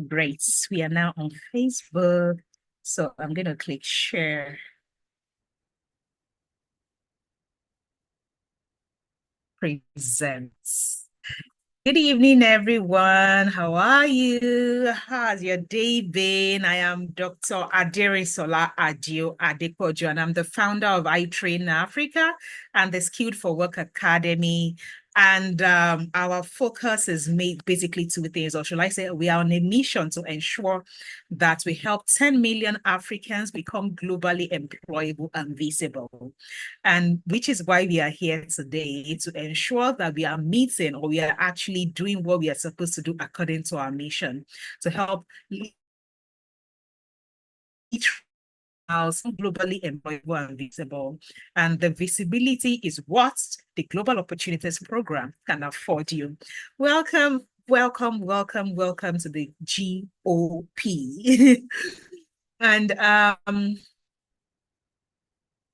Great. We are now on Facebook. So I'm going to click share. Presents. Good evening, everyone. How are you? How's your day been? I am Dr. Aderisola Adio Adepoju, and I'm the founder of iTrain Africa and the Skilled for Work Academy. And our focus is made basically two things, or should I say, we are on a mission to ensure that we help 10 million Africans become globally employable and visible. And which is why we are here today to ensure that we are meeting or we are actually doing what we are supposed to do according to our mission to help each house globally employable and visible. And the visibility is what the Global Opportunities Program can afford you. Welcome, welcome, welcome, welcome to the GOP. And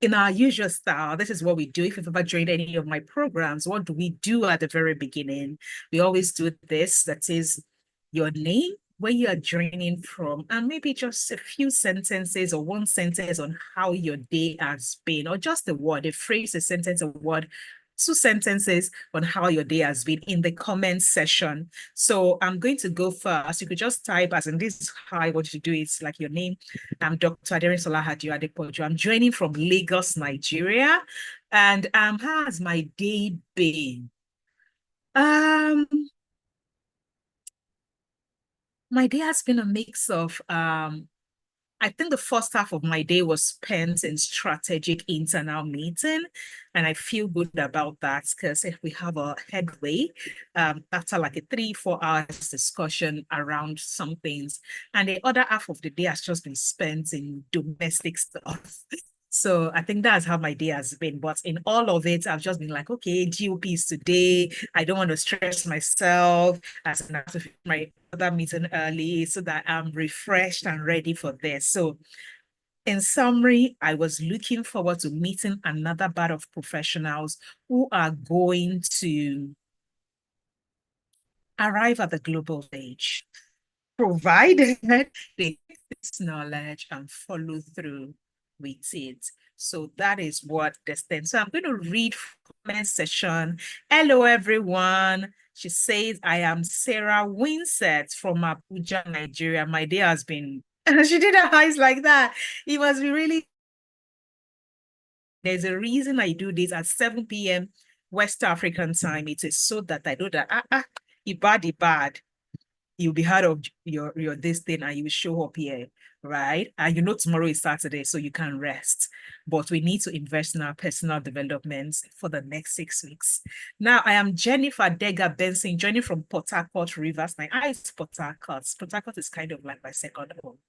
in our usual style, this is what we do. If you've ever joined any of my programs, what do we do at the very beginning? We always do this. That is your name, where you are joining from, and maybe just a few sentences or one sentence on how your day has been, or just a word, a phrase, a sentence, a word, two sentences on how your day has been in the comment section. So I'm going to go first. You could just type, as in this is how I want you to do it. It's like your name. I'm Dr. Aderisola Adio Adepoju. I'm joining from Lagos, Nigeria. And how has my day been? My day has been a mix of I think the first half of my day was spent in strategic internal meeting, and I feel good about that because we have a headway after like a 3-4 hours discussion around some things. And the other half of the day has just been spent in domestic stuff. So I think that's how my day has been. But in all of it, I've just been like, okay, GOPs today. I don't want to stress myself as I have to finish my other meeting early so that I'm refreshed and ready for this. So in summary, I was looking forward to meeting another batch of professionals who are going to arrive at the global stage, provided they take this knowledge and follow through with it. So that is what this thing. So I'm going to read comment section. Hello, everyone. She says, I am Sarah Winsett from Abuja, Nigeria. My day has been, she did her eyes like that. It must be really, there's a reason I do this at 7 p.m. West African time. It is so that I know that, bad, you'll be out of your this thing and you will show up here, right? And you know tomorrow is Saturday, so you can rest. But we need to invest in our personal development for the next 6 weeks. Now, I am Jennifer Dega Benson, joining from Port Harcourt, Rivers. Now, it's Port Harcourt. Port Harcourt is kind of like my second home,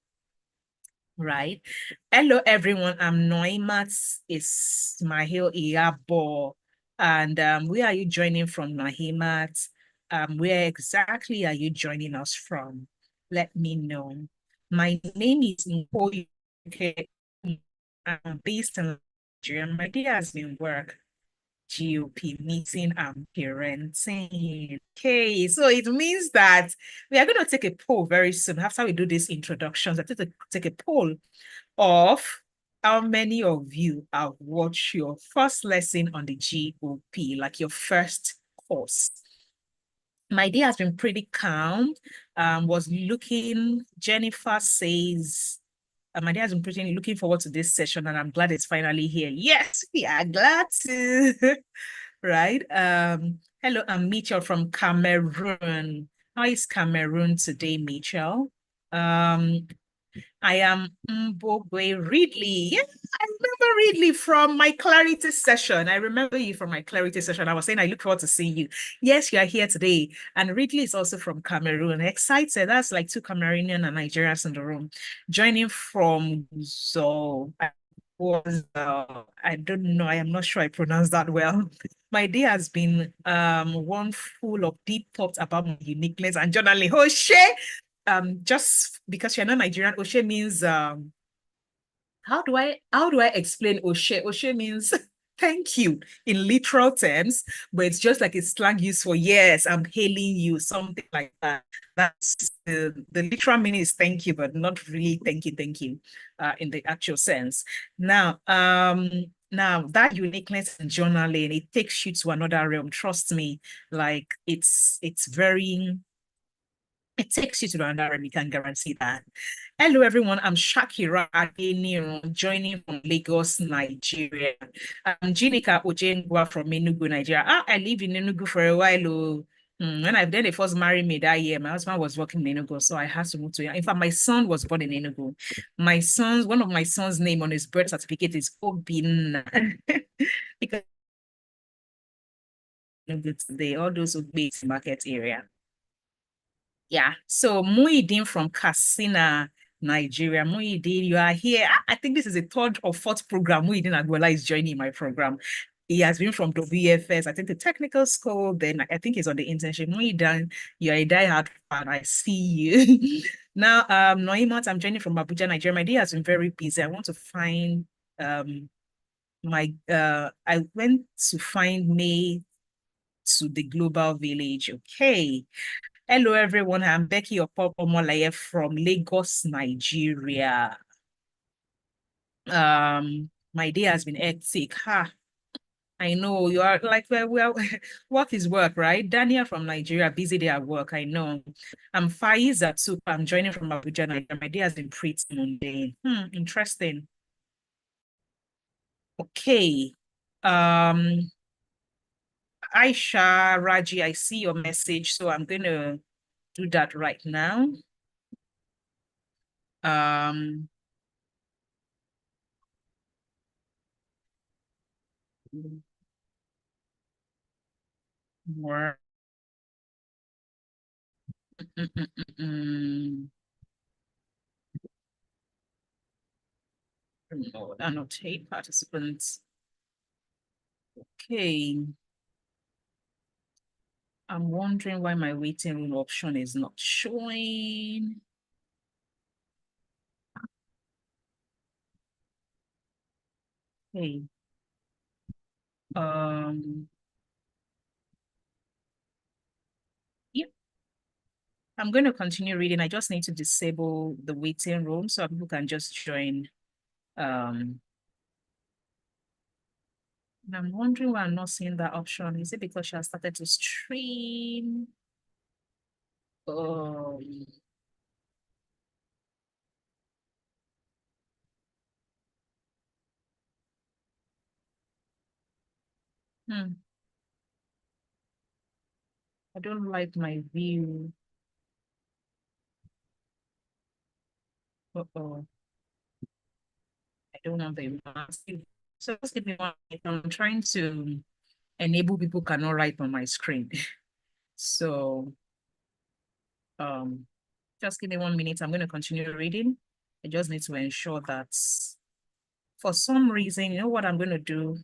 right? Hello, everyone. I'm Noimat Ismail Iyabo. And where are you joining from, Nahimat? Where exactly are you joining us from? Let me know. My name is Nkoyi. I'm based in Nigeria. My day has been work. GOP meeting and parenting. Okay, so it means that we are going to take a poll very soon after we do these introductions. I take a poll of how many of you have watched your first lesson on the GOP, like your first course. My day has been pretty calm. Jennifer says, my day has been pretty looking forward to this session and I'm glad it's finally here. Yes, we are glad to. Right? Hello, I'm Mitchell from Cameroon. How is Cameroon today, Mitchell? I am Mbogwe Ridley. Yeah, I remember Ridley from my clarity session. I remember you from my clarity session. I was saying I look forward to seeing you. Yes, you are here today. And Ridley is also from Cameroon. Excited. That's like two Cameroonian and Nigerians in the room. Joining from Zo. I don't know. I am not sure I pronounced that well. My day has been one full of deep thoughts about my uniqueness and journaling. Oh, shit! Just because you're not Nigerian, Oshe means how do I explain Oshe? Oshe means thank you in literal terms, but it's just like a slang use for yes, I'm hailing you, something like that. That's the literal meaning is thank you, but not really thank you, in the actual sense. Now that uniqueness in journaling, it takes you to another realm. Trust me, like it's very it takes you to another realm. You can guarantee that. Hello, everyone. I'm Shakira Adeniran, joining from Lagos, Nigeria. I'm Jinika Ojengwa from Enugu, Nigeria. I lived in Enugu for a while. Oh. When I then they first married me that year, my husband was working in Enugu, so I had to move to. In fact, my son was born in Enugu. One of my son's name on his birth certificate is Obin. Because today, all those would be market area. Yeah. So Muhyiddin from Katsina, Nigeria. Muhyiddin, you are here. I think this is a third or fourth program. Muhyiddin Agbola is joining my program. He has been from WFS, I think the technical school. Then I think he's on the internship. Muhyiddin, you're a diehard fan. I see you. Now, Noimat, I'm joining from Abuja, Nigeria. My day has been very busy. I want to find I went to find May to the global village. Okay. Hello, everyone. I'm Becky Opopomolaye from Lagos, Nigeria. My day has been hectic. I know you are like, well, work is work, right? Daniel from Nigeria, busy day at work. I know. I'm Faiza too. I'm joining from Abuja, Nigeria. My day has been pretty mundane. Interesting. Okay. Um, Aisha Raji, I see your message, so I'm gonna do that right now. Um, more. Mm, mm, mm, mm. Remote, annotate participants. Okay. I'm wondering why my waiting room option is not showing. Okay. Um, yep. I'm going to continue reading. I just need to disable the waiting room so people can just join. Um, and I'm wondering why I'm not seeing that option. Is it because she has started to stream? Um, hmm, I don't like my view. Uh-oh. I don't want the massive. So just give me one minute. I'm trying to enable people cannot write on my screen. So um just give me 1 minute. I'm going to continue reading. I just need to ensure that for some reason, you know what I'm going to do?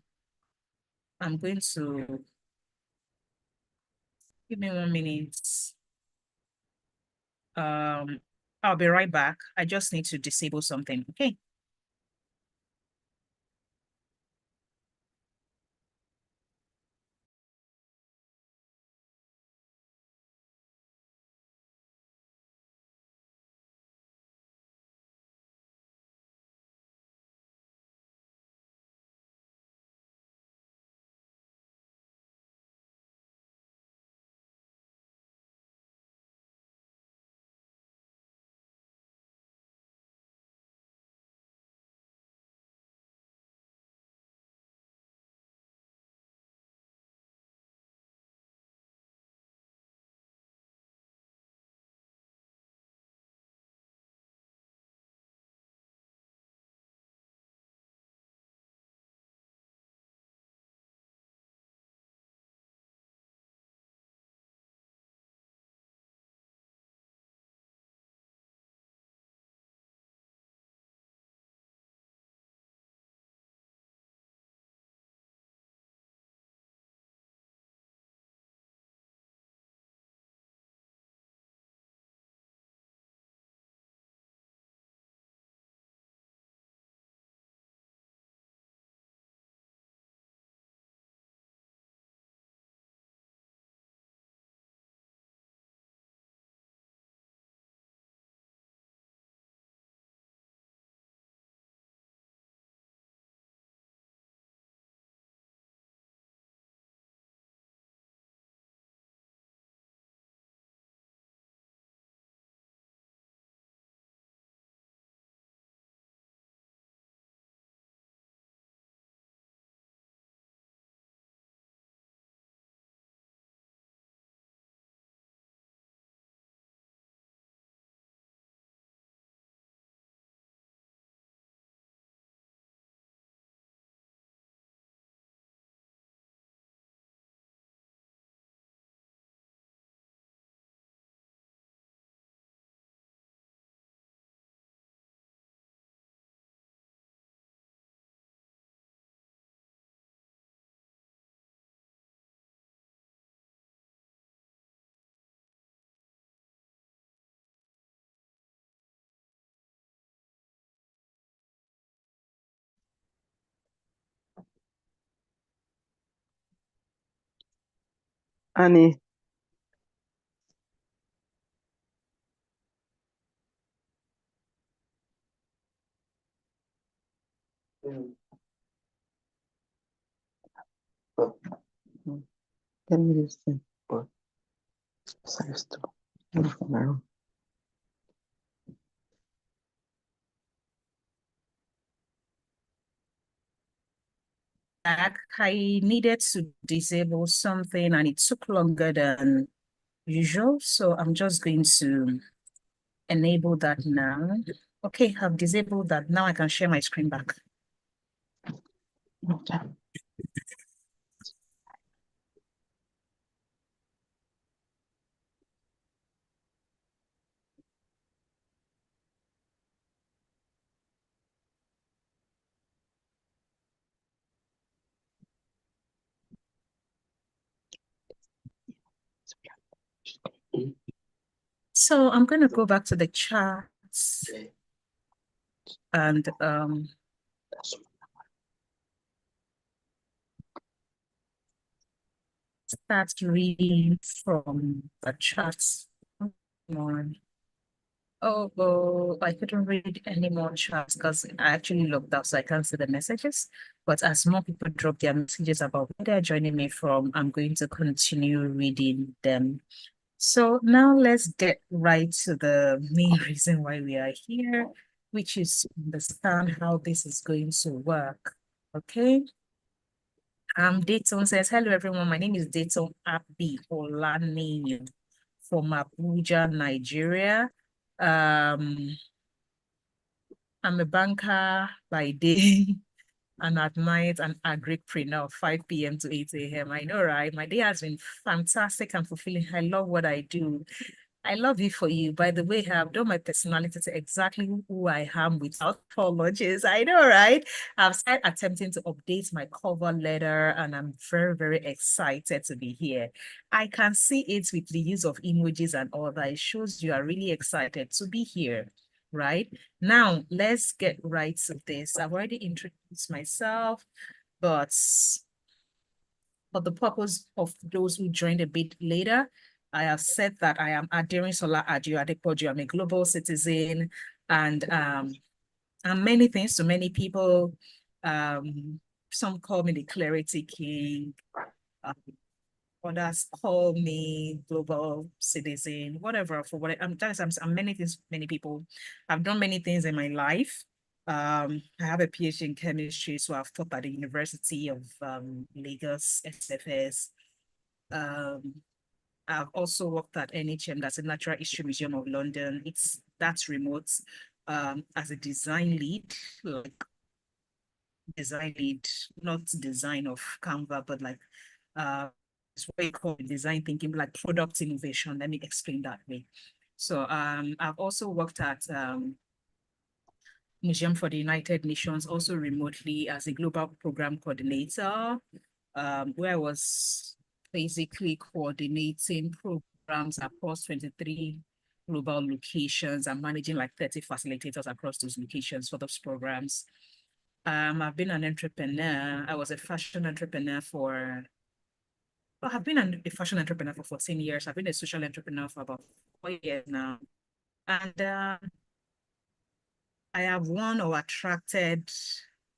I'm going to give me 1 minute. Um, I'll be right back. I just need to disable something. Okay. Annie. Tell me this thing. What? Size 2. Look for my room. I needed to disable something and it took longer than usual. So I'm just going to enable that now. Okay, I've disabled that. Now I can share my screen back. Okay. So I'm going to go back to the charts and start reading from the charts. Oh, I couldn't read any more charts because I actually looked up, so I can't see the messages. But as more people drop their messages about where they're joining me from, I'm going to continue reading them. So now let's get right to the main reason why we are here, which is to understand how this is going to work. Okay. Dayton says, hello everyone. My name is Dayton Abi Olaniyi from Abuja, Nigeria. I'm a banker by day and at night an agripreneur, 5 p.m. to 8 a.m. I know, right? My day has been fantastic and fulfilling. I love what I do. I love it for you. By the way, I've done my personality to exactly who I am without apologies. I know, right? I've started attempting to update my cover letter and I'm very, very excited to be here. I can see it with the use of emojis and all that. It shows you are really excited to be here, right? Now, let's get right to this. I've already introduced myself, but for the purpose of those who joined a bit later, I have said that I am Aderinsola Adio Adepoju. I'm a global citizen and I'm many things to many people. Some call me the Clarity King. Um, Others call me global citizen, whatever, for what I'm many things, many people. I've done many things in my life. I have a PhD in chemistry, so I've taught at the University of Lagos, SFS. Um, I've also worked at NHM, that's the Natural History Museum of London. That's remote, as a design lead, like design lead, not design of Canva, but like it's what you call design thinking, like product innovation. Let me explain that way. So I've also worked at Museum for the United Nations, also remotely as a global program coordinator, where I was basically coordinating programs across 23 global locations and managing like 30 facilitators across those locations for those programs. I've been an entrepreneur. I was a fashion entrepreneur for, well, I've been a fashion entrepreneur for 14 years. I've been a social entrepreneur for about 4 years now. And I have won or attracted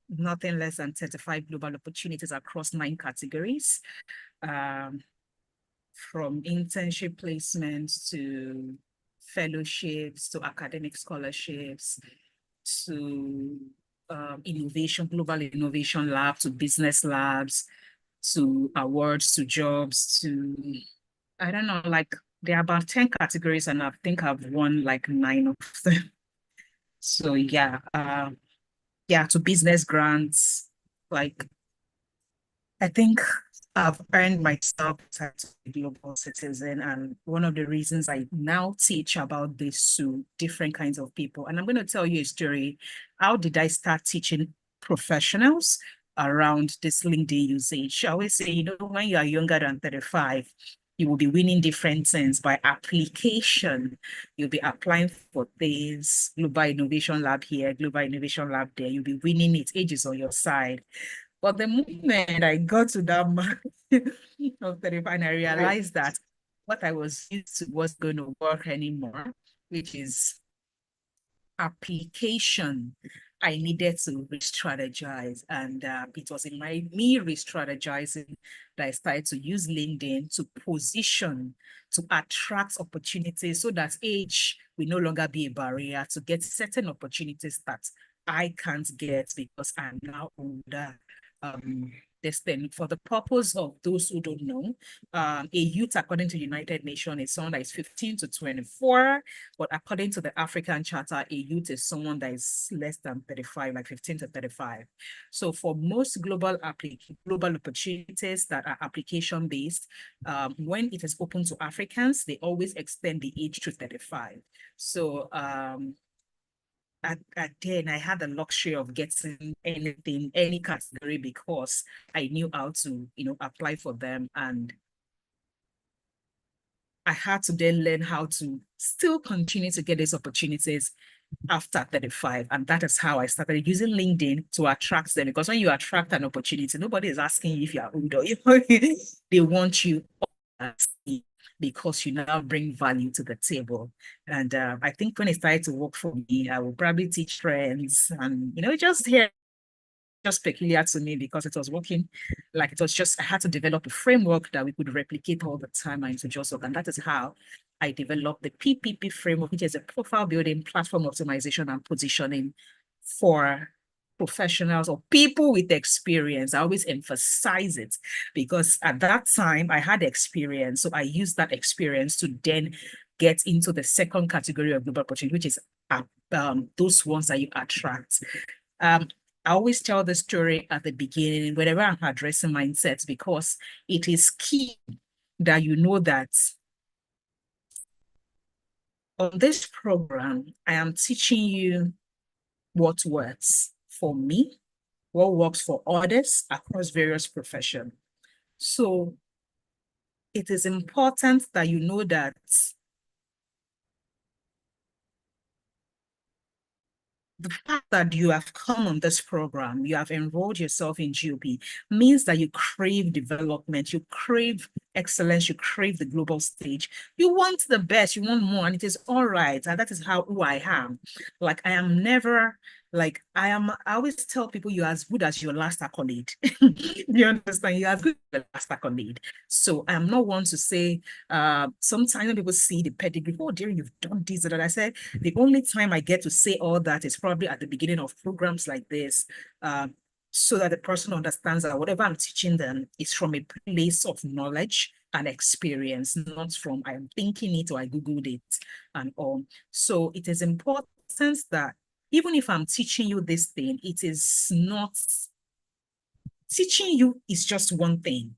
nothing less than 35 global opportunities across 9 categories, um, from internship placements to fellowships to academic scholarships to innovation, global innovation lab, to business labs, to awards, to jobs, to, I don't know, like there are about 10 categories and I think I've won like 9 of them. So yeah, to business grants, like I think I've earned myself as a global citizen. And one of the reasons I now teach about this to different kinds of people. And I'm going to tell you a story. How did I start teaching professionals around this LinkedIn usage? I always say, when you are younger than 35, you will be winning different things by application. You'll be applying for things, Global Innovation Lab here, Global Innovation Lab there. You'll be winning it. Age is on your side. But the moment I got to that mark, of 35, and I realized that what I was used to wasn't going to work anymore, which is application. I needed to re-strategize, and it was in me re-strategizing that I started to use LinkedIn to position, to attract opportunities, so that age will no longer be a barrier to get certain opportunities that I can't get because I'm now older. Um, this thing, for the purpose of those who don't know, a youth, according to United Nations, is someone that is 15 to 24. But according to the African Charter, a youth is someone that is less than 35, like 15 to 35. So for most global opportunities that are application-based, when it is open to Africans, they always extend the age to 35. So then I had the luxury of getting anything, any category, because I knew how to, apply for them. And I had to then learn how to still continue to get these opportunities after 35. And that is how I started using LinkedIn to attract them. Because when you attract an opportunity, nobody is asking you if you're old or they want you because you now bring value to the table. And I think when it started to work for me, I will probably teach friends and, just peculiar to me because it was working. Like, it was just, I had to develop a framework that we could replicate all the time and to just work. And that is how I developed the PPP framework, which is a profile building, platform optimization, and positioning for professionals or people with experience. I always emphasize it because at that time I had experience. So I used that experience to then get into the second category of global opportunity, which is those ones that you attract. Um, I always tell the story at the beginning whenever I'm addressing mindsets, because it is key that you know that on this program, I am teaching you what works for me, what works for others across various professions. So it is important that you know that the fact that you have come on this program, you have enrolled yourself in GOP, means that you crave development, you crave excellence, you crave the global stage. You want the best, you want more, and it is all right. And that is who I am. Like, I am never like I always tell people you're as good as your last accolade. You understand? You're as good as your last accolade. So I'm not one to say, sometimes when people see the pedigree, oh dear, you've done this, that I said, the only time I get to say all that is probably at the beginning of programs like this, so that the person understands that whatever I'm teaching them is from a place of knowledge and experience, not from I am thinking it or I Googled it and all. So it is important that even if I'm teaching you this thing, it is not, teaching you is just one thing.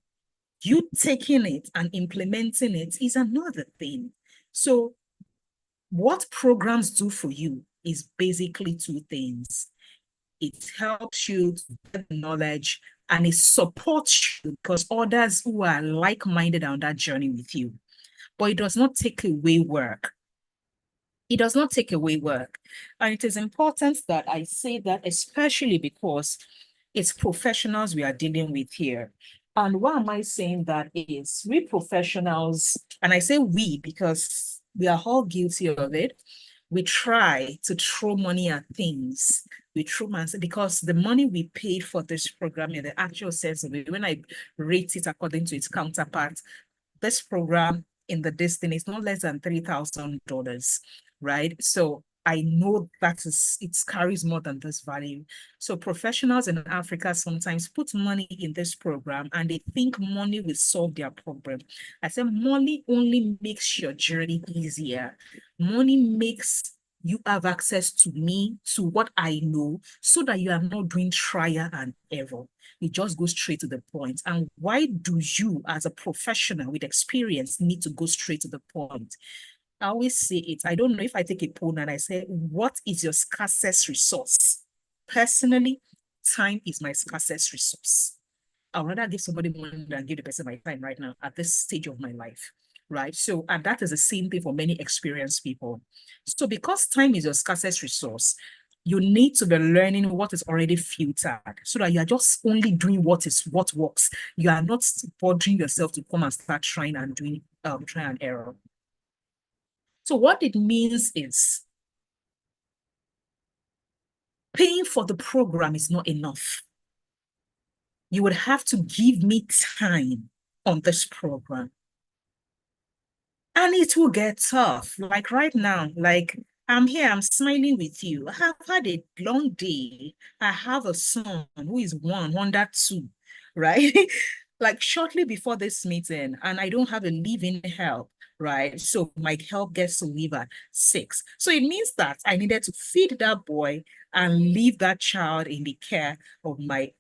You taking it and implementing it is another thing. So what programs do for you is basically two things. It helps you to get knowledge, and it supports you because others who are like-minded on that journey with you. But it does not take away work. It does not take away work. And it is important that I say that, especially because it's professionals we are dealing with here. And why am I saying that is we professionals, and I say we because we are all guilty of it. We try to throw money at things. We throw money because the money we paid for this program, in the actual sense of it, when I rate it according to its counterpart, this program in the distance is no less than $3,000, right? So I know that it carries more than this value. So professionals in Africa sometimes put money in this program and they think money will solve their problem. I said money only makes your journey easier. Money makes you have access to me, to what I know, so that you are not doing trial and error. You just go straight to the point. And why do you, as a professional with experience, need to go straight to the point? I always say it. I don't know if I take a poll and I say, what is your scarcest resource? Personally, time is my scarcest resource. I'd rather give somebody money than give the person my time right now at this stage of my life, right? So, and that is the same thing for many experienced people. So because time is your scarcest resource, You need to be learning what is already filtered so that you are just only doing what works. You are not bothering yourself to come and start trying and doing try and error. So what it means is paying for the program is not enough. You would have to give me time on this program. And it will get tough. Like right now, like I'm here, I'm smiling with you. I have had a long day. I have a son who is one, under two, right? Like shortly before this meeting, and I don't have a live-in help, right? So my help gets to leave at 6. So it means that I needed to feed that boy and leave that child in the care of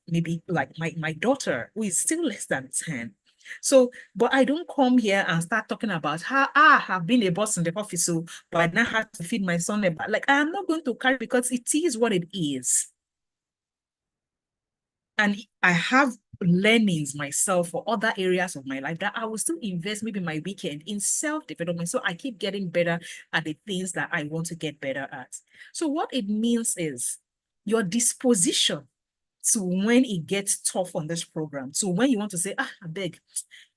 maybe like my daughter, who is still less than 10. So, but I don't come here and start talking about how I have been a boss in the office, so but I now have to feed my son. Like I am not going to carry because it is what it is. And I have learnings myself for other areas of my life that I will still invest maybe my weekend in self-development. So I keep getting better at the things that I want to get better at. So what it means is your disposition to when it gets tough on this program. So when you want to say, I beg,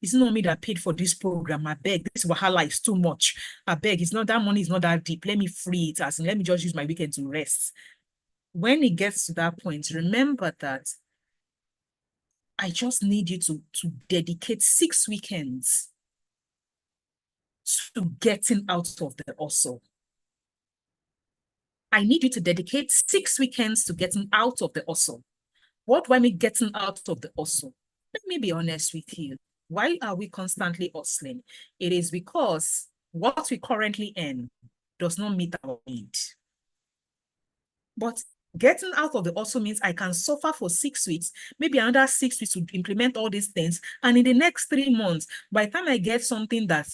it's not me that paid for this program. I beg, this wahala is too much. I beg, it's not that money is not that deep. Let me free it as in, let me just use my weekend to rest. When it gets to that point, remember that I just need you to dedicate 6 weekends to getting out of the hustle. I need you to dedicate 6 weekends to getting out of the hustle. What do I mean getting out of the hustle? Let me be honest with you. Why are we constantly hustling? It is because what we currently earn does not meet our need. But getting out of the hustle means I can suffer for 6 weeks, maybe another 6 weeks to implement all these things. And in the next 3 months, by the time I get something that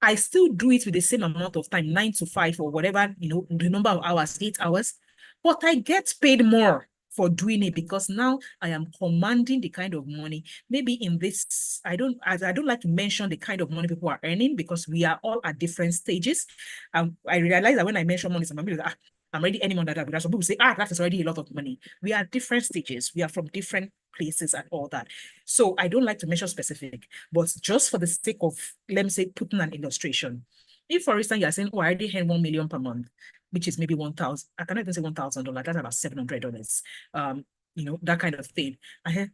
I still do it with the same amount of time, 9 to 5 or whatever, the number of hours, 8 hours, but I get paid more for doing it because now I am commanding the kind of money. Maybe in this, I don't like to mention the kind of money people are earning because we are all at different stages. I realize that when I mention money, some people say, I'm already earning more than that. Because some people say, that is already a lot of money. We are different stages. We are from different places and all that. So I don't like to mention specific, but just for the sake of, let me say, putting an illustration. If, for instance, you're saying, I already earn 1 million per month, which is maybe 1,000, I cannot even say $1,000, that's about $700. That kind of thing. And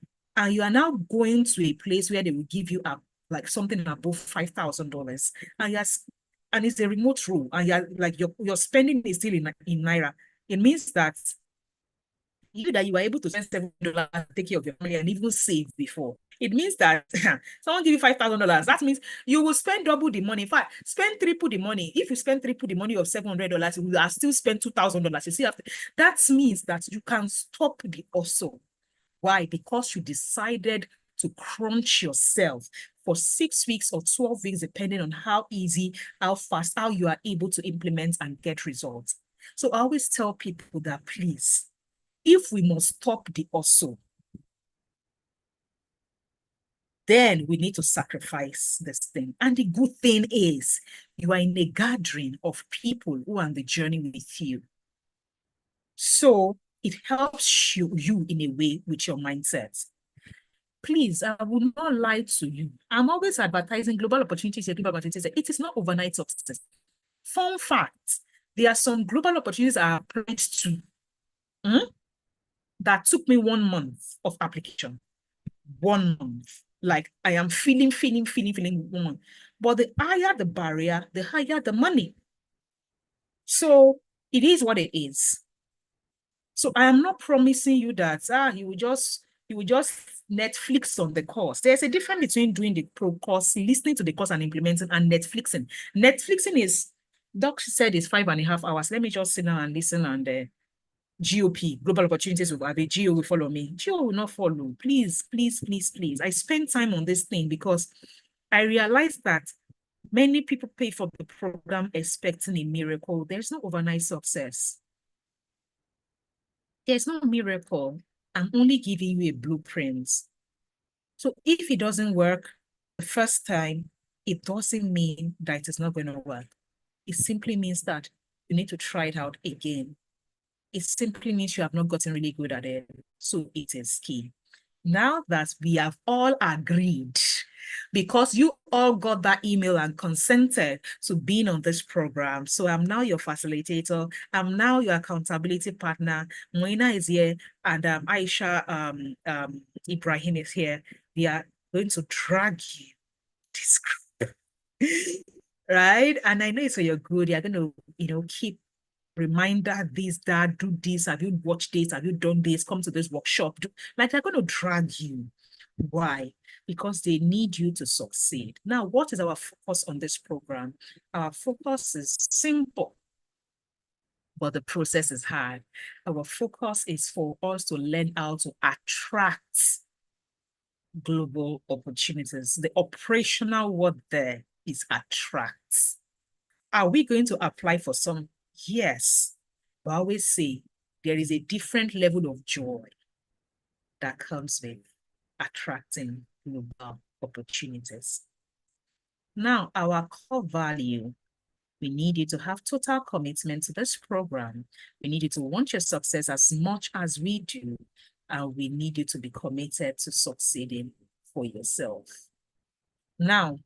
you are now going to a place where they will give you like something above $5,000, and it's a remote role, and you're like your spending is still in naira. It means that you were able to spend $7 to take care of your family and even save before. It means that someone give you $5,000. That means you will spend double the money. In fact, spend triple the money. If you spend triple the money of $700, you will still spend $2,000. You see, that means that you can stop the hustle. Why? Because you decided to crunch yourself for 6 weeks or 12 weeks, depending on how easy, how fast, how you are able to implement and get results. So I always tell people that, please, if we must stop the hustle, then we need to sacrifice this thing. And the good thing is you are in a gathering of people who are on the journey with you. So it helps you in a way with your mindset. Please, I will not lie to you. I'm always advertising global opportunities here, global opportunities. It is not overnight success. Fun fact, there are some global opportunities I applied to that took me 1 month of application. 1 month. Like I am feeling 1 month. But the higher the barrier, the higher the money. So it is what it is. So I am not promising you that you will just Netflix on the course. There's a difference between doing the pro course, listening to the course and implementing, and Netflixing. Netflixing is, Doc said, is 5.5 hours. Let me just sit down and listen, and GOP, global opportunities will have a GO will follow me. GO will not follow. Please, please, please, please. I spend time on this thing because I realized that many people pay for the program expecting a miracle. There's no overnight success. There's no miracle. I'm only giving you a blueprint. So if it doesn't work the first time, it doesn't mean that it's not going to work. It simply means that you need to try it out again. it simply means you have not gotten really good at it. So it is key. Now that we have all agreed, because you all got that email and consented to being on this program. So I'm now your facilitator. I'm now your accountability partner. Moina is here, and Aisha Ibrahim is here. We are going to drag you this group. Right? And I know it's for your good. You're going to, keep reminder this, that, do this, have you watched this, have you done this, come to this workshop. Like they're going to drag you. Why? Because they need you to succeed. Now, what is our focus on this program? Our focus is simple, but the process is hard. Our focus is for us to learn how to attract global opportunities. The operational word there is attract. Are we going to apply for some? Yes. But I always say there is a different level of joy that comes with attracting global opportunities. Now, our core value, we need you to have total commitment to this program. We need you to want your success as much as we do, and we need you to be committed to succeeding for yourself. Now,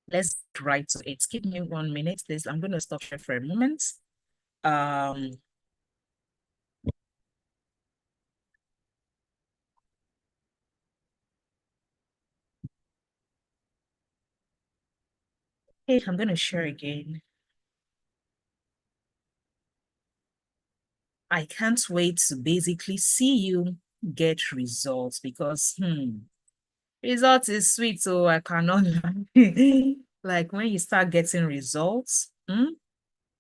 let's get right to it. Give me 1 minute, please. I'm going to stop here for a moment. Okay, I'm going to share again. I can't wait to basically see you get results because results is sweet, so I cannot like when you start getting results,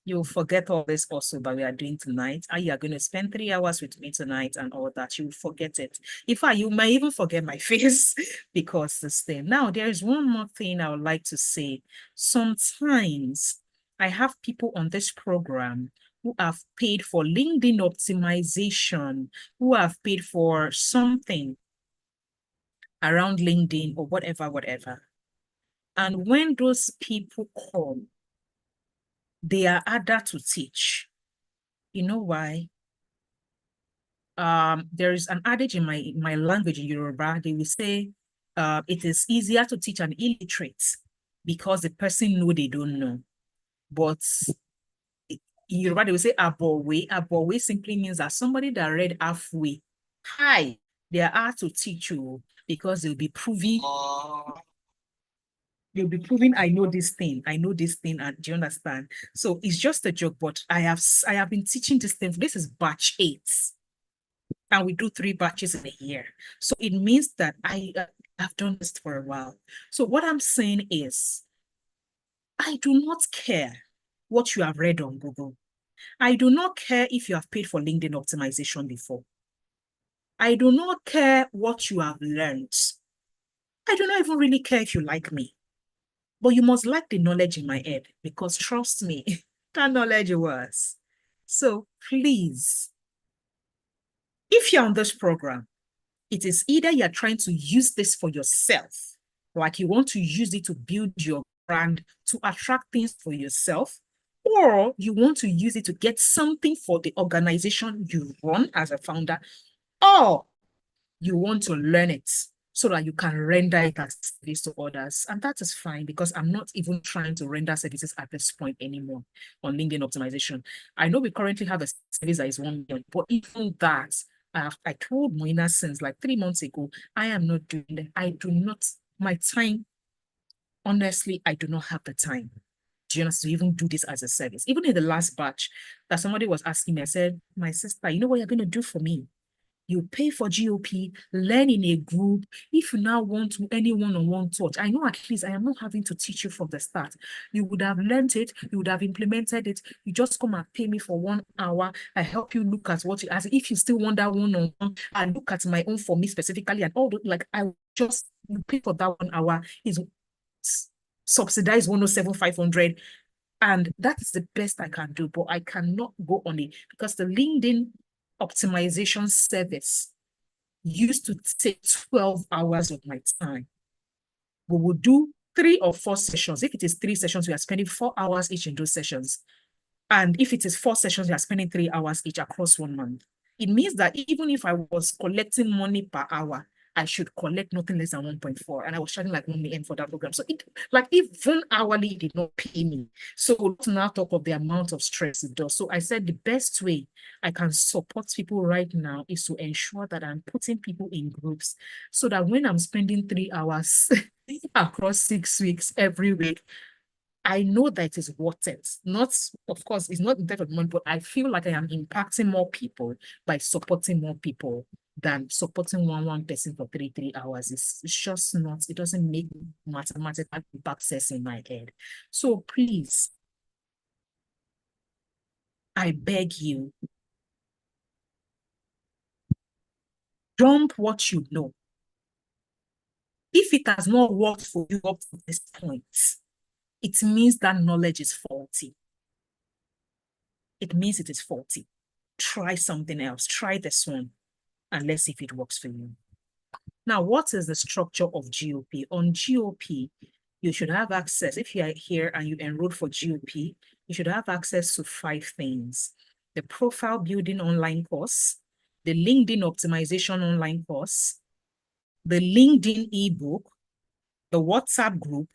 you'll forget all this also that we are doing tonight. And you are going to spend 3 hours with me tonight and all that. You will forget it. In fact, you may even forget my face because this thing. Now, there is one more thing I would like to say. Sometimes I have people on this program who have paid for LinkedIn optimization, who have paid for something around LinkedIn or whatever. And when those people come, they are harder to teach. You know why? There is an adage in my language in Yoruba. They will say, it is easier to teach an illiterate because the person know they don't know. But in Yoruba, they will say abowe. Abowe simply means that somebody that read halfway. Hi, they are hard to teach you because they'll be proving I know this thing, and do you understand? So it's just a joke, but I have been teaching this thing. This is batch 8. And we do 3 batches in a year. So it means that I have done this for a while. So what I'm saying is, I do not care what you have read on Google. I do not care if you have paid for LinkedIn optimization before. I do not care what you have learned. I do not even really care if you like me. But you must like the knowledge in my head because trust me, that knowledge was. So please, if you're on this program, it is either you're trying to use this for yourself, like you want to use it to build your brand, to attract things for yourself, or you want to use it to get something for the organization you run as a founder, or you want to learn it so that you can render it as service to others. And that is fine because I'm not even trying to render services at this point anymore on LinkedIn optimization. I know we currently have a service that is 1 million, but even that, I told Moina since like 3 months ago, I am not doing that. I do not, my time, honestly, I do not have the time. Do you understand, to even do this as a service? Even in the last batch that somebody was asking me, I said, my sister, you know what you're going to do for me? You pay for GOP, learn in a group. If you now want to any one-on-one touch, I know at least I am not having to teach you from the start. You would have learned it, you would have implemented it. You just come and pay me for 1 hour. I help you look at what you, as if you still want that one-on-one, I look at my own for me specifically and all like I just, you pay for that 1 hour is subsidized 107,500. And that is the best I can do, but I cannot go on it because the LinkedIn optimization service used to take 12 hours of my time. We will do 3 or 4 sessions. If it is 3 sessions, we are spending 4 hours each in those sessions. And if it is 4 sessions, you are spending 3 hours each across 1 month. It means that even if I was collecting money per hour, I should collect nothing less than 1.4. And I was charging like 1 million for that program. So it, like, even hourly did not pay me. So let's now talk of the amount of stress it does. So I said the best way I can support people right now is to ensure that I'm putting people in groups so that when I'm spending 3 hours across 6 weeks every week, I know that it is worth it. Not, of course, it's not in terms of money, but I feel like I am impacting more people by supporting more people than supporting one person for 3 hours. It's just not, it doesn't make mathematical impact sense in my head. So please, I beg you, dump what you know. If it has not worked for you up to this point, it means that knowledge is faulty. It means it is faulty. Try something else. Try this one and let's see if it works for you. Now, what is the structure of GOP? On GOP, you should have access. If you are here and you enrolled for GOP, you should have access to 5 things: the profile building online course, the LinkedIn optimization online course, the LinkedIn ebook, the WhatsApp group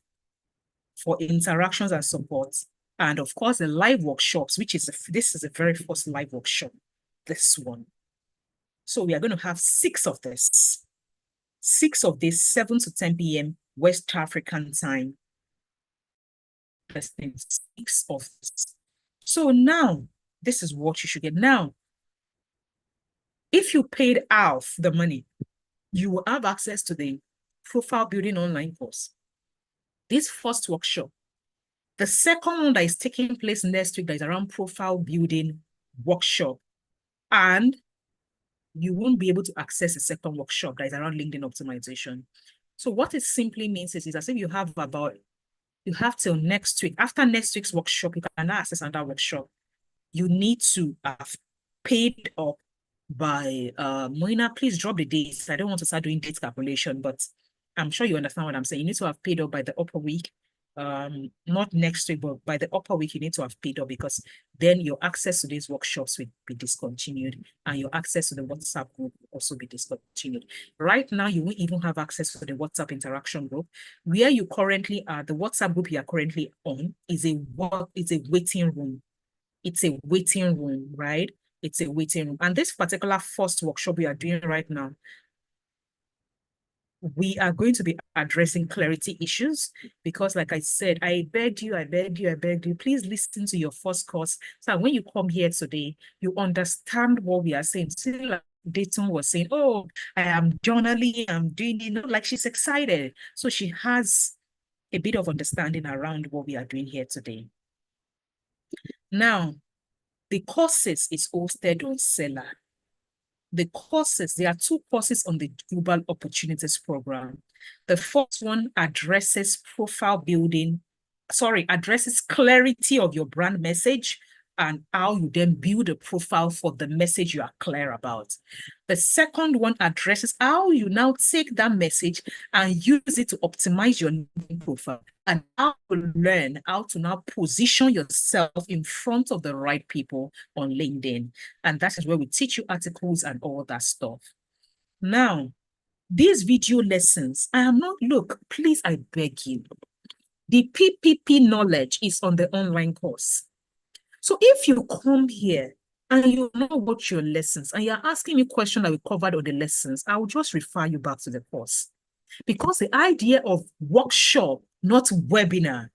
for interactions and support, and of course, the live workshops, which is, this is the very first live workshop, this one. So we are going to have 6 of this. 6 of this, 7 to 10 p.m. West African time. 6 of this. So now, this is what you should get. Now, if you paid half the money, you will have access to the profile building online course. This first workshop. The second one that is taking place next week, that is around profile building workshop. And you won't be able to access the second workshop that is around LinkedIn optimization. So what it simply means is as if you have till next week. After next week's workshop, you can access another workshop. You need to have paid up by, Moina, please drop the dates. I don't want to start doing date calculation, but I'm sure you understand what I'm saying. You need to have paid up by the upper week. Not next week, but by the upper week, you need to have paid up, because then your access to these workshops will be discontinued and your access to the WhatsApp group will also be discontinued. Right now, you won't even have access to the WhatsApp interaction group. Where you currently are, the WhatsApp group you are currently on is a waiting room. It's a waiting room, right? It's a waiting room. And this particular first workshop we are doing right now, we are going to be addressing clarity issues, because like I said, I begged you, please listen to your first course. So when you come here today, you understand what we are saying. See, like Dayton was saying, oh, I am journaling, I'm doing, like she's excited. So she has a bit of understanding around what we are doing here today. Now, the courses is hosted on Seller. The courses, there are 2 courses on the Global Opportunities Program. The first one addresses addresses clarity of your brand message and how you then build a profile for the message you are clear about. The second one addresses how you now take that message and use it to optimize your LinkedIn profile, and how to learn how to now position yourself in front of the right people on LinkedIn. And that is where we teach you articles and all that stuff. Now, these video lessons, look, please, I beg you, the PPP knowledge is on the online course. So if you come here and you know what your lessons, and you're asking me questions that we covered on the lessons, I will just refer you back to the course. Because the idea of workshop, not webinar,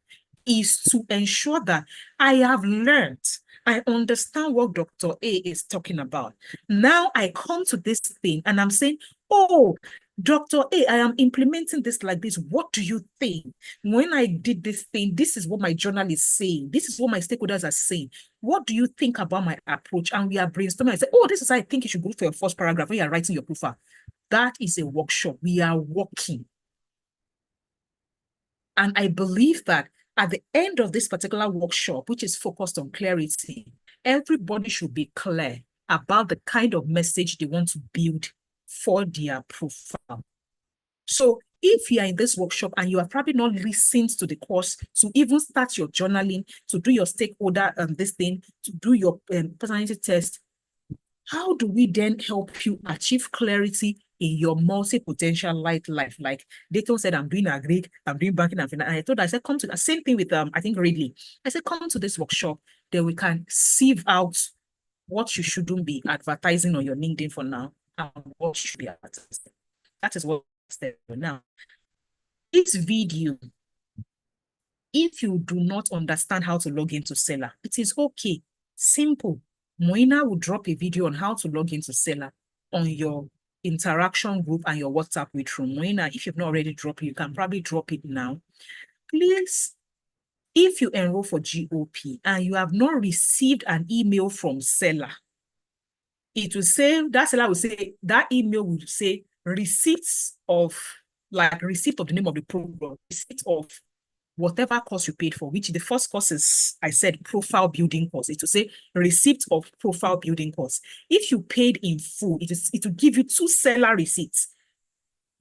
is to ensure that I have learned, I understand what Dr. A is talking about. Now I come to this thing and I'm saying, oh, Dr. A, I am implementing this like this. What do you think? When I did this thing, this is what my journal is saying. This is what my stakeholders are saying. What do you think about my approach? And we are brainstorming. I say, oh, this is how I think you should go for your first paragraph when you are writing your profile. That is a workshop. We are working. And I believe that at the end of this particular workshop, which is focused on clarity, everybody should be clear about the kind of message they want to build for their profile. So if you are in this workshop and you have probably not listened to the course, to even start your journaling, to do your stakeholder this thing, to do your personality test, how do we then help you achieve clarity in your multi-potential life? Like Dayton said, I'm doing agri, I'm doing banking and finance. And I said, come to the same thing with I think Ridley. I said, come to this workshop, then we can sieve out what you shouldn't be advertising on your LinkedIn for now and what you should be advertising. That is what step now. This video, if you do not understand how to log into Seller, it is okay. Simple. Moina will drop a video on how to log into Seller on your interaction group and your WhatsApp with room. Moina, if you've not already dropped it, you can probably drop it now. Please, if you enroll for GOP and you have not received an email from Seller, it will say, that Seller will say, that email will say receipts of, like receipt of the name of the program, receipt of whatever course you paid for, which the first course is, I said, profile building course. It will say receipt of profile building course. If you paid in full, it will give you 2 Seller receipts.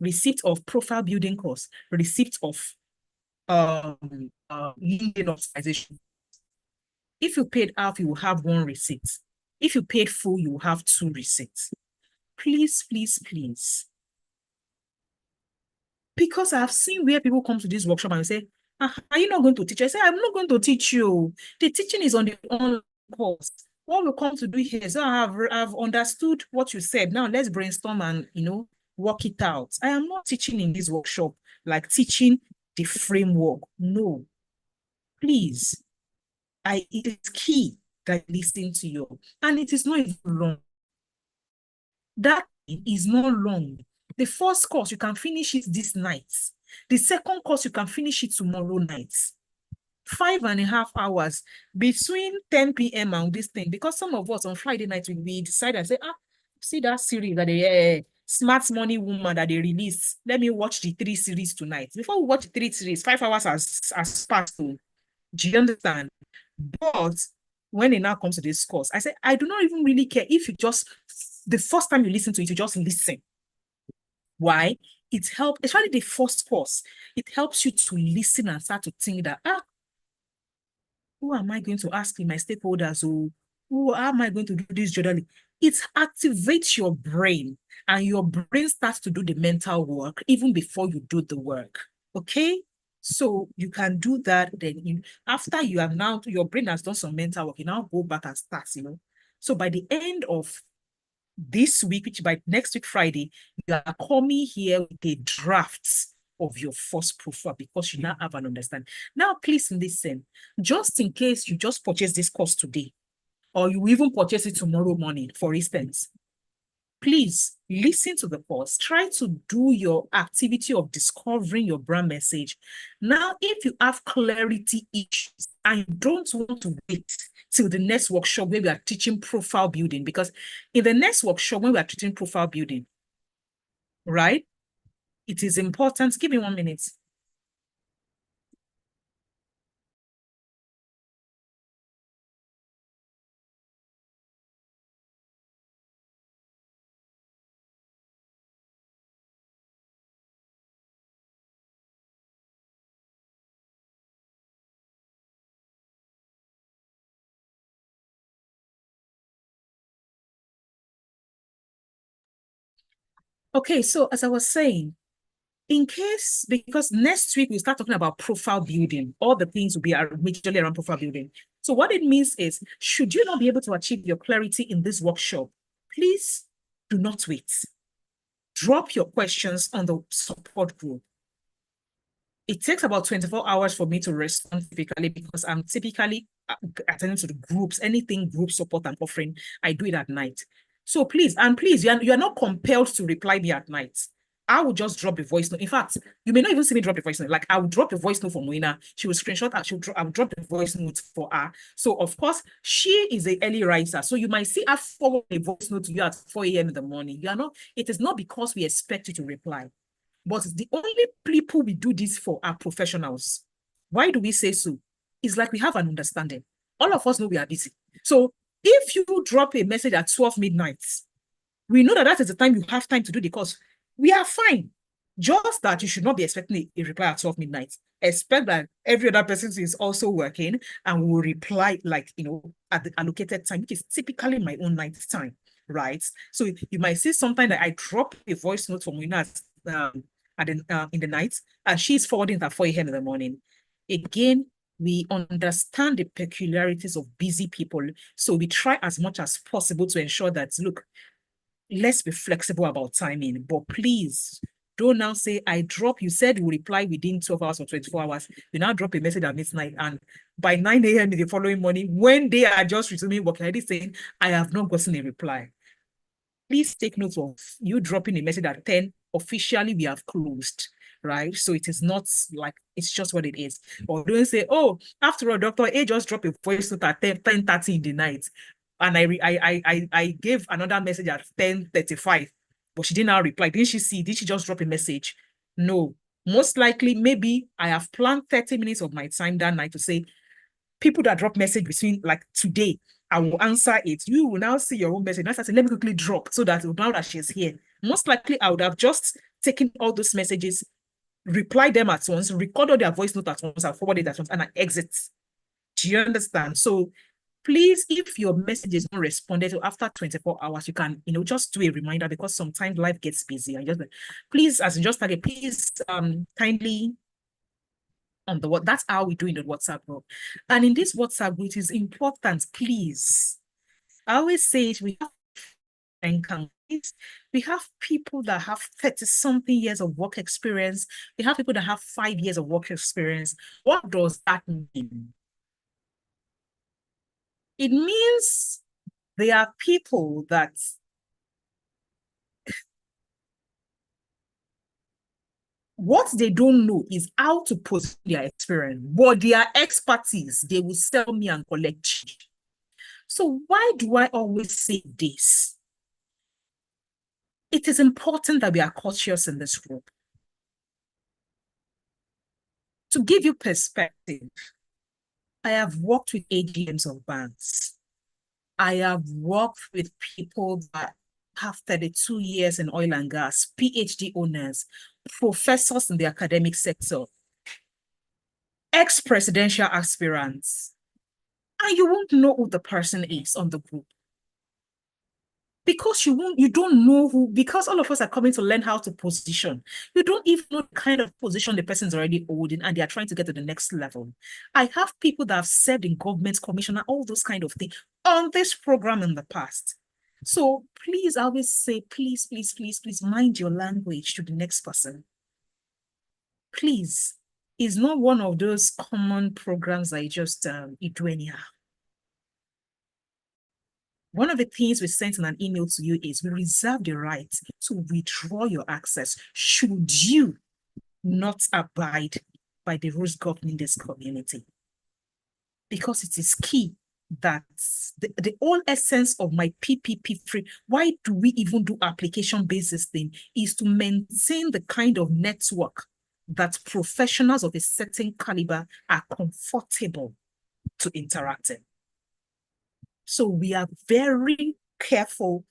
Receipt of profile building course, receipt of LinkedIn optimization. If you paid half, you will have 1 receipt. If you paid full, you will have 2 receipts. Please, please, please. Because I've seen where people come to this workshop and say, are you not going to teach? I say, I'm not going to teach you. The teaching is on the online course. What we come to do here is I've understood what you said. Now let's brainstorm and, work it out. I am not teaching in this workshop, like teaching the framework. No, please. It is key that I listen to you. And it is not even long. That is not long. The first course, you can finish it this night. The second course, you can finish it tomorrow night. 5.5 hours between 10 p.m. and this thing. Because some of us on Friday night, we decide and say, see that series that they Smart Money Woman that they released. Let me watch the 3 series tonight. Before we watch the 3 series, 5 hours has passed. Do you understand? But when it now comes to this course, I say, I do not even really care if you just, the first time you listen to it, you just listen. Why? It helps, especially the first course, it helps you to listen and start to think that, who am I going to ask in my stakeholders? Who am I going to do this journaling? It activates your brain and your brain starts to do the mental work even before you do the work. Okay? So you can do that. Then after you have now, your brain has done some mental work, you now go back and start, So by the end of this week, which by next week, Friday, you are coming here with a draft of your first profile because you now have an understanding. Now, please listen, just in case you just purchase this course today, or you even purchase it tomorrow morning, for instance, please listen to the course. Try to do your activity of discovering your brand message. Now, if you have clarity issues and you don't want to wait till the next workshop where we are teaching profile building, because in the next workshop when we are teaching profile building, right, it is important. Give me 1 minute. Okay, so as I was saying, in case, because next week we start talking about profile building, all the things will be majorly around profile building. So what it means is, should you not be able to achieve your clarity in this workshop, please do not wait. Drop your questions on the support group. It takes about 24 hours for me to respond typically because I'm typically attending to the groups, anything group support I'm offering, I do it at night. So please, you are not compelled to reply me at night. I will just drop a voice note. In fact, you may not even see me drop a voice note. Like I will drop a voice note for Moina. She will screenshot. I will drop the voice note for her. So of course, she is an early riser. So you might see her forward a voice note to you at 4 a.m. in the morning. You are not. It is not because we expect you to reply, but the only people we do this for are professionals. Why do we say so? It's like we have an understanding. All of us know we are busy. So if you drop a message at 12 midnight, we know that is the time you have time to do the course. We are fine. Just that you should not be expecting a reply at 12 midnight. Expect that every other person is also working and will reply like, at the allocated time, which is typically my own night time, right? So you might see something that I drop a voice note from Wina in the night, and she's forwarding it at 4 a.m. in the morning. Again, we understand the peculiarities of busy people. So we try as much as possible to ensure that, look, let's be flexible about timing, but please don't now say, you said you will reply within 12 hours or 24 hours. You now drop a message at midnight, and by 9 a.m. in the following morning, when they are just resuming work, already saying, I have not gotten a reply. Please take note of you dropping a message at 10. Officially, we have closed, right? So it is not like, it's just what it is. Or don't say, oh, after all, Dr. A just dropped a voice note at 10:30 in the night. And I gave another message at 10:35, but she didn't now reply. Did she just drop a message? No. Most likely, maybe I have planned 30 minutes of my time that night to say, people that drop message between like today, I will answer it. You will now see your own message. Now I say, let me quickly drop so that now that she's here. Most likely, I would have just taken all those messages, reply them at once, record all their voice note at once, and forward it at once, and I exit. Do you understand? So please, if your message is not responded to after 24 hours, you can, just do a reminder, because sometimes life gets busy. And just please, as in just like, please kindly on the what that's how we do in the WhatsApp group. And in this WhatsApp group, it is important, please. I always say it, we have encounters, we have people that have 30-something years of work experience, we have people that have 5 years of work experience. What does that mean? It means there are people that what they don't know is how to position their experience, but their expertise, they will sell me and collect. So why do I always say this? It is important that we are cautious in this group. To give you perspective, I have worked with AGMs of banks. I have worked with people that have 32 years in oil and gas, PhD owners, professors in the academic sector, ex-presidential aspirants, and you won't know who the person is on the group. Because you don't know who, because all of us are coming to learn how to position. You don't even know the kind of position the person's already holding, and they are trying to get to the next level. I have people that have served in government commissioner, all those kind of things on this program in the past. So please, I always say, please, please, please, please mind your language to the next person. Please. It's not one of those common programs that you do anyhow. One of the things we sent in an email to you is we reserve the right to withdraw your access should you not abide by the rules governing this community. Because it is key that the whole essence of my PPP free, why do we even do application basis thing, is to maintain the kind of network that professionals of a certain caliber are comfortable to interact in. So we are very careful,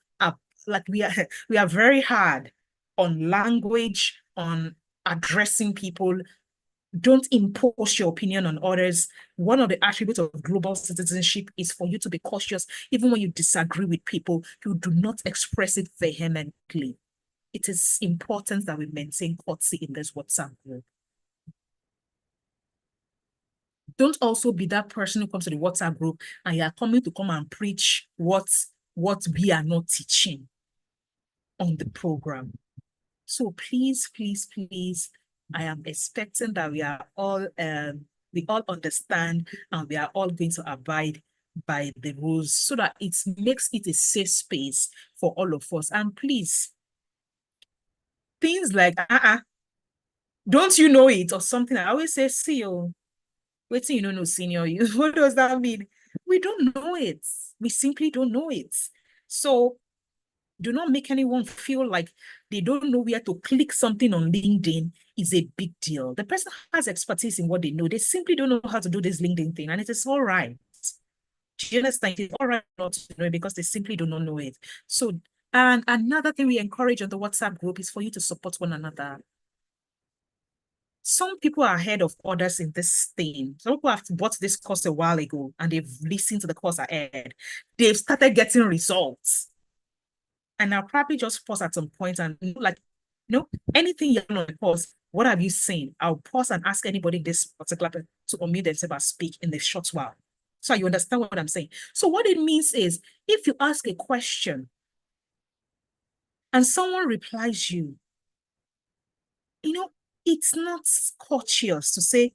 like we are very hard on language, on addressing people. Don't impose your opinion on others. One of the attributes of global citizenship is for you to be cautious. Even when you disagree with people, you do not express it vehemently. It is important that we maintain courtesy in this WhatsApp group. Don't also be that person who comes to the WhatsApp group and you are coming to come and preach what we are not teaching on the program. So please, please, please, I am expecting that we all understand and we are all going to abide by the rules so that it makes it a safe space for all of us. And please, things like, don't you know it or something? I always say, see you. Wait till you don't know senior you. What does that mean? We don't know it. We simply don't know it. So do not make anyone feel like they don't know where to click something on LinkedIn is a big deal. The person has expertise in what they know. They simply don't know how to do this LinkedIn thing, and it is all right. Do you understand? It's all right not to know it because they simply do not know it. So, and another thing we encourage on the WhatsApp group is for you to support one another. some people are ahead of others in this thing. Some people have bought this course a while ago and they've listened to the course ahead. They've started getting results. And I'll probably just pause at some point and like, anything you know on the course, what have you seen? I'll pause and ask anybody this particular to unmute themselves and speak in a short while. So you understand what I'm saying? So what it means is if you ask a question and someone replies you, it's not courteous to say,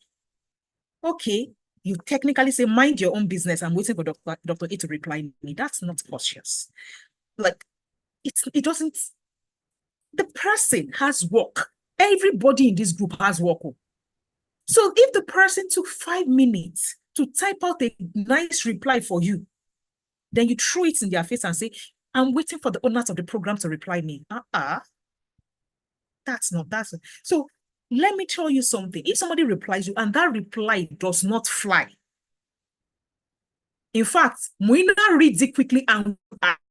okay, you technically say, mind your own business. I'm waiting for Dr. A to reply me. That's not cautious. Like, it doesn't, the person has work. Everybody in this group has work. So if the person took 5 minutes to type out a nice reply for you, then you throw it in their face and say, I'm waiting for the owners of the program to reply me. That's. So let me tell you something. If somebody replies you and that reply does not fly, in fact, Moina reads it quickly and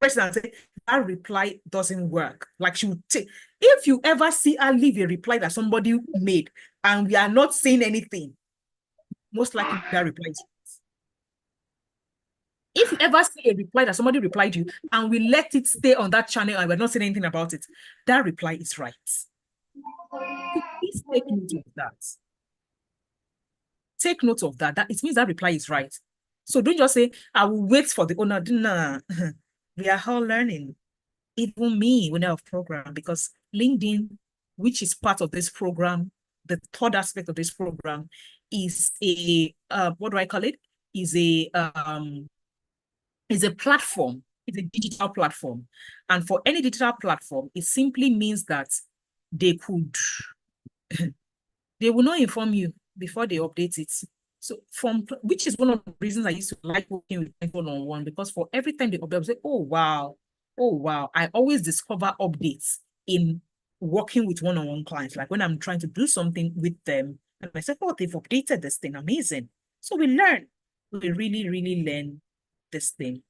say that reply doesn't work. Like she would take, if you ever see her leave a reply that somebody made and we are not saying anything, most likely that reply is. If you ever see a reply that somebody replied you and we let it stay on that channel and we're not saying anything about it, that reply is right. So please take note of that. Take note of that. It means that reply is right. So don't just say, I will wait for the owner. Nah. We are all learning. Even me, when I have program, because LinkedIn, which is part of this program, the third aspect of this program is a, what do I call it? Is a platform. It's a digital platform. And for any digital platform, it simply means that they will not inform you before they update it. So which is one of the reasons I used to like working with them one-on-one, because for every time they update, I say, oh wow. I always discover updates in working with one-on-one clients. Like when I'm trying to do something with them, and I say, oh, they've updated this thing, amazing. So we learn. We really, really learn this thing.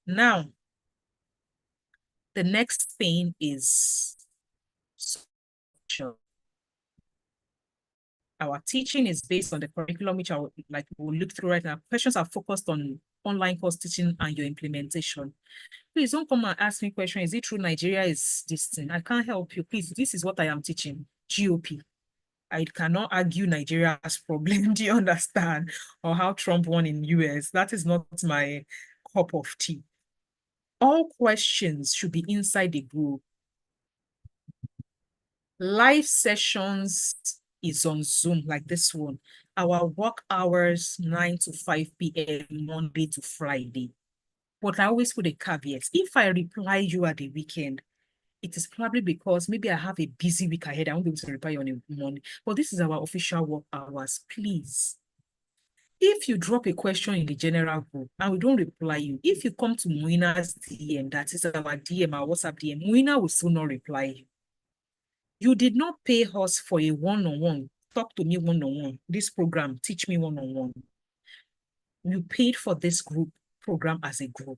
Now, the next thing is social. Our teaching is based on the curriculum, which we'll look through right now. Questions are focused on online course teaching and your implementation. Please don't come and ask me question. Is it true Nigeria is this thing? I can't help you. Please, this is what I am teaching. GOP. I cannot argue Nigeria's problem. Do you understand? Or how Trump won in US. That is not my cup of tea. All questions should be inside the group. Live sessions is on Zoom, like this one. Our work hours, 9 to 5 p.m., Monday to Friday. But I always put a caveat. If I reply you at the weekend, it is probably because maybe I have a busy week ahead. I won't be able to reply you on a Monday. But this is our official work hours. Please, if you drop a question in the general group and we don't reply you, if you come to Muina's DM, that is our DM, our WhatsApp DM, Muina will still not reply you. You did not pay us for a one-on-one. Talk to me one-on-one. This program, teach me one-on-one. You paid for this group program as a group.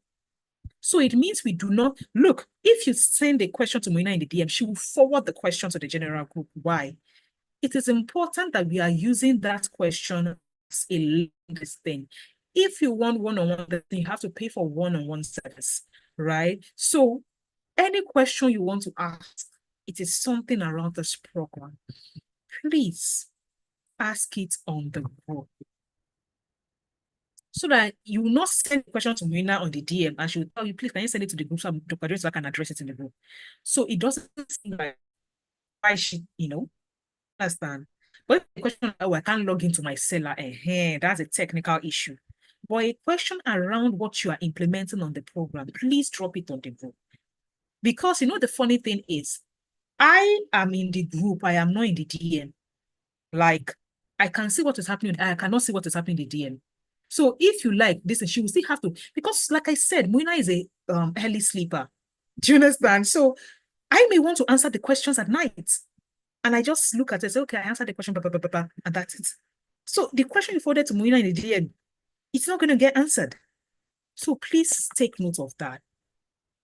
So it means we do not, look, if you send a question to Moina in the DM, she will forward the question to the general group. Why? It is important that we are using that question as a thing. If you want one-on-one, then you have to pay for one-on-one service, right? So any question you want to ask, it is something around this program, please ask it on the group. So that you will not send a question to Marina on the DM and she will tell you, please, can you send it to the group so I can address it in the group? So it doesn't seem like why she, understand. But the question, oh, I can't log into my seller, that's a technical issue. But a question around what you are implementing on the program, please drop it on the group. Because the funny thing is, I am in the group, I am not in the DM. Like, I can see what is happening, I cannot see what is happening in the DM. So if you like this, she will still have to, because like I said, Moina is a early sleeper. Do you understand? So I may want to answer the questions at night. And I just look at it and say, okay, I answered the question, and that's it. So the question you forwarded to Moina in the DM, it's not going to get answered. So please take note of that.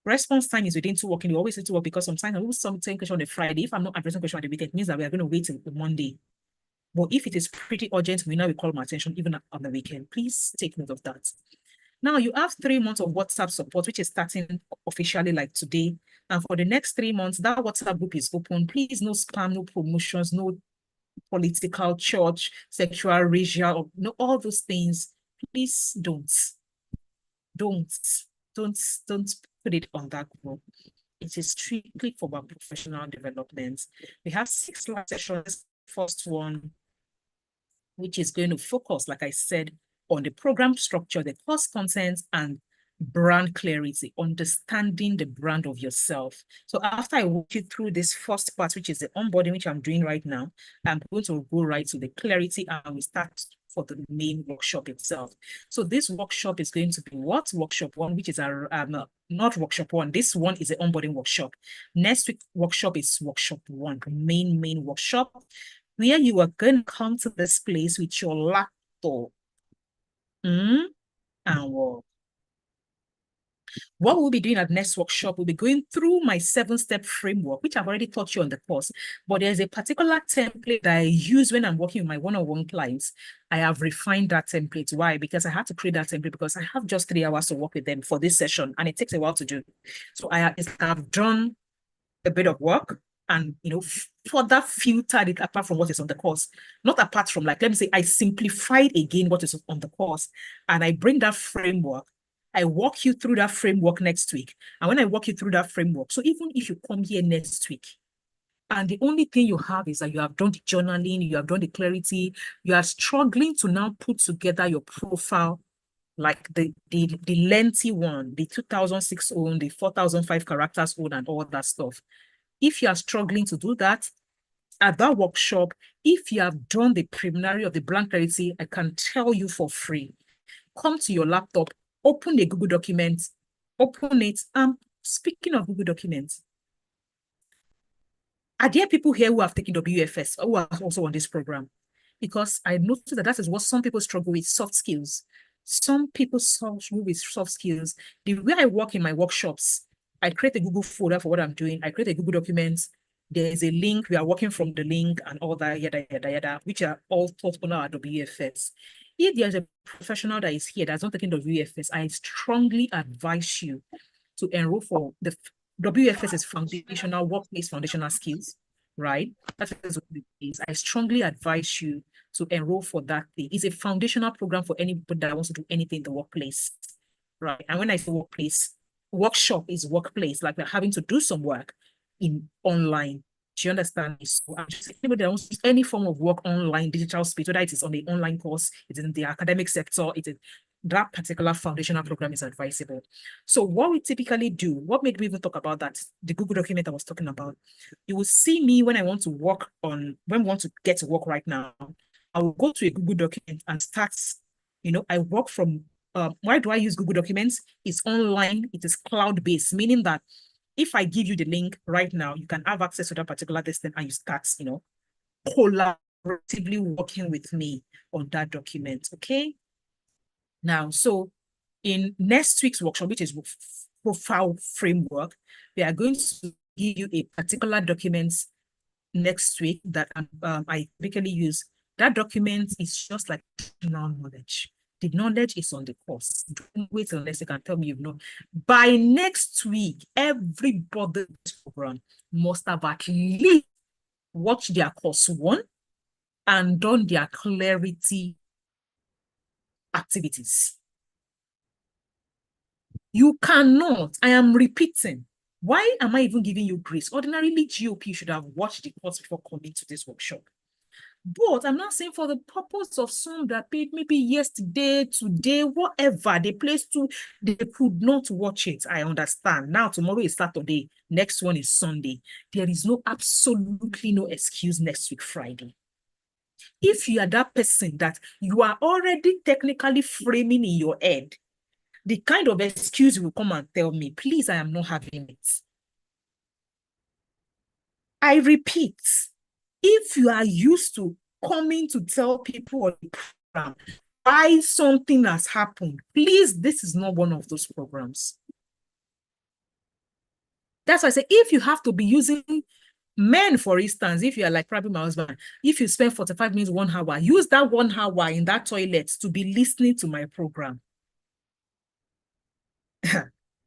Response time is within 2 working days. We always say 2 work because sometimes I will send question on a Friday. If I'm not addressing question on the weekend, it means that we are going to wait till Monday. But if it is pretty urgent, we now will call my attention even on the weekend. Please take note of that. Now you have 3 months of WhatsApp support, which is starting officially like today. And for the next 3 months, that WhatsApp group is open. Please, no spam, no promotions, no political, church, sexual, racial, no, all those things. Please don't, don't put it on that group. It is strictly for our professional development. We have 6 last sessions. First one, which is going to focus, like I said, on the program structure, the course content, and brand clarity, understanding the brand of yourself. So after I walk you through this first part, which is the onboarding, which I'm doing right now, I'm going to go right to the clarity, and we start for the main workshop itself. So this workshop is going to be what? Workshop 1, which is not workshop 1. This one is the onboarding workshop. Next week workshop is workshop 1, the main workshop, where you are going to come to this place with your laptop and work. What we'll be doing at next workshop, we'll be going through my 7-step framework, which I've already taught you on the course. But there's a particular template that I use when I'm working with my one-on-one clients. I have refined that template. Why? Because I had to create that template because I have just 3 hours to work with them for this session, and it takes a while to do. So I've done a bit of work and, further filtered it apart from what is on the course. Not apart from, like, let me say, I simplified again what is on the course, and I bring that framework. I walk you through that framework next week. And when I walk you through that framework, so even if you come here next week, and the only thing you have is that you have done the journaling, you have done the clarity, you are struggling to now put together your profile, like the lengthy one, the 2006 own, the 4005 characters own, and all that stuff. If you are struggling to do that, at that workshop, if you have done the preliminary of the brand clarity, I can tell you for free, come to your laptop, open the Google document, open it. Speaking of Google documents, are there people here who have taken WFS or who are also on this program? Because I noticed that is what some people struggle with, soft skills. Some people struggle with soft skills. The way I work in my workshops, I create a Google folder for what I'm doing. I create a Google document. There is a link. We are working from the link and all that, yada, yada, yada, which are all taught on our WFS. If there's a professional that is here that's not taking WFS, I strongly advise you to enroll for the WFS is foundational workplace foundational skills, right? That's what it is. I strongly advise you to enroll for that thing. It's a foundational program for anybody that wants to do anything in the workplace, right? And when I say workplace, workshop is workplace, like we're having to do some work in online. Do you understand? So I'm just anybody that wants to do any form of work online, digital space, whether it is on the online course, it's in the academic sector, it is that particular foundational program is advisable. So what we typically do, what made me even talk about that, the Google document I was talking about, you will see me when I want to work on, when we want to get to work right now, I will go to a Google document and start, I work from, why do I use Google Documents? It's online, it is cloud-based, meaning that if I give you the link right now, you can have access to that particular distance and you start, collaboratively working with me on that document, okay? Now, so in next week's workshop, which is profile framework, we are going to give you a particular document next week that I typically use. That document is just like knowledge. The knowledge is on the course. Don't wait unless you can tell me you've known. By next week, everybody in this program must have at least watched their course 1 and done their clarity activities. You cannot, I am repeating, why am I even giving you grace? Ordinarily, GOP should have watched the course before coming to this workshop. But I'm not saying for the purpose of some that paid maybe yesterday, today, whatever, they placed to, they could not watch it. I understand. Now, tomorrow is Saturday. Next one is Sunday. There is absolutely no excuse next week, Friday. If you are that person that you are already technically framing in your head, the kind of excuse you will come and tell me, please, I am not having it. I repeat, if you are used to coming to tell people on the program why something has happened, please, this is not one of those programs. That's why I say, if you have to be using Men, for instance, if you are like probably my husband, if you spend 45 minutes, 1 hour, use that 1 hour in that toilet to be listening to my program.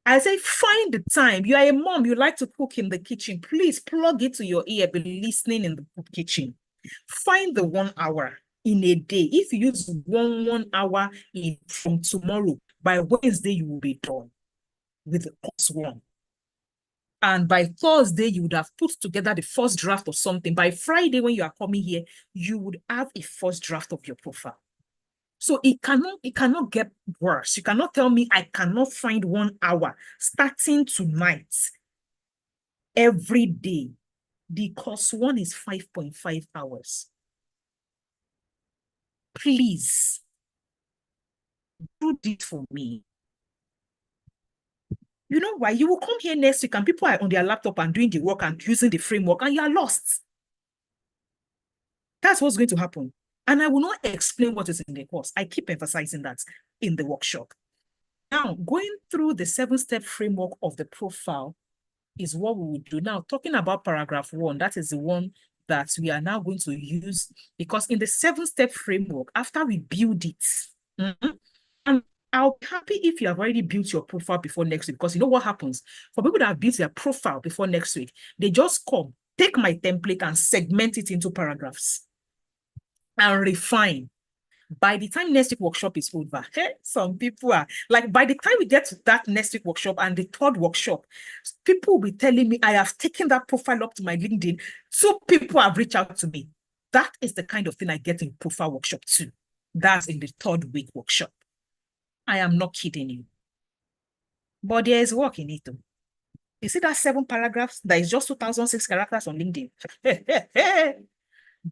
I say, find the time. You are a mom, you like to cook in the kitchen. Please plug it to your ear, be listening in the kitchen. Find the 1 hour in a day. If you use one hour from tomorrow, by Wednesday, you will be done with the course 1. And by Thursday, you would have put together the first draft of something. By Friday, when you are coming here, you would have a first draft of your profile. So it cannot get worse. You cannot tell me I cannot find 1 hour starting tonight every day. The course 1 is 5.5 hours. Please do this for me. You know why? You will come here next week and people are on their laptop and doing the work and using the framework and you are lost. That's what's going to happen. And I will not explain what is in the course. I keep emphasizing that in the workshop. Now, going through the 7-step framework of the profile is what we will do. Now, talking about paragraph 1, that is the one that we are now going to use, because in the 7-step framework, after we build it, and I'll be happy if you have already built your profile before next week, because you know what happens? For people that have built their profile before next week, they just come, take my template and segment it into paragraphs and refine. By the time next week workshop is over, some people are like, by the time we get to that next week workshop and the 3rd workshop, people will be telling me I have taken that profile up to my LinkedIn. 2 people have reached out to me. That is the kind of thing I get in profile workshop 2. That's in the 3rd week workshop. I am not kidding you. But there is work in it too. You see that 7 paragraphs? That is just 2006 characters on LinkedIn.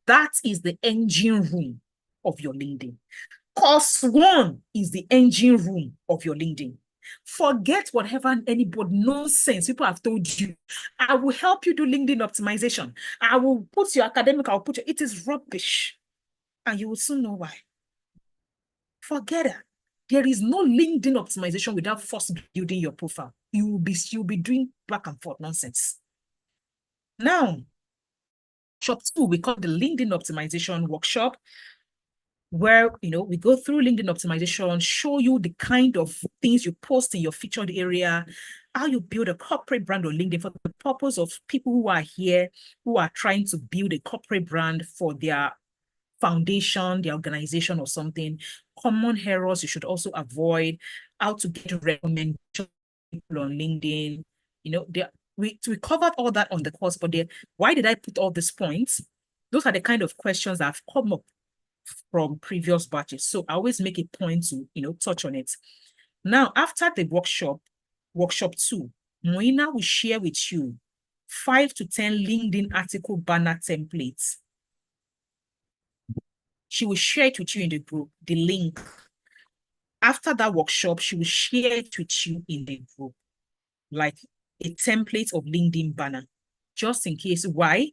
That is the engine room of your LinkedIn. Course 1 is the engine room of your LinkedIn. Forget whatever anybody nonsense people have told you. I will help you do LinkedIn optimization. I will put your academic, I'll put your, it is rubbish. And you will soon know why. Forget it. There is no LinkedIn optimization without first building your profile. You'll be doing back and forth nonsense. Now, workshop 2, we call the LinkedIn optimization workshop, where we go through LinkedIn optimization, show you the kind of things you post in your featured area, how you build a corporate brand on LinkedIn for the purpose of people who are here, who are trying to build a corporate brand for their foundation, their organization or something. Common errors you should also avoid, how to get recommendations on LinkedIn. We covered all that on the course, but why did I put all these points? Those are the kind of questions that have come up from previous batches. So I always make a point to, touch on it. Now, after the workshop 2, Moina will share with you 5 to 10 LinkedIn article banner templates. She will share it with you in the group, the link. After that workshop, she will share it with you in the group, like a template of LinkedIn banner, just in case. Why?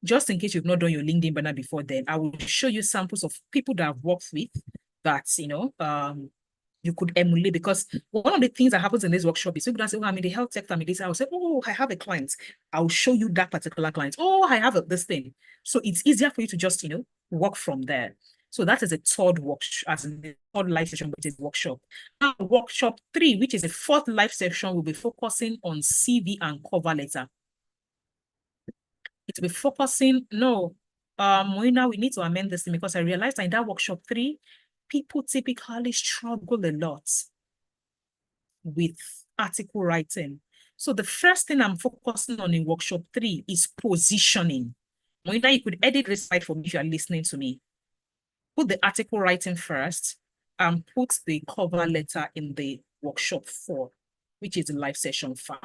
Just in case you've not done your LinkedIn banner before then, I will show you samples of people that I've worked with that, you could emulate. Because one of the things that happens in this workshop is people that say, oh, I'm in the health sector, I'm in this. I will say, oh, I have a client. I'll show you that particular client. Oh, I have this thing. So it's easier for you to just, work from there. So that is a 3rd workshop, as in the 3rd live session, but it's workshop. Now, workshop 3, which is the 4th live session, will be focusing on CV and cover letter. It will be focusing, we need to amend this thing, because I realized that in that workshop 3, people typically struggle a lot with article writing. So the first thing I'm focusing on in workshop 3 is positioning. Moina, you could edit this slide for me if you are listening to me. Put the article writing first and put the cover letter in the workshop 4, which is the live session 5.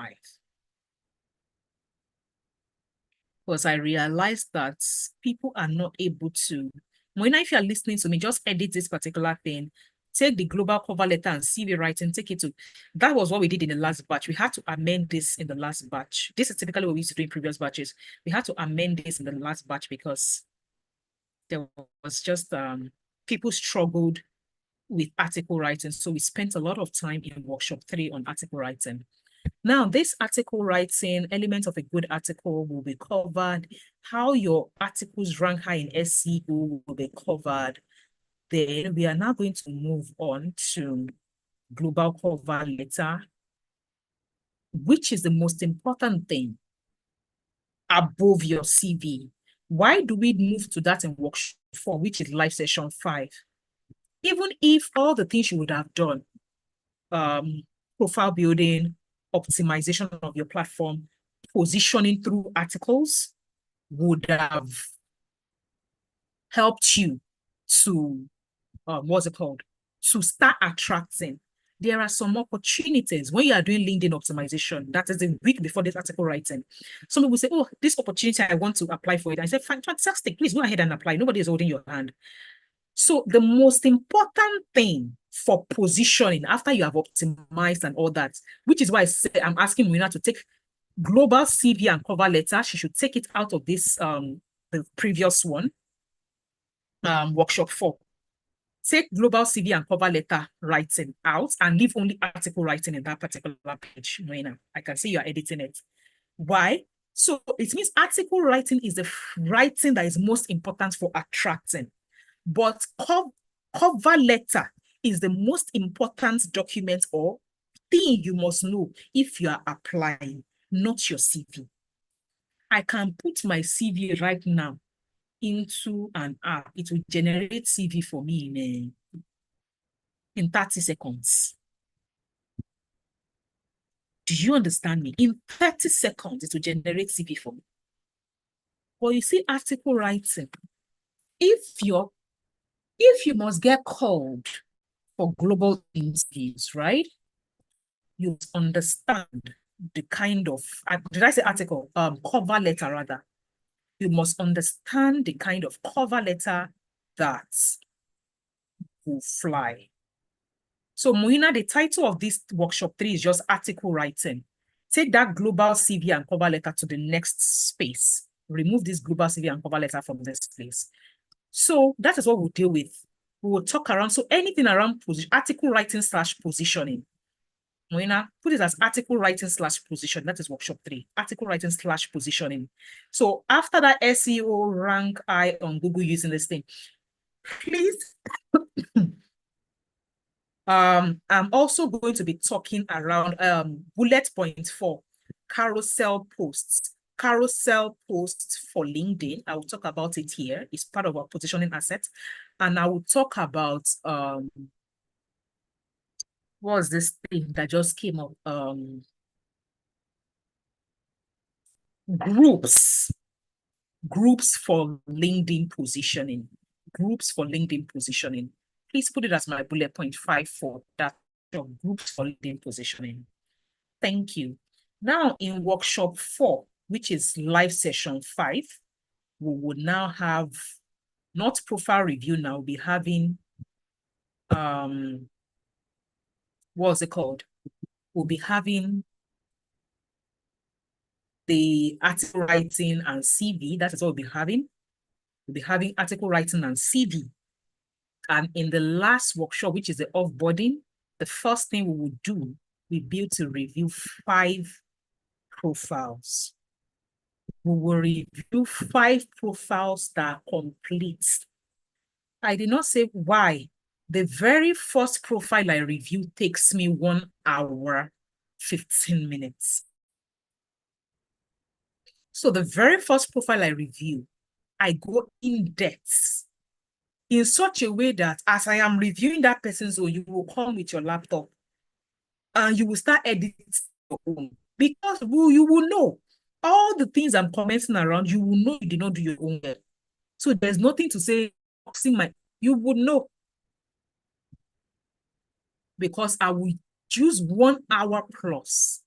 Because I realized that people are not able to. Moina, if you are listening to me, just edit this particular thing. Take the global cover letter and CV writing, take it to. That was what we did in the last batch. We had to amend this in the last batch. This is typically what we used to do in previous batches. We had to amend this in the last batch because there was just people struggled with article writing. So we spent a lot of time in workshop 3 on article writing. Now, this article writing, elements of a good article will be covered. How your articles rank high in SEO will be covered. Then we are now going to move on to global cover letter, which is the most important thing above your CV. Why do we move to that in workshop 4, which is live session 5? Even if all the things you would have done, profile building, optimization of your platform, positioning through articles, would have helped you to, what's it called? To start attracting. There are some opportunities when you are doing LinkedIn optimization. That is a week before this article writing. Some people say, oh, this opportunity, I want to apply for it. I said, fantastic, please go ahead and apply. Nobody is holding your hand. So the most important thing for positioning after you have optimized and all that, which is why I say I'm asking Marina to take global CV and cover letter. She should take it out of this, the previous one, workshop 4. Take global CV and cover letter writing out and leave only article writing in that particular page. Marina, I can see you're editing it. Why? So it means article writing is the writing that is most important for attracting. But cover letter is the most important document or thing you must know if you are applying, not your CV. I can put my CV right now into an app. It will generate CV for me in 30 seconds. Do you understand me? In 30 seconds, it will generate CV for me. But you see, article writing, if you must get called for global interviews, right? You understand the kind of, did I say article? Cover letter rather. You must understand the kind of cover letter that will fly. So Moina, the title of this workshop 3 is just article writing. Take that global CV and cover letter to the next space. Remove this global CV and cover letter from this place. So that is what we'll deal with. We will talk around, so anything around article writing / positioning. Moina, put it as article writing / position. That is workshop 3. Article writing / positioning. So after that SEO rank I on Google using this thing, please. I'm also going to be talking around bullet point 4, carousel posts. Carousel posts for LinkedIn. I will talk about it here. It's part of our positioning asset. And I will talk about what's this thing that just came up? Groups for LinkedIn positioning. Groups for LinkedIn positioning. Please put it as my bullet point 5 for that. Groups for LinkedIn positioning. Thank you. Now in workshop 4, which is live session 5, we will now have not profile review. Now we'll be having what's it called? We'll be having the article writing and CV. That is what we'll be having. We'll be having article writing and CV. And in the last workshop, which is the offboarding, the first thing we will do, we'll be able to review 5 profiles. We will review 5 profiles that are complete. I did not say why. The very first profile I review takes me 1 hour, 15 minutes. So the very first profile I review, I go in depth in such a way that as I am reviewing that person's, you will come with your laptop and you will start editing your own, because you will know all the things I'm commenting around. You will know you did not do your own work. So there's nothing to say, you would know, because I will choose 1 hour plus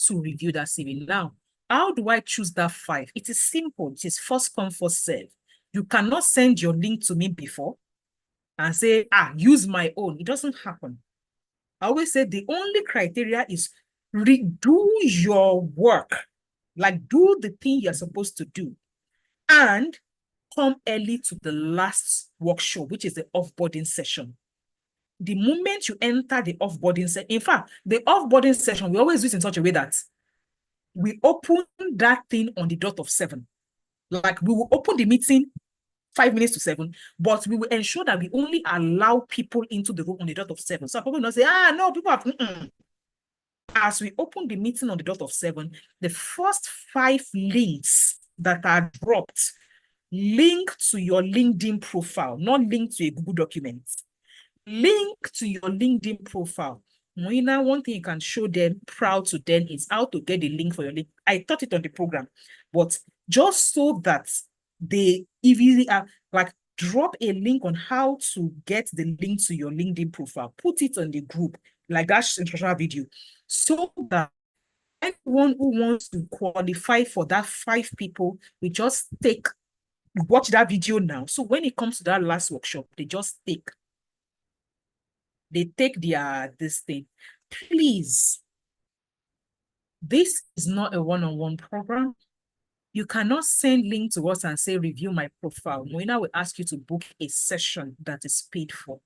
to review that CV. Now, how do I choose that 5? It is simple. It is first come, first serve. You cannot send your link to me before and say, use my own. It doesn't happen. I always say the only criteria is redo your work, like do the thing you're supposed to do, and come early to the last workshop, which is the offboarding session. the moment you enter the offboarding session, in fact, the offboarding session, we always do it in such a way that we open that thing on the dot of 7. Like we will open the meeting 5 minutes to 7, but we will ensure that we only allow people into the room on the dot of 7. So people will not say, no, people have, As we open the meeting on the dot of 7, the first 5 links that are dropped link to your LinkedIn profile, not link to a Google document. Link to your LinkedIn profile. Moina, one thing you can show them proud to them is how to get the link for your link. I taught it on the program, but just so that they easily are like drop a link on how to get the link to your LinkedIn profile. Put it on the group, like that instructional video, so that anyone who wants to qualify for that 5 people, we just watch that video now. So when it comes to that last workshop, they just take this thing. Please, this is not a one-on-one program. You cannot send link to us and say, review my profile. Moina will ask you to book a session that is paid for.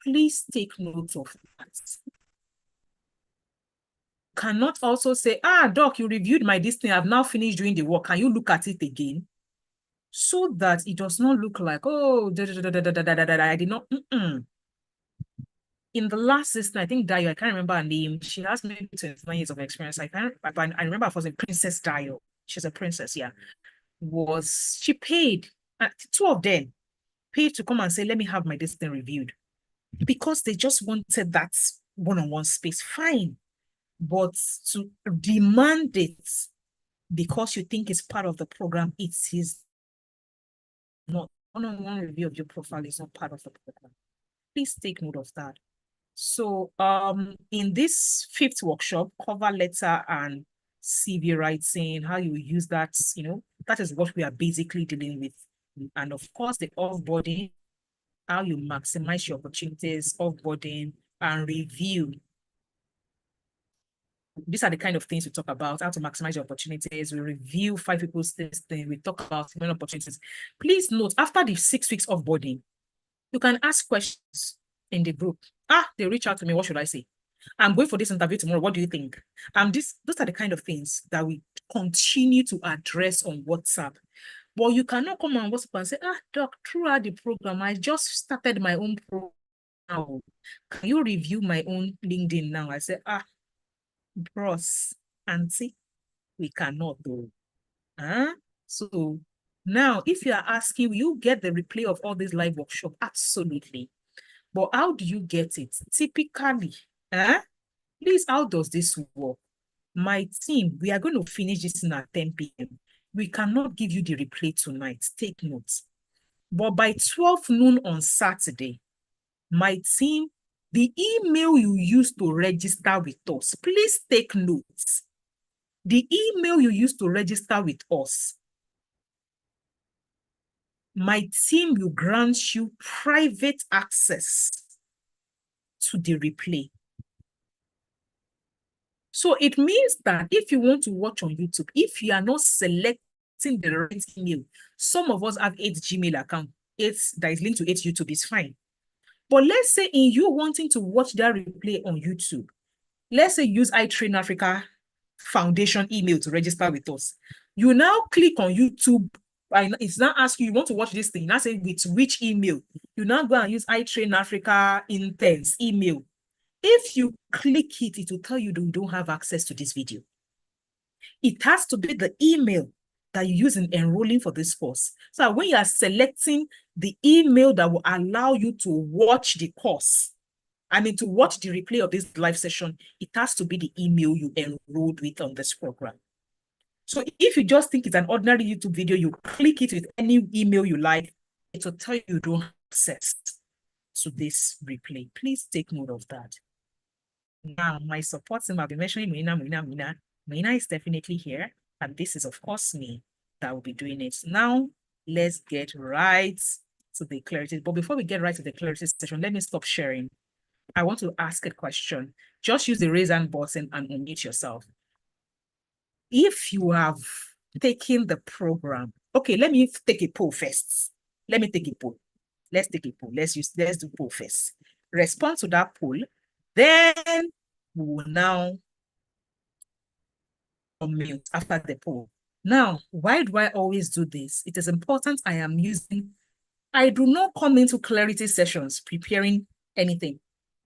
Please take note of that. Cannot also say, doc, you reviewed my this thing. I've now finished doing the work. Can you look at it again? So that it does not look like, I did not. In the last system, I think Dio, I can't remember her name. She has maybe 29 years of experience. I remember I was a Princess Dio. She's a princess, yeah. She paid, 2 of them paid to come and say, let me have my this thing reviewed. Because they just wanted that one-on-one space, fine. But to demand it because you think it's part of the program, it is not. One-on-one review of your profile is not part of the program. Please take note of that. So in this 5th workshop, cover letter and CV writing, how you use that, that is what we are basically dealing with. And of course, the offboarding, how you maximize your opportunities, offboarding, and review. These are the kind of things we talk about, how to maximize your opportunities. We review 5 people's thing. We talk about human opportunities. Please note, after the 6 weeks offboarding, you can ask questions in the group. They reach out to me. What should I say? I'm going for this interview tomorrow. What do you think? Those are the kind of things that we continue to address on WhatsApp. But you cannot come on WhatsApp and say, doc, throughout the program, I just started my own program now. Can you review my own LinkedIn now? I say, bros, auntie, we cannot do. So now, if you are asking, will you get the replay of all these live workshops? Absolutely. But how do you get it? Typically, please, how does this work? My team, we are going to finish this at 10 p.m. We cannot give you the replay tonight. Take notes. But by 12 noon on Saturday, my team, the email you use to register with us, please take notes. The email you use to register with us, my team will grant you private access to the replay. So it means that if you want to watch on YouTube, if you are not selecting the right email, some of us have 8 Gmail accounts, 8 that is linked to 8 YouTube is fine. But let's say in you wanting to watch that replay on YouTube, let's say use iTrain Africa Foundation email to register with us. You now click on YouTube, and it's now asking you want to watch this thing. Now say with which email? You now go and use iTrain Africa Intense email. If you click it, it will tell you you don't have access to this video. It has to be the email that you use in enrolling for this course. So when you are selecting the email that will allow you to watch the course, to watch the replay of this live session, it has to be the email you enrolled with on this program. So if you just think it's an ordinary YouTube video, you click it with any email you like, it will tell you don't have access to this replay. Please take note of that. Now, my support team, I'll be mentioning Mina. Mina is definitely here. And this is, of course, me that will be doing it. Now, let's get right to the clarity. But before we get right to the clarity session, let me stop sharing. I want to ask a question. Just use the raise hand button and unmute yourself. If you have taken the program, okay, let me take a poll first. Let me take a poll. Let's take a poll. Let's do poll first. Respond to that poll. Then we will now unmute after the poll. Now, why do I always do this? It is important I do not come into clarity sessions preparing anything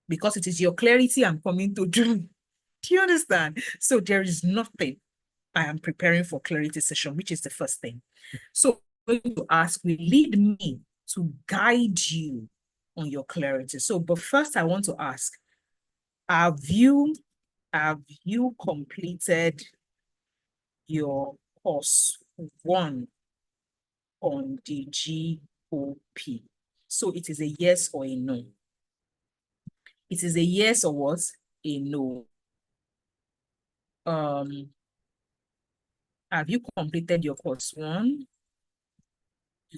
because it is your clarity I'm coming to do. Do you understand? So there is nothing I am preparing for clarity session, which is the first thing. So I'm going to ask, will lead me to guide you on your clarity. So, but first I want to ask, have you completed your course 1 on the GOP? So it is a yes or a no. It is a yes or what? A no. Have you completed your course 1?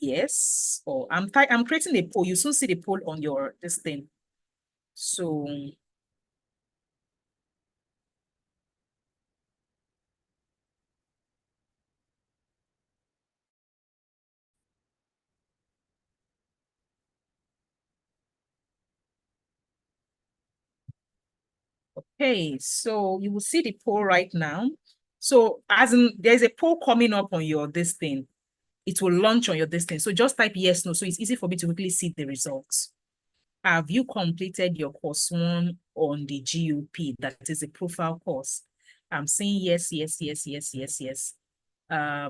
Yes. Or I'm creating a poll. You soon see the poll on your this thing. So okay, so you will see the poll right now. So as in there's a poll coming up on your this thing. It will launch on your this thing. So just type yes, no. So it's easy for me to quickly see the results. Have you completed your course 1 on the GOP? That is a profile course. I'm saying yes, yes, yes, yes, yes, yes. 4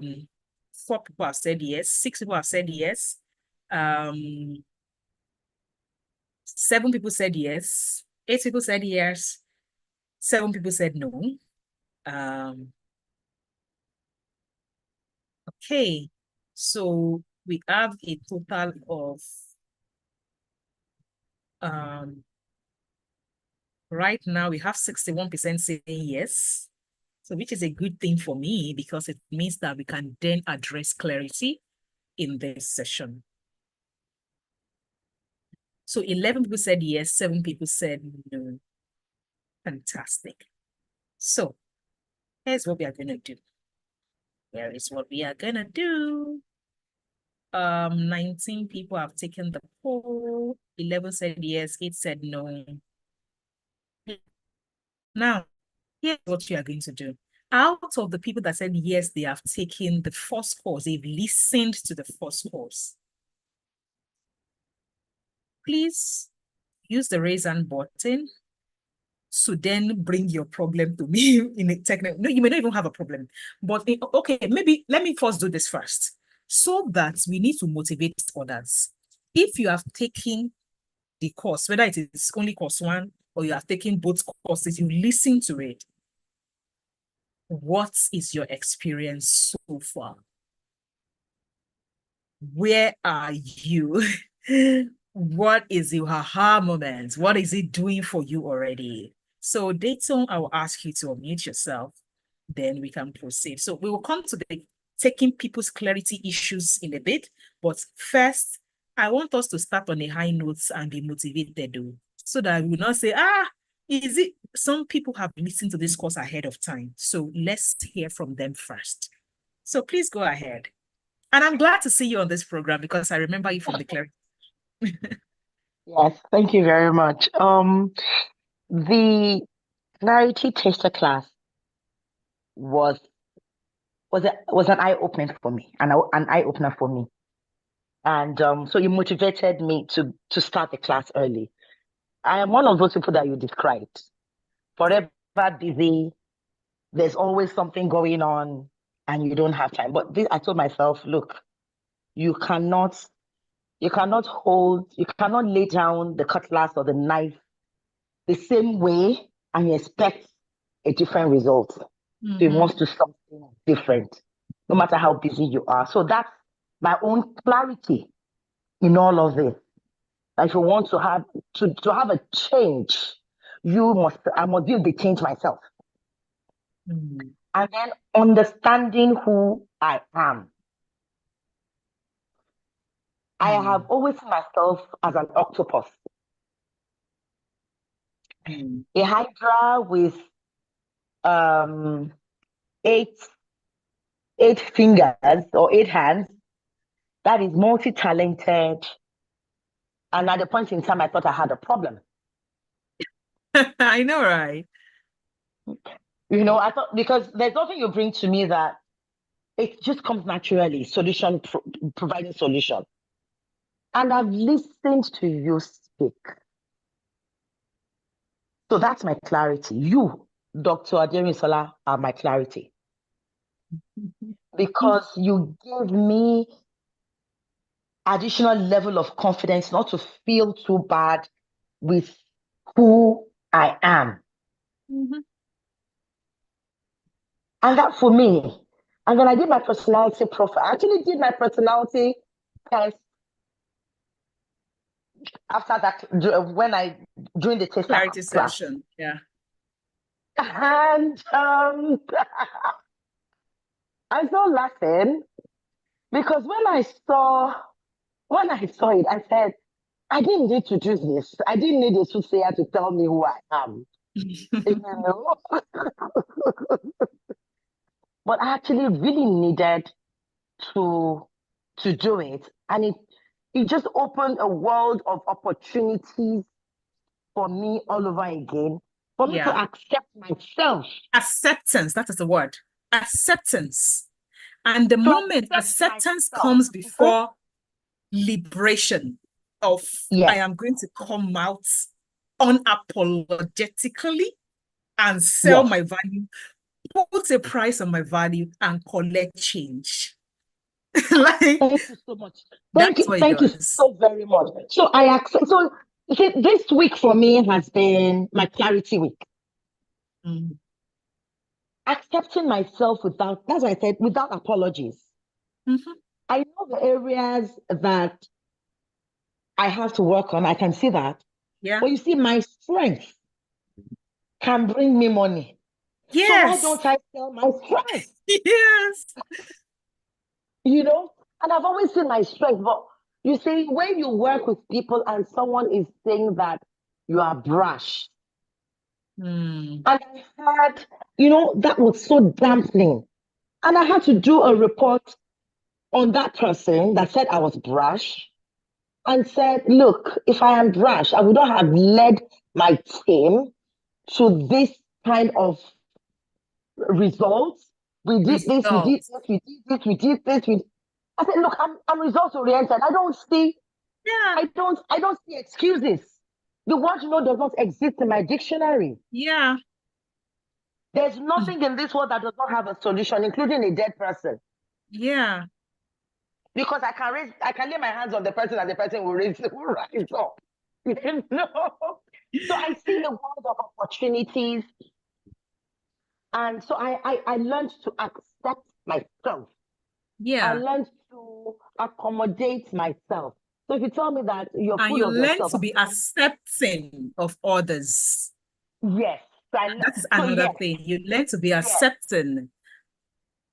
people have said yes. 6 people have said yes. 7 people said yes. 8 people said yes. 7 people said no. Okay, so we have a total of right now we have 61% saying yes. So which is a good thing for me because it means that we can then address clarity in this session. So 11 people said yes, 7 people said no. Fantastic. So here's what we are going to do. Here is what we are going to do. 19 people have taken the poll. 11 said yes, 8 said no. Now, here's what you are going to do. Out of the people that said yes, they have taken the first course, they've listened to the first course. Please use the raise hand button to then bring your problem to me in a technical. No, you may not even have a problem, but okay, maybe let me first do this first so that we need to motivate others. If you have taken the course, whether it is only course 1 or you have taken both courses, you listen to it. What is your experience so far? Where are you? What is your aha moment? What is it doing for you already? So Dayton, I will ask you to unmute yourself. Then we can proceed. So we will come to the taking people's clarity issues in a bit. But first, I want us to start on a high note and be motivated though, so that we will not say, is it some people have listened to this course ahead of time. So let's hear from them first. So please go ahead. And I'm glad to see you on this program because I remember you from the clarity. Yes, thank you very much. The clarity taster class was an eye opener for me, an eye opener for me, and so it motivated me to start the class early. I am one of those people that you described, forever busy. There's always something going on, and you don't have time. But I told myself, look, you cannot lay down the cutlass or the knife the same way and you expect a different result. So you must do something different, no matter how busy you are. So that's my own clarity in all of this. If you want to have a change, I must build the change myself. And then understanding who I am. I have always seen myself as an octopus. A hydra with eight fingers or 8 hands that is multi-talented, And at the point in time, I thought I had a problem. I know, right? You know, I thought, because there's nothing you bring to me that it just comes naturally, providing solution. And I've listened to you speak. So that's my clarity. You, Dr. Aderisola, are my clarity. Because you give me additional level of confidence not to feel too bad with who I am. Mm-hmm. And that for me. And then I did my personality profile. I actually did my personality test after that, during the test Clarity class. session. Yeah. And I started laughing because when I saw it, I said, I didn't need to do this. I didn't need a soothsayer to tell me who I am. You know? But I actually really needed to do it. And it just opened a world of opportunities for me all over again, for me to accept myself. Acceptance, that is the word. Acceptance. And the moment acceptance comes before liberation of I am going to come out unapologetically and sell my value, put a price on my value and collect change. Like, thank you so much. Thank you so very much. So I accept. So this week for me has been my clarity week. Accepting myself without, as I said, without apologies. I know the areas that I have to work on. I can see that. Yeah. But you see, my strength can bring me money. Yes. So why don't I sell my strength? Yes. You know, and I've always seen my strength. But you see, when you work with people and someone is saying that you are brash, and I had, you know, that was so dampening. And I had to do a report on that person that said I was brash and said, look, if I am brash, I would not have led my team to this kind of results. We did this, we did this, we did this, we did this. I said, look, I'm results oriented. I don't see excuses. The word no does not exist in my dictionary. Yeah. There's nothing in this world that does not have a solution, including a dead person. Yeah. Because I can lay my hands on the person and the person will rise up. You know? So I see a world of opportunities. And so I learned to accept myself. Yeah. I learned to accommodate myself. So if you tell me that you're full you of learn yourself, to be accepting of others. Yes. That is another thing. You learn to be accepting.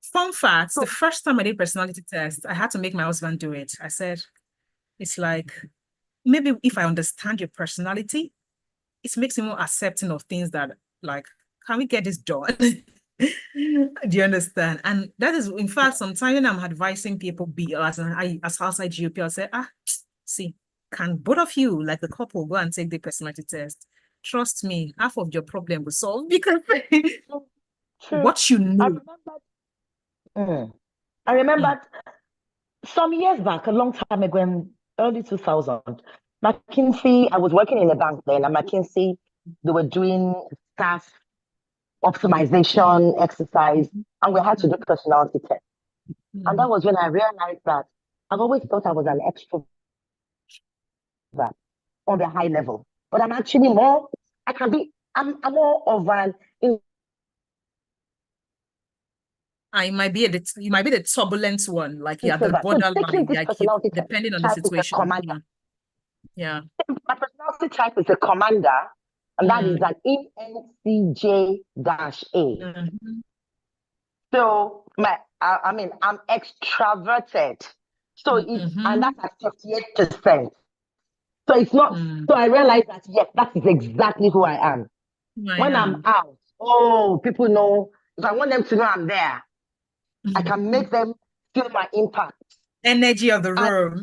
Fun fact, the first time I did personality test, I had to make my husband do it. I said, it's like, maybe if I understand your personality, it makes me more accepting of things that, like, can we get this done? Do you understand? And that is, in fact, sometimes when I'm advising people be as outside GOP, I'll say, see, can both of you, like the couple, go and take the personality test? Trust me, half of your problem will solve because what you know. I remember some years back, a long time ago, in early 2000, McKinsey, I was working in a bank then, and McKinsey, they were doing staff optimization exercise, and we had to do personality test. And that was when I realized that I've always thought I was an extrovert on the high level, but I'm actually more, I'm more of an you might be the turbulent one, like you're the borderline, like depending on the situation. Yeah. My personality type is a commander, and that is an ENCJ-A. So I'm extroverted. So and that's at 58%. So it's not, so I realized that, yes, that is exactly who I am. When I'm out, people know, if I want them to know I'm there, I can make them feel my impact. Energy of the room.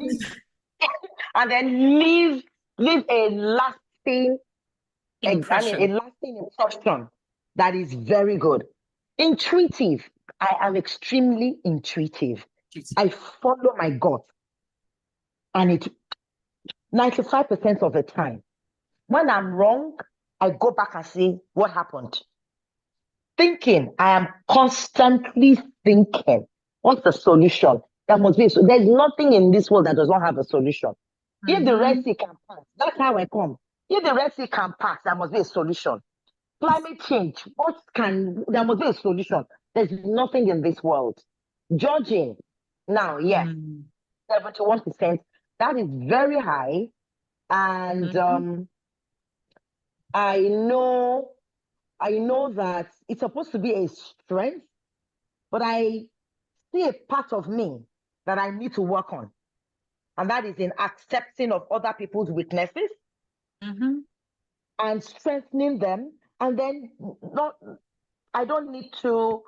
and then leave a lasting Impression. a lasting impression that is very good. Intuitive. I am extremely intuitive. I follow my gut. And it 95% of the time, when I'm wrong, I go back and say, what happened? Thinking, I am constantly thinking, what's the solution? That must be. So there's nothing in this world that does not have a solution. If the Red Sea can pass, that's how I come. If the Red Sea can pass, there must be a solution. Climate change, there must be a solution. There's nothing in this world. Judging, now, yes, 71%, that is very high. And I know that it's supposed to be a strength, but I see a part of me that I need to work on. And that is in accepting of other people's weaknesses and strengthening them. And then I don't need to,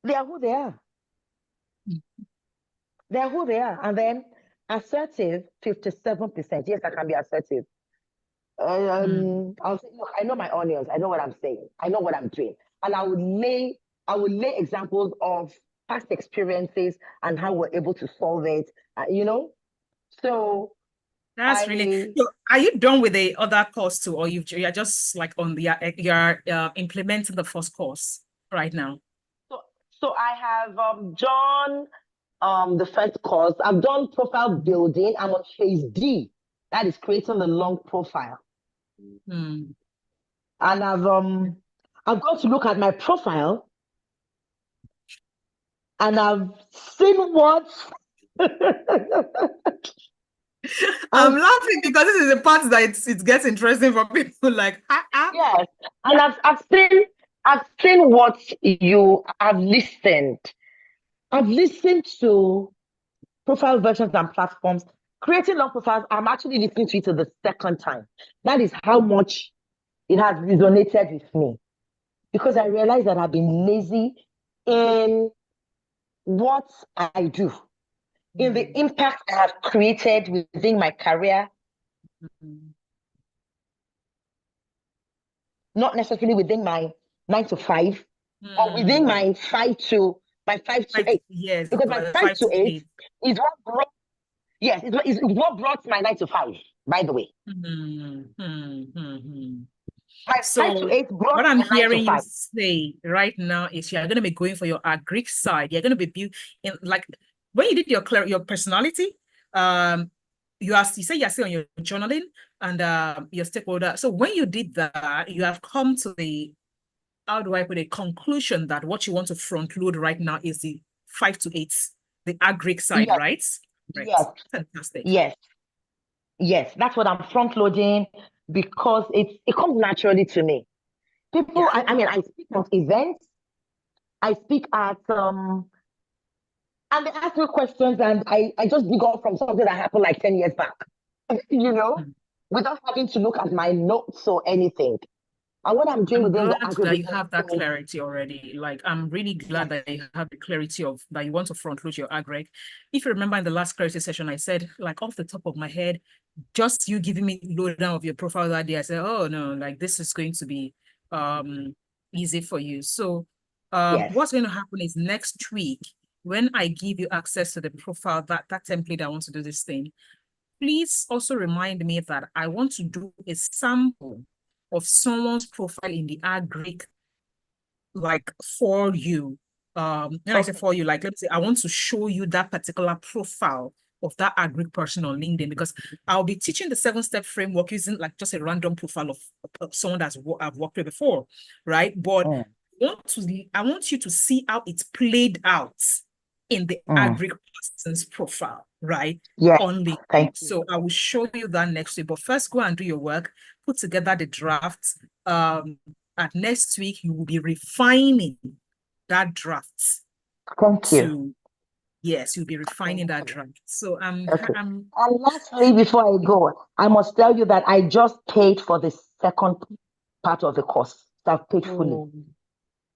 they are who they are. They are who they are. And then assertive, 57%. Yes, I can be assertive. I'll say, look, I know my onions. I know what I'm saying. I know what I'm doing. And I would lay examples of past experiences and how we're able to solve it, So that's really. So are you done with the other course too, or you're just like on the you're implementing the first course right now? So I have done the first course. I've done profile building. I'm on phase D. That is creating the long profile. And I've got to look at my profile, and I've seen what. I'm laughing because this is the part that it gets interesting for people. Like, yes, and I've seen what you have listened. I've listened to profile versions and platforms. Creating long profiles, I'm actually listening to it the second time. That is how much it has resonated with me, because I realized that I've been lazy in what I do, in the impact I have created within my career, not necessarily within my 9 to 5, or within my 5 to 8. Yes, because my 5 to 8 is what brought. Yes, it's what brought my 9 to 5. By the way, my 5 to 8 brought what I'm my 9 to 5. hearing you say right now is you're going to be going for your Greek side. You're going to be built in, like, when you did your personality, you say you're still on your journaling and your stakeholder. So when you did that, you have come to the, how do I put a conclusion that what you want to front load right now is the 5 to 8, the Greek side, yes. right? Right. Yes. Fantastic. Yes, that's what I'm front loading, because it comes naturally to me. People, I mean, I speak at events, I speak at and they ask me questions, and I just dig up from something that happened like 10 years back, without having to look at my notes or anything. And what I'm doing within the agribusiness, that you have that clarity already. Like, I'm really glad that you have the clarity of that you want to front load your agri. If you remember in the last clarity session, I said, like, off the top of my head, just you giving me lowdown of your profile that day, I said, oh no, like this is going to be easy for you. So what's going to happen is next week, when I give you access to the profile, that template, I want to do this thing, please also remind me that I want to do a sample of someone's profile in the Greek, like for you. When I say for you, like, let's say I want to show you that particular profile of that Greek person on LinkedIn, because I'll be teaching the 7-step framework using like just a random profile of someone that's I've worked with before, right? But I want you to see how it's played out in the Greek person's profile, right? On LinkedIn. So I will show you that next week. But first, go and do your work, put together the draft. At next week, you will be refining that draft. Thank you. Yes, you'll be refining that draft. So and lastly, before I go, I must tell you that I just paid for the second part of the course. So I've paid fully.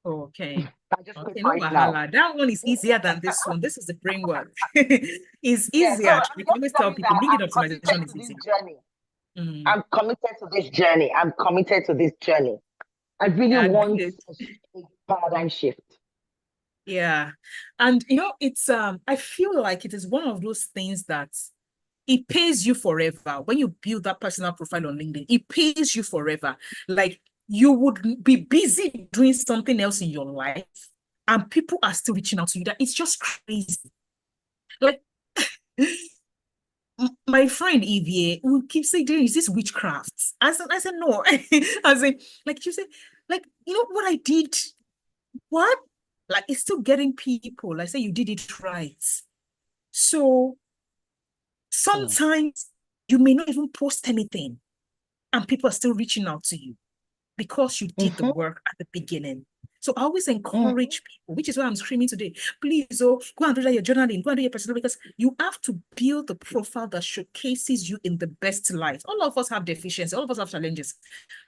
Okay. I just pay Okay, for no it now. wahala. That one is easier than this one. This is the framework. It's Yeah, so easier. I'm We can just always tell telling you people that LinkedIn I'm committed optimization to is this easy. journey. Mm. I'm committed to this journey. I'm committed to this journey. I really Yeah, want good. a paradigm shift. Yeah. And it's I feel like it is one of those things that it pays you forever. When you build that personal profile on LinkedIn, it pays you forever. Like you would be busy doing something else in your life and people are still reaching out to you. That it's just crazy. Like my friend Evie will keep saying, "Is this witchcraft?" I said, no. As in, like you said, like what I did, what? Like it's still getting people. I say you did it right. So Mm. sometimes you may not even post anything, and people are still reaching out to you because you did the Mm-hmm. work at the beginning. So I always Mm. encourage people, which is why I'm screaming today. Please, go and do that your journaling, go and do your personal, because you have to build the profile that showcases you in the best light. All of us have deficiencies, all of us have challenges.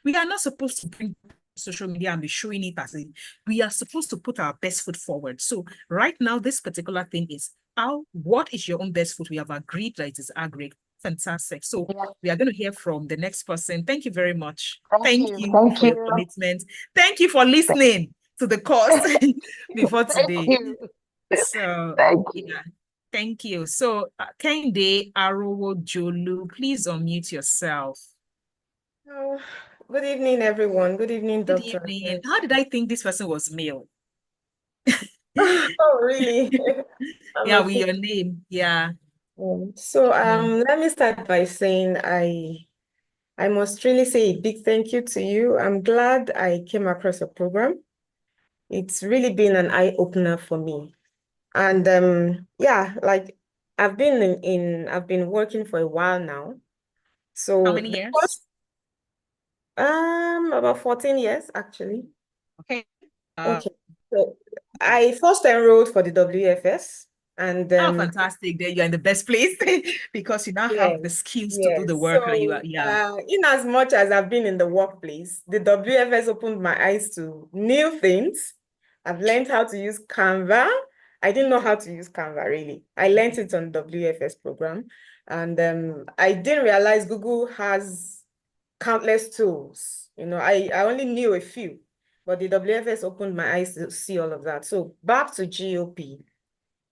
We are not supposed to bring social media and be showing it as in we are supposed to put our best foot forward. So right now, this particular thing is what is your own best foot? We have agreed that it is agreed. Fantastic. So Yeah. we are going to hear from the next person. Thank you very much. Thank Thank you. you Thank for your you. commitment. Thank you for listening to the course before Thank today. you. So, Thank you. yeah, thank you. So, Kende Arowo Jolu, please unmute yourself. Oh, good evening, everyone. Good evening, Good Dr. evening. How did I think this person was male? Oh, really? I'm Yeah, a with your name. Yeah. So Mm. let me start by saying I must really say a big thank you to you. I'm glad I came across a program. It's really been an eye opener for me. And yeah, like I've been working for a while now. How So many the years? first about 14 years actually. Okay. Okay. So I first enrolled for the WFS and Oh, fantastic. There you're in the best place because you now have the yes, skills to do the yes. work that you are. So Yeah. in as much as I've been in the workplace, the WFS opened my eyes to new things. I've learned how to use Canva. I didn't know how to use Canva really. I learned it on WFS program. And I didn't realize Google has countless tools. I only knew a few, but the WFS opened my eyes to see all of that. So back to GOP.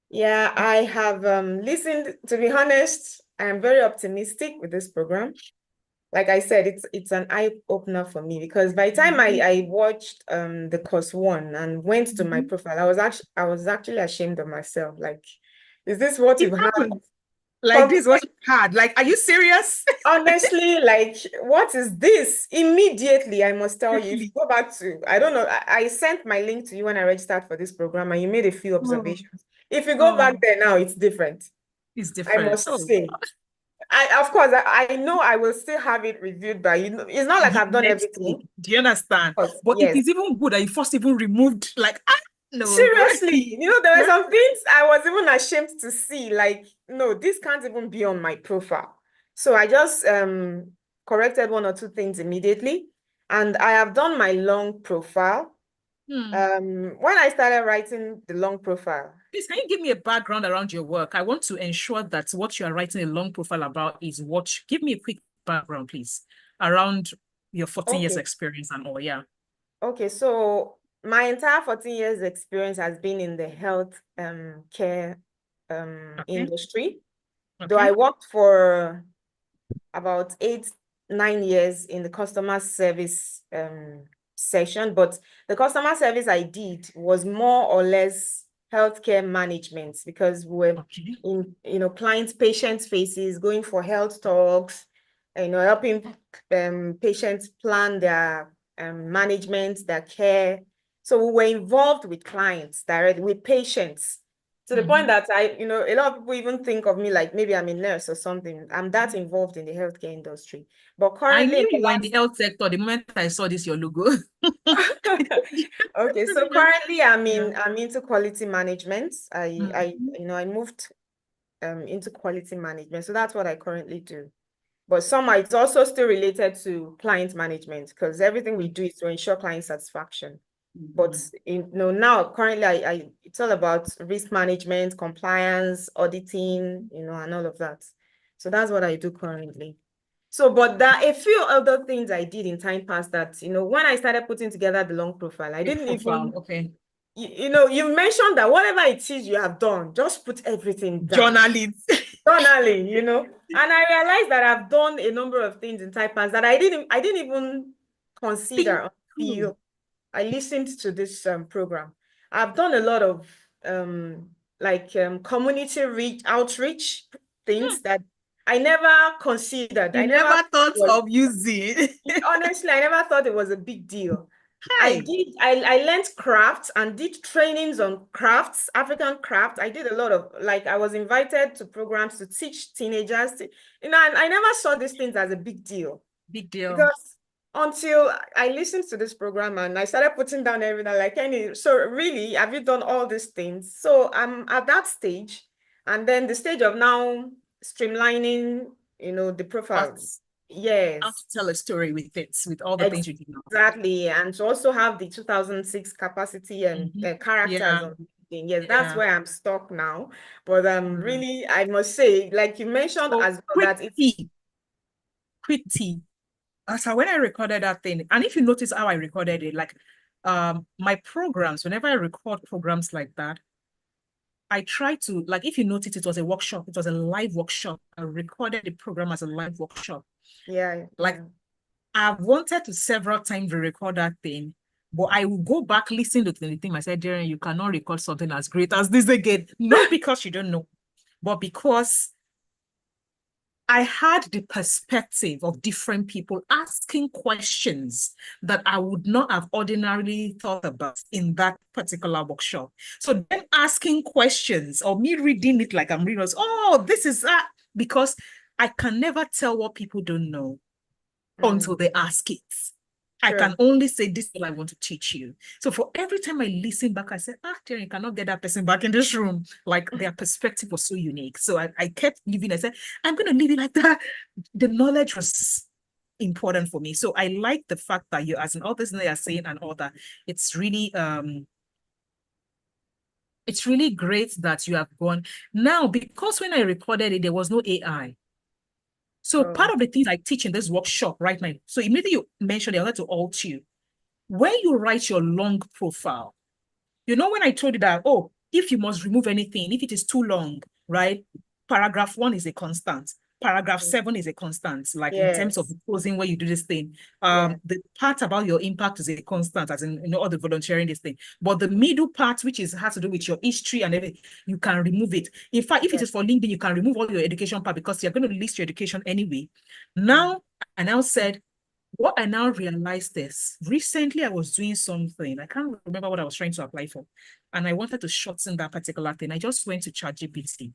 Yeah, I have listened. To be honest, I am very optimistic with this program. Like I said, it's an eye opener for me because by the time I watched the course one and went to my profile, I was actually ashamed of myself. Like, is this what It you've had? happened. Like From this was hard. Like, are you serious? honestly, like, what is this? Immediately, I must tell you, if you Really? go back to, I don't know, I sent my link to you when I registered for this program and you made a few Oh, observations. If you go back oh, there now, it's different. it's I different. must Oh, say. Of course, I know I will still have it reviewed by you. It's not like I've done next everything. week. Do you understand? But But it yes, is even good that you first even removed, like, no, no. seriously, there were some things I was even ashamed to see. Like, no, this can't even be on my profile. So I just corrected one or two things immediately. And I have done my long profile. When I started writing the long profile. Please, can you give me a background around your work? I want to ensure that what you are writing a long profile about is give me a quick background, please, around your 14 years Okay. experience and all. Yeah. Okay, so my entire 14 years experience has been in the health care Okay. industry. Though Okay. I worked for about 8, 9 years in the customer service section, but the customer service I did was more or less healthcare management because we were Okay. in clients, patients' faces, going for health talks, helping patients plan their management, their care. So we were involved with clients directly, with patients. To the point that a lot of people even think of me like maybe I'm a nurse or something. I'm that involved in the healthcare industry. But I currently, knew you were in the health sector the moment I saw this, your logo. okay, so currently Yeah. I'm into quality management. Mhm. I moved into quality management. So that's what I currently do. But somehow it's also still related to client management because everything we do is to ensure client satisfaction. But now currently it's all about risk management, compliance, auditing, and all of that. So that's what I do currently. So, but there are a few other things I did in time past that, when I started putting together the long profile, I didn't even, okay. You mentioned that whatever it is you have done, just put everything down. Journaling. Journaling, and I realized that I've done a number of things in time past that I didn't even consider until I listened to this program. I've done a lot of community outreach things that I never considered. You I never thought of using. Honestly, I never thought it was a big deal. Hi. I learned crafts and did trainings on crafts, African crafts. I did a lot of, I was invited to programs to teach teenagers. And I never saw these things as a big deal. Big deal. Because until I listened to this program and I started putting down everything, like, so really, have you done all these things? So I'm at that stage. And then the stage of now streamlining, the profiles. Yes. How to tell a story with all the things you do now. Exactly. And to also have the 2006 capacity and characters on LinkedIn. Yes, that's where I'm stuck now. But really, I must say, like you mentioned as well, that it's pretty. So when I recorded that thing, and if you notice how I recorded it, like my programs, whenever I record programs like that, I try to, like, if you notice, it was a workshop, it was a live workshop. I recorded the program as a live workshop. Like, I've wanted to several times record that thing, but I will go back, listen to the thing. I said, Darren, you cannot record something as great as this again. Not because you don't know, but because I had the perspective of different people asking questions that I would not have ordinarily thought about in that particular workshop. So them asking questions or me reading it like I'm reading, this is that, because I can never tell what people don't know until they ask it. Sure. I can only say, this is what I want to teach you. So for every time I listen back, I said, Jerry, you cannot get that person back in this room. Like, their perspective was so unique. So I kept living. I said, I'm going to leave it like that. The knowledge was important for me. So I like the fact that you, as an author, they are saying and all that. It's really great that you have gone. Now, because when I recorded it, there was no AI. So part of the things I teach in this workshop right now, so immediately you mentioned, I wanted to alter you. When you write your long profile, when I told you that, if you must remove anything, if it is too long, right? Paragraph 1 is a constant. Paragraph 7 is a constant, like in terms of closing where you do this thing. The part about your impact is a constant, as in, all the volunteering, this thing. But the middle part, which has to do with your history and everything, you can remove it. In fact, if it is for LinkedIn, you can remove all your education part because you're going to list your education anyway. Now, I now said, what I now realized is, recently I was doing something, I can't remember what I was trying to apply for, and I wanted to shorten that particular thing. I just went to ChatGPT.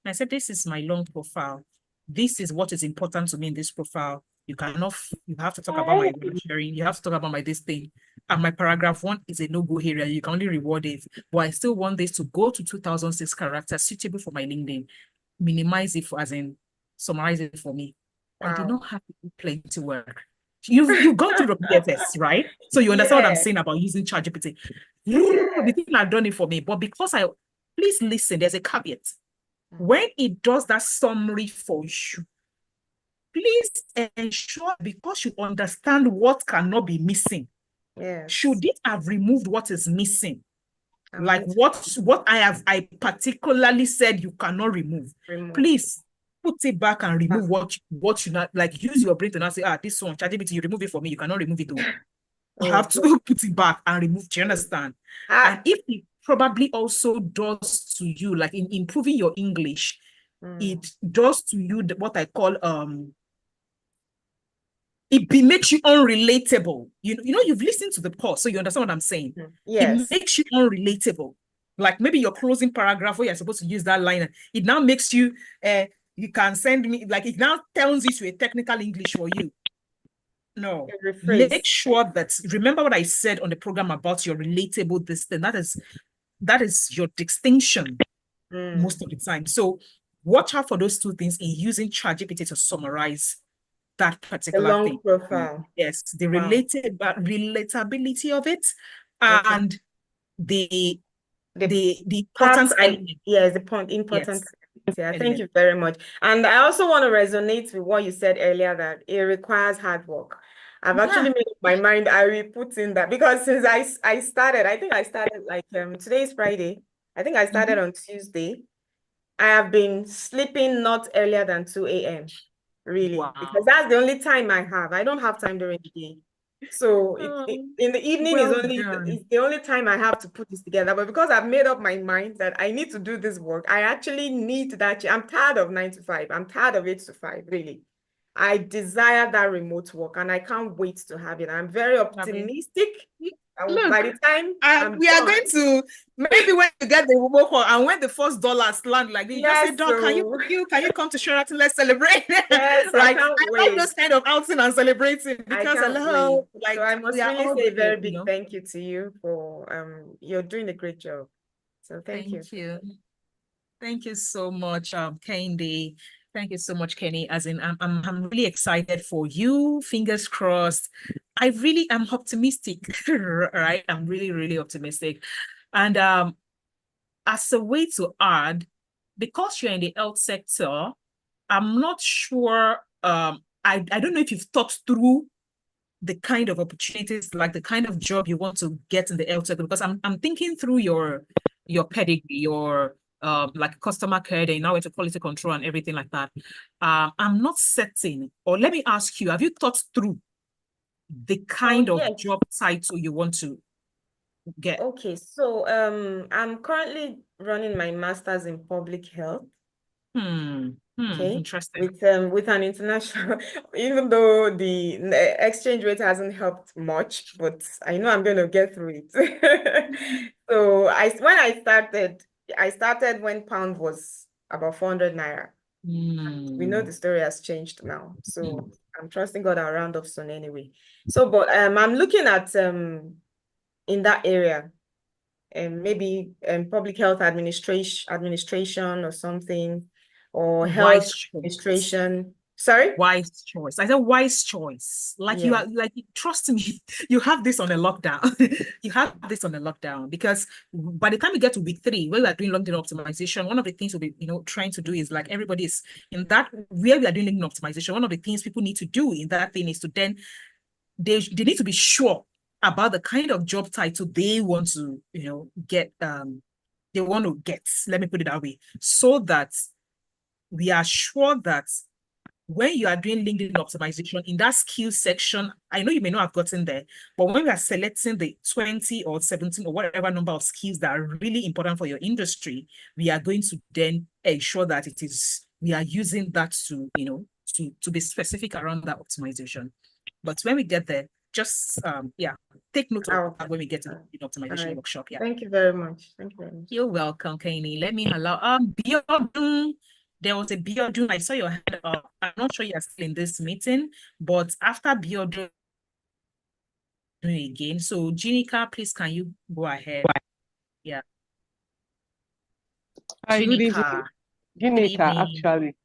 I said, this is my long profile. This is what is important to me in this profile. You have to talk about my volunteering. You have to talk about my this thing. And my paragraph 1 is a no-go area. You can only reward it. But I still want this to go to 2006 characters suitable for my LinkedIn. Minimize it as in summarize it for me. Wow. I did not have to do plenty work. You've gone through the PFS, right? So you understand what I'm saying about using ChatGPT. The thing I've done it for me, but because please listen, there's a caveat. When it does that summary for you, please ensure, because you understand what cannot be missing. Should it have removed what is missing? Like what I particularly said you cannot remove. Please put it back and remove what you not, like, use your brain to not say, this one, ChatGPT, you remove it for me. You cannot remove it though. You have to put it back and remove. Do you understand? And if it probably also does to you, like in improving your English, it does to you what I call it makes you unrelatable. You've listened to the course, so you understand what I'm saying. It makes you unrelatable. Like maybe your closing paragraph where you're supposed to use that line, it now makes you you can send me, like, it now turns it to a technical English for you. No, make sure that, remember what I said on the program about your relatable this thing. That is your distinction most of the time. So watch out for those two things in using ChatGPT to summarize that particular thing. Profile. Yes, the relatability of it, and the part importance element. yes, the point important. Yes. Yeah, thank you very much. And I also want to resonate with what you said earlier, that it requires hard work. I've actually made up my mind. I will put in that, because since I started, I think I started like today is Friday. I think I started on Tuesday. I have been sleeping not earlier than 2 a.m. really, because that's the only time I have. I don't have time during the day. So in the evening is the only time I have to put this together. But because I've made up my mind that I need to do this work, I actually need that. I'm tired of 9 to 5. I'm tired of 8 to 5, really. I desire that remote work, and I can't wait to have it. I'm very optimistic. Look, by the time we are going to, maybe when you get the remote work and when the first dollars land, like you just say, Doc, can you come to Sheraton? Let's celebrate. Yes, like I like those kind of outing and celebrating, because like, so I must really say a very big thank you to you for you're doing a great job. So thank you. Thank you so much, Kendi. Thank you so much, Kenny. As in, I'm really excited for you. Fingers crossed. I really am optimistic, right? I'm really, really optimistic. And as a way to add, because you're in the health sector, I'm not sure. I don't know if you've thought through the kind of opportunities, like the kind of job you want to get in the health sector, because I'm thinking through your pedigree, your like customer care, then now into quality control and everything like that. I'm not certain, or let me ask you, have you thought through the kind of job title you want to get? Okay, so I'm currently running my master's in public health. Okay, interesting. With an international, even though the exchange rate hasn't helped much, but I know I'm going to get through it. So when I started when pound was about 400 naira. We know the story has changed now, so I'm trusting God I'll round off soon anyway. So, but I'm looking at in that area, and maybe public health administration or something, or health administration. Sorry? Wise choice. I said wise choice. Like you are, like, trust me, you have this on a lockdown. You have this on a lockdown, because by the time we get to week 3, where we are doing LinkedIn optimization, one of the things we'll be, trying to do is, like, everybody is in that, where we are doing LinkedIn optimization, one of the things people need to do in that thing is to then, they need to be sure about the kind of job title they want to, get, they want to get, let me put it that way, so that we are sure that when you are doing LinkedIn optimization in that skills section, I know you may not have gotten there, but when we are selecting the 20 or 17 or whatever number of skills that are really important for your industry, we are going to then ensure that we are using that to, to be specific around that optimization. But when we get there, just, take note of that when we get to the optimization workshop. Yeah. Thank you very much. Thank you very much. You're welcome, Kaini. Let me allow, Biodun. There was a Biodun. I saw your hand up. I'm not sure you're still in this meeting, but after Biodun again. So, Jinika, please, can you go ahead? Yeah. Hi, Jinika. Ginika, actually.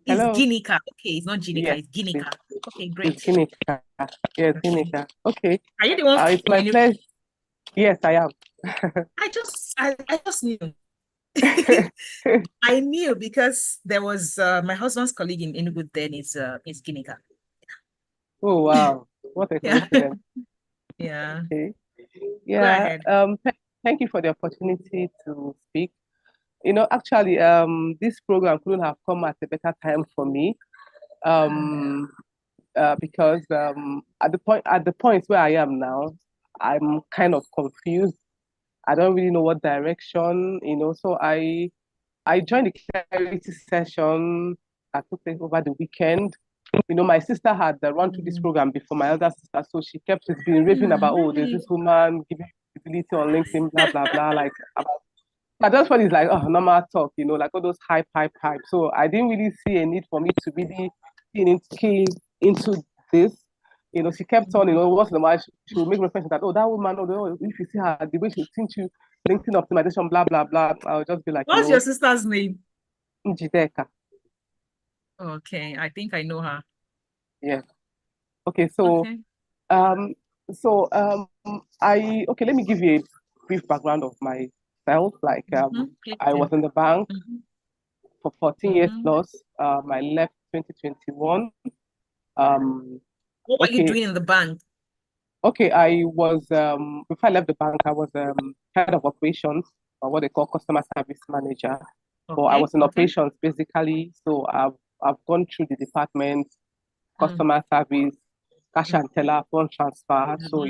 It's Hello? Ginika. Okay, it's not Jinika, Yes, it's Ginika. Okay, great. It's Ginika. Yes, Ginika. Okay. Are you the one? It's my pleasure. Yes, I am. I just knew. I knew, because there was my husband's colleague in Enugu then is Ginika. Oh wow, what a coincidence. Yeah. Okay. Yeah. Thank you for the opportunity to speak. Actually, this program couldn't have come at a better time for me. Because at the point where I am now, I'm kind of confused. I don't really know what direction, so I joined the clarity session that took place over the weekend. My sister had run through this program before, my elder sister, so she kept been raving about, oh, there's this woman giving visibility on LinkedIn, blah, blah, blah, like about. But that's what it's like, oh, normal talk, like all those hype. So I didn't really see a need for me to really key into this. She kept on, once in a while, she would make reference that, oh, that woman, oh, if you see her, the way she teach you LinkedIn optimization, blah, blah, blah, I'll just be like, what's your sister's name? Njideka. Okay, I think I know her. Yeah. Okay, so let me give you a brief background of myself. Like I was in the bank for 14 years plus. I left 2021. What were you doing in the bank? Okay, I was before I left the bank, I was head of operations, or what they call customer service manager. So I was in operations basically. So I've gone through the department, customer service, cash and teller, fund transfer. So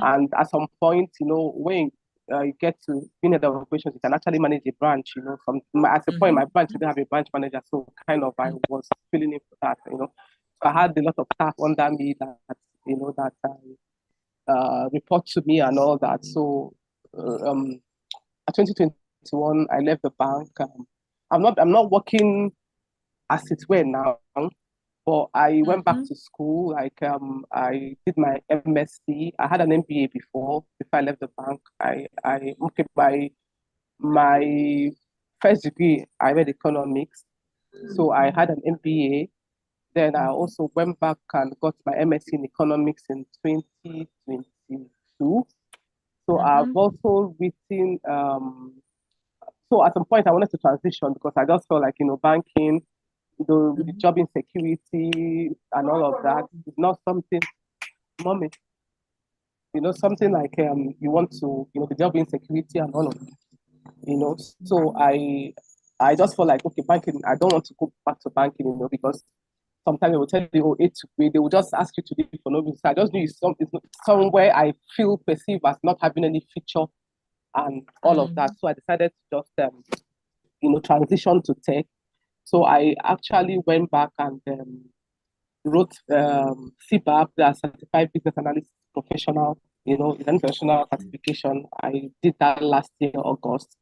and at some point, when you get to being head of operations, you can actually manage a branch. At a point, my branch didn't have a branch manager, so kind of I was filling in for that. So I had a lot of staff under me that report to me and all that. So at 2021, I left the bank. I'm not working as it were now, but I went back to school. Like I did my MSc. I had an MBA before I left the bank. I okay, my first degree, I read economics. So I had an MBA. Then I also went back and got my MSc in economics in 2022. So I've also written, so at some point I wanted to transition because I just felt like, banking, with the job insecurity and all of that is not something, mommy, something like you want to, the job insecurity and all of that, So I just felt like, okay, banking, I don't want to go back to banking, because sometimes they will tell you, oh, they will just ask you to do it for no reason. So I just knew it's somewhere I feel perceived as not having any feature and all of that. So I decided to just, transition to tech. So I actually went back and wrote CBAP, the Certified Business Analyst Professional, international certification. I did that last year, August.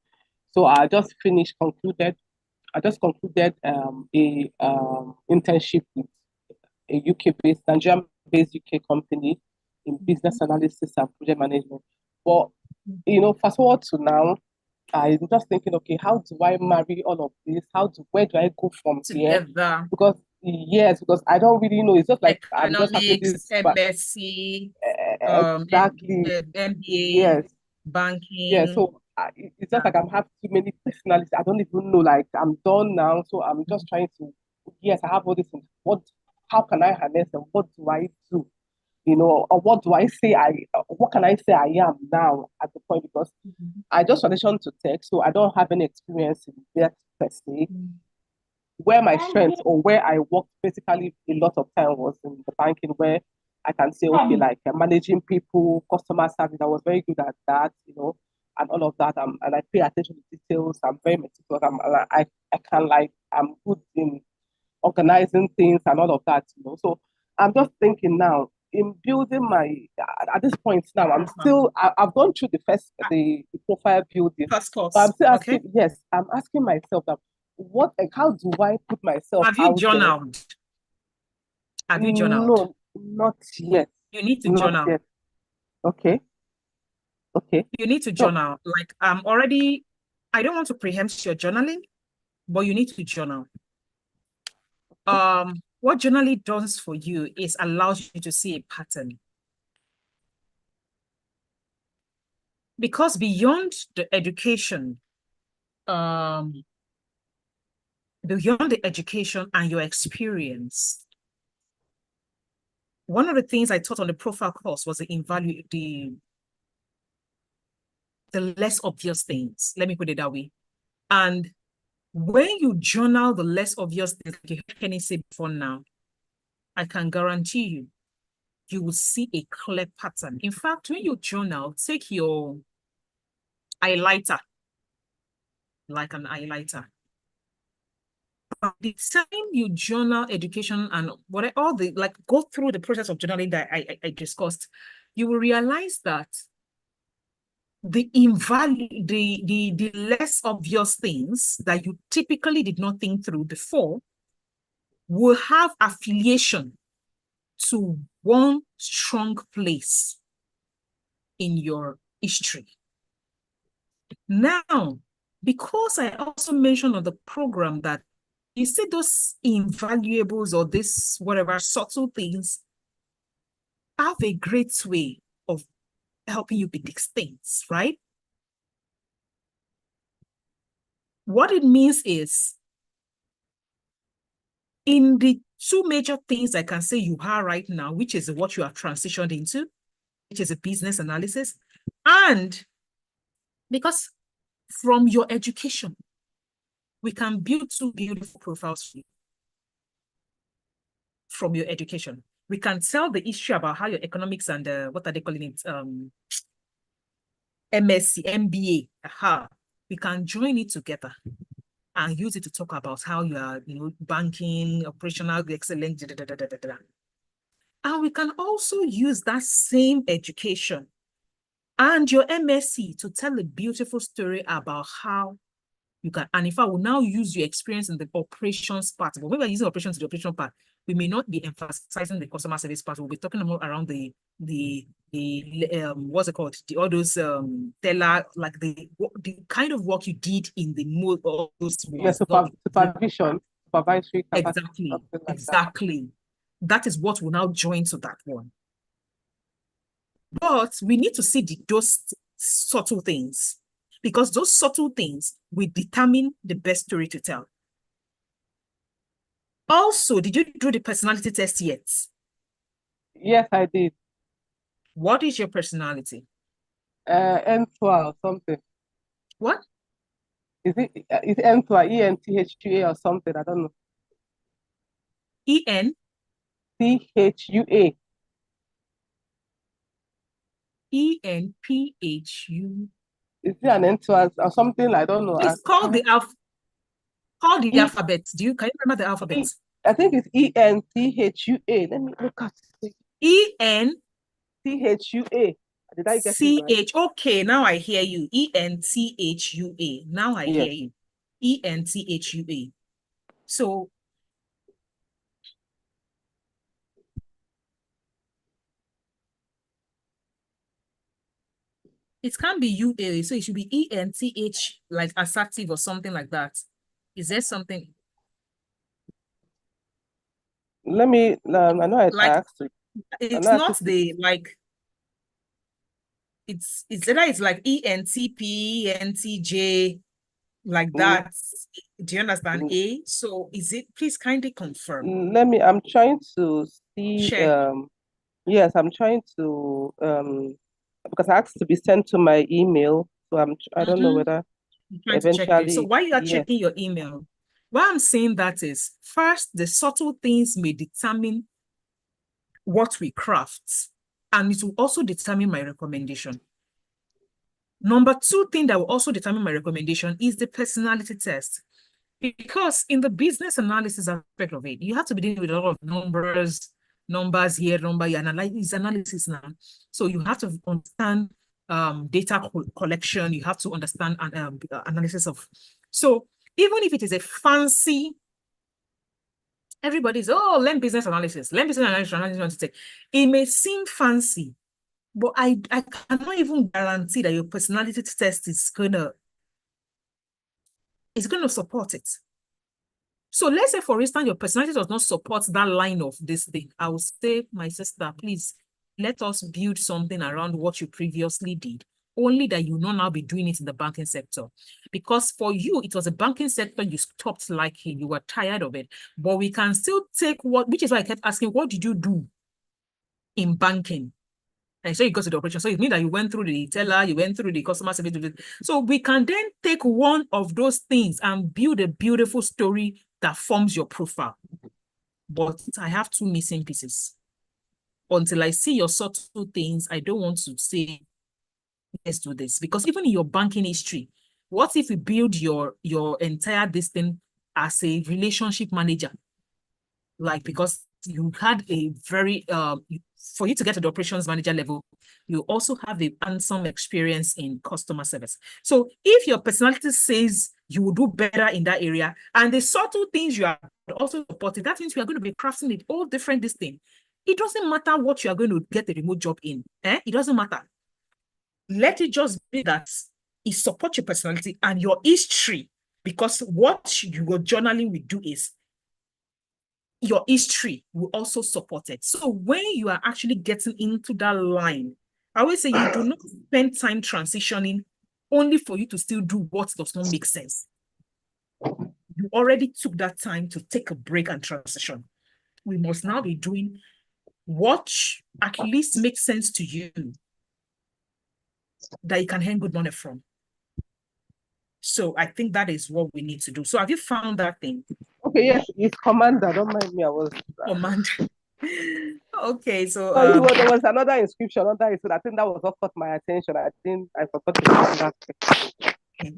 So I just concluded a internship with a UK-based, Nigerian-based UK company in business analysis and project management. But fast forward to now, I'm just thinking, okay, how do I marry all of this? Where do I go from here? Because I don't really know. It's just like I'm just having this MSc, exactly MBA, yes, banking. yeah. So it's just like I'm having too many personalities. I don't even know. Like I'm done now, so I'm just trying to. Yes, I have all this. How can I harness them? What do I do? Or what do I say? What can I say I am now at the point? Because I just transitioned to tech, so I don't have any experience in that per se. Where my strength or where I worked basically a lot of time was in the banking, where I can say, okay, like managing people, customer service. I was very good at that, and all of that. And I pay attention to details. I'm very meticulous. I'm good in organizing things and all of that, So I'm just thinking now in building at this point now, I've gone through the profile building. First course. But I'm still asking, yes, I'm asking myself that how do I put myself out there? Have you journaled? Have you journaled? No, not yet. You need to journal. Yet. Okay. You need to journal. Like I don't want to preempt your journaling, but you need to journal. What journaling does for you is allows you to see a pattern. Because beyond the education, and your experience, one of the things I taught on the profile course was the less obvious things. Let me put it that way. And when you journal the less obvious things, like you heard Kenny say before now, I can guarantee you will see a clear pattern. In fact, when you journal, take your highlighter, like an highlighter. By the time you journal education and go through the process of journaling that I discussed, you will realize that the less obvious things that you typically did not think through before will have affiliation to one strong place in your history. Now, because I also mentioned on the program that you see those invaluables or this whatever subtle things have a great way of helping you with these things, right? What it means is, in the two major things I can say you are right now, which is what you have transitioned into, which is a business analysis, and because from your education, we can build two beautiful profiles for you. From your education, we can tell the issue about how your economics and what are they calling it? MSc, MBA. We can join it together and use it to talk about how you are, banking, operational excellence, And we can also use that same education and your MSc to tell a beautiful story about how you can, and if I will now use your experience in the operations part, but when we're using operations to the operation part, we may not be emphasizing the customer service part. We'll be talking more around the what's it called? All those teller, like the kind of work you did in the mode of those supervision, supervisory capacity. Exactly. That is what will now join to that one. But we need to see those subtle things, because those subtle things will determine the best story to tell. Also, did you do the personality test yet? Yes, I did. What is your personality? N2A or something. What? Is it N2A, ENTHUA or something? I don't know. ENTHUA. Is it an N2A or something? I don't know. It's called the alphabet. Can you remember the alphabet? I think it's ENTHUA. Let me look at it. ENTHUA. Did I get it right? Okay, now I hear you. ENTHUA. Now I hear you. ENTHUA. So it can't be UA, so it should be ENTH, like assertive or something like that. Is there something? Let me, I know I asked you. It's not the, like, it's either it's like ENTP, ENTJ, like that. Do you understand? A? So is it, please kindly confirm. I'm trying to see, Check. yes, I'm trying to, because I asked to be sent to my email, so I don't know whether eventually. So while you are checking your email, why I'm saying that is, first, the subtle things may determine what we craft, and it will also determine my recommendation. Number two thing that will also determine my recommendation is the personality test. Because in the business analysis aspect of it, you have to be dealing with a lot of numbers here, analysis now. So you have to understand data collection. You have to understand analysis of. So even if it is a fancy, everybody's, learn business analysis, it may seem fancy, but I cannot even guarantee that your personality test is gonna support it. So let's say, for instance, your personality does not support that line of this thing. I will say, my sister, please, let us build something around what you previously did, only that you will now be doing it in the banking sector. Because for you, it was a banking sector you stopped liking, you were tired of it. But we can still take which is why I kept asking, what did you do in banking? And so you go to the operation. So it means that you went through the teller, you went through the customer service. So we can then take one of those things and build a beautiful story that forms your profile. But I have two missing pieces. Until I see your subtle things, I don't want to say, let's do this. Because even in your banking history, what if you build your entire thing as a relationship manager? Like, because you had a very, for you to get to the operations manager level, you also have a hands-on experience in customer service. So if your personality says you will do better in that area, and the subtle things you are also supporting, that means you are going to be crafting it all different, this thing. It doesn't matter what you are going to get a remote job in. It doesn't matter. Let it just be that it supports your personality and your history, because what your journaling will do is your history will also support it. So when you are actually getting into that line, I always say you do not spend time transitioning only for you to still do what does not make sense. You already took that time to take a break and transition. We must now be doing what at least makes sense to you that you can earn good money from. So I think that is what we need to do. So have you found that thing? Okay, yes, it's Commander. Don't mind me. I was Commander. Okay, so there was another inscription under it, so I think that was what caught my attention. I forgot to find that. okay.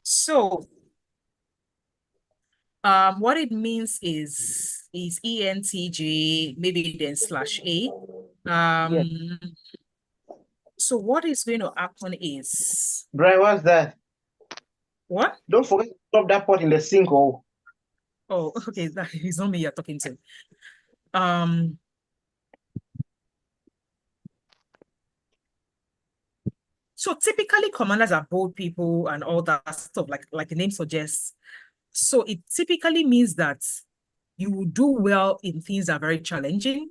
So what it means is ENTJ, maybe then /A. Yes. So what is going to happen is Brian, what's that? what? Don't forget to drop that pot in the sink. Oh, Okay, that is not me you're talking to. So typically commanders are bold people and all that stuff, like the name suggests. So it typically means that you will do well in things that are very challenging.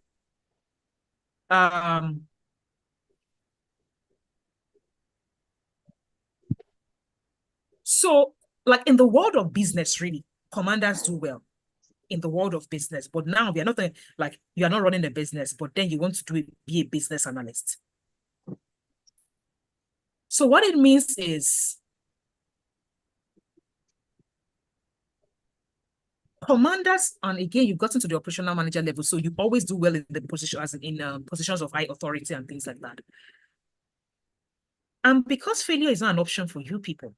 So like in the world of business, really, commanders do well in the world of business. But now we are not like you are not running a business, but then you want to be a business analyst. So what it means is commanders, and again, you've gotten to the operational manager level, so you always do well in the position, as in positions of high authority and things like that. And because failure is not an option for you people,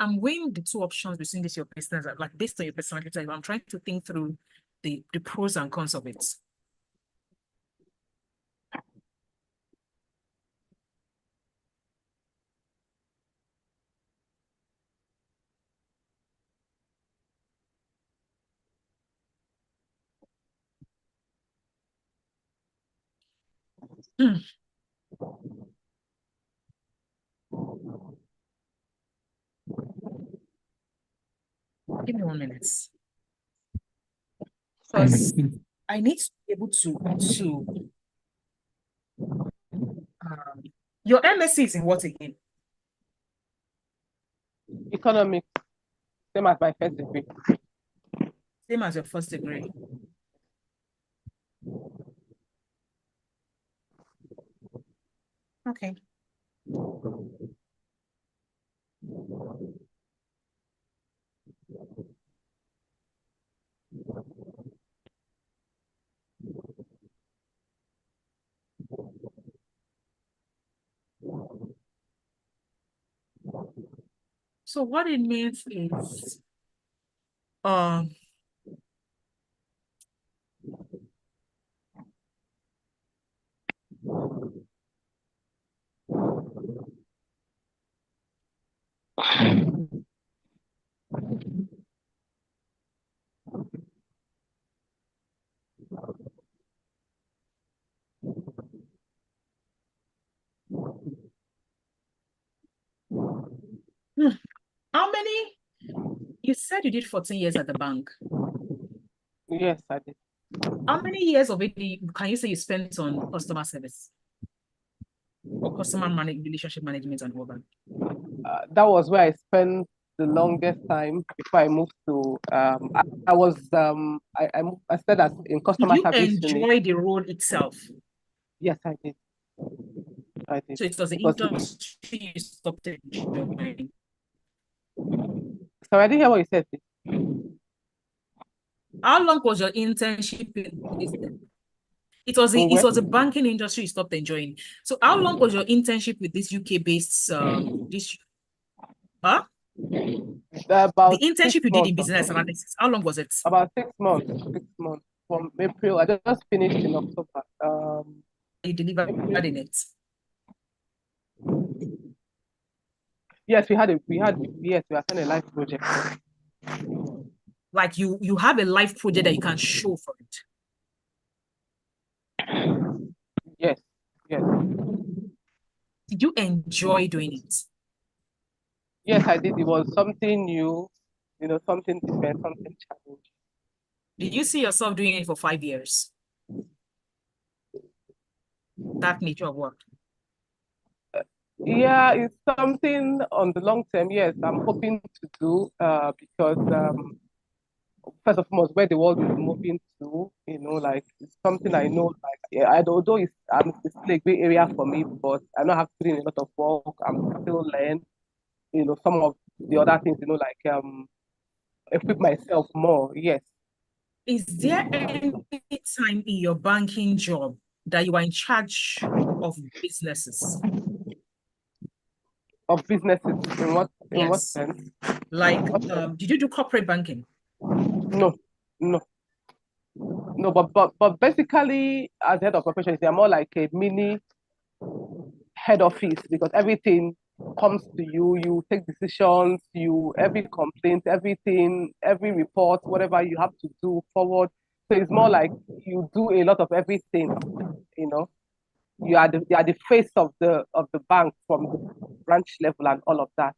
I'm weighing the two options between this your business, like based on your personality type. I'm trying to think through the pros and cons of it. Give me 1 minute. Because I need to be able to your MSc is in what again? Economics, same as my first degree. Same as your first degree. Okay. So what it means is how many? You said you did 14 years at the bank. Yes, I did. How many years of it can you say you spent on customer service or customer relationship management and all that? That was where I spent the longest time before I moved to. I started as in Did customer you service unit. enjoy the role itself? Yes, I did. I did. So it was the industry you stopped enjoying. So I didn't hear what you said. How long was your internship in this? It was the banking industry you stopped enjoying. So how long was your internship with this UK-based this About the internship you did in months business analysis? How long was it? About 6 months. 6 months from April. I just finished in October. You delivered in it. Yes, we had we were on a live project. Like you have a live project that you can show for it. Yes, yes. Did you enjoy doing it? Yes, I did. It was something new, something different, something challenging. Did you see yourself doing it for 5 years? That nature of work. Yeah, it's something on the long term. Yes, I'm hoping to do because first of all, where the world is moving to, like it's something I know. Like, yeah, although it's still a great area for me, but I know I have to put in a lot of work. I'm still learn, some of the other things, like equip myself more. Yes. Is there any time in your banking job that you are in charge of businesses? Of businesses in what Yes. sense? Like, did you do corporate banking? No, no, no. But basically, as head of operations, they're more like a mini head office because everything comes to you. You take decisions. Every complaint, everything, every report, whatever you have to do forward. So it's more like you do a lot of everything. You know, you are the face of the bank from the branch level and all of that.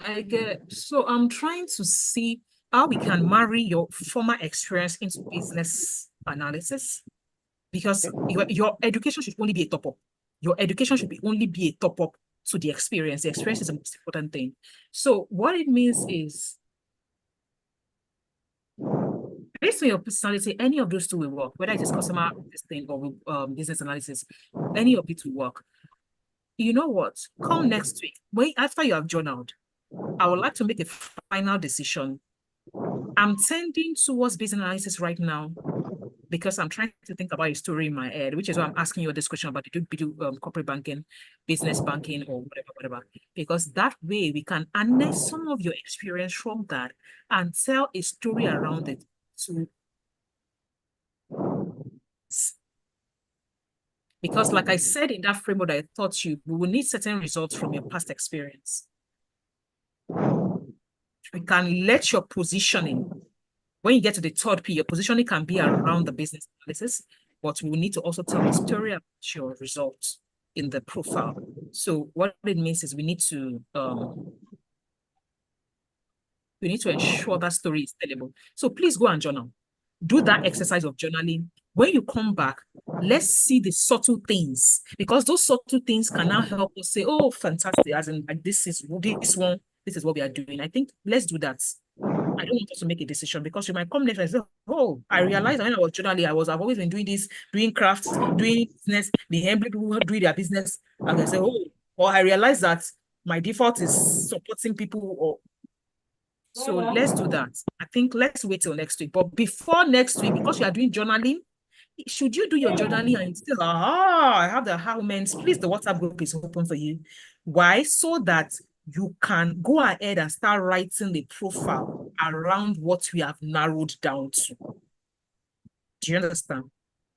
I get. So I'm trying to see how we can marry your former experience into business analysis, because your education should only be a top up. Your education should only be a top up to the experience. The experience is the most important thing. So what it means is, based on your personality, any of those two will work, whether it is customer thing or business analysis, any of it will work. You know what? Come next week, after you have journaled, I would like to make a final decision. I'm tending towards business analysis right now because I'm trying to think about a story in my head, which is why I'm asking you this question about corporate banking, business banking, or whatever. Because that way we can harness some of your experience from that and tell a story around it to. Because like I said in that framework I taught you, we will need certain results from your past experience. We can let your positioning, when you get to the third P, your positioning can be around the business analysis, but we will need to also tell a story about your results in the profile. So what it means is we need to ensure that story is tellable. So please go and journal. Do that exercise of journaling. When you come back, let's see the subtle things, because those subtle things can now help us say, oh, fantastic, as in like this is what we are doing. I think let's do that. I don't want us to make a decision, because you might come later and say, oh, I realized that when I was journaling, I've always been doing this, doing crafts, doing business, the people who are doing their business. I can say, oh, or I realized that my default is supporting people, or so let's do that. I think let's wait till next week. But before next week, because you are doing journaling, should you do your journaling and still, I have the how men's, please, the WhatsApp group is open for you. Why? So that you can go ahead and start writing the profile around what we have narrowed down to. Do you understand?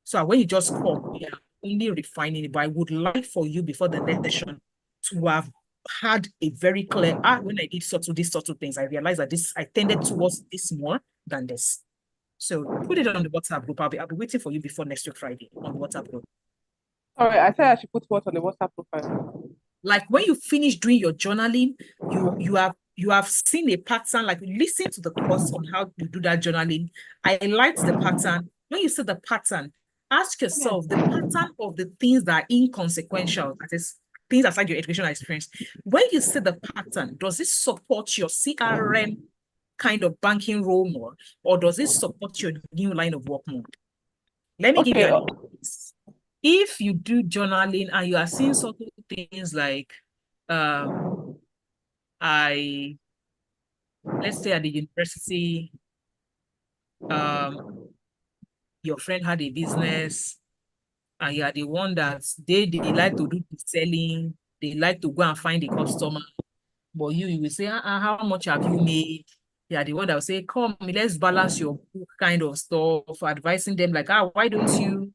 So when you just come, we are only refining it, but I would like for you before the next session to have had a very clear, when I did these subtle things, I realized that I tended towards this more than this. So put it on the WhatsApp group. I'll be waiting for you before next week Friday on the WhatsApp group. Sorry, I said I should put what on the WhatsApp profile. Like when you finish doing your journaling, you have seen a pattern, like listen to the course on how to do that journaling. I liked the pattern. When you see the pattern, ask yourself the pattern of the things that are inconsequential, that is things aside your educational experience. When you see the pattern, does it support your CRM kind of banking role more, or does it support your new line of work more? Let me give you an example. If you do journaling and you are seeing certain things like, let's say at the university, your friend had a business and you are the one that they like to do the selling, they like to go and find the customer, but you will say, how much have you made? You are the one that will say, come, let's balance your book kind of stuff, advising them like, why don't you,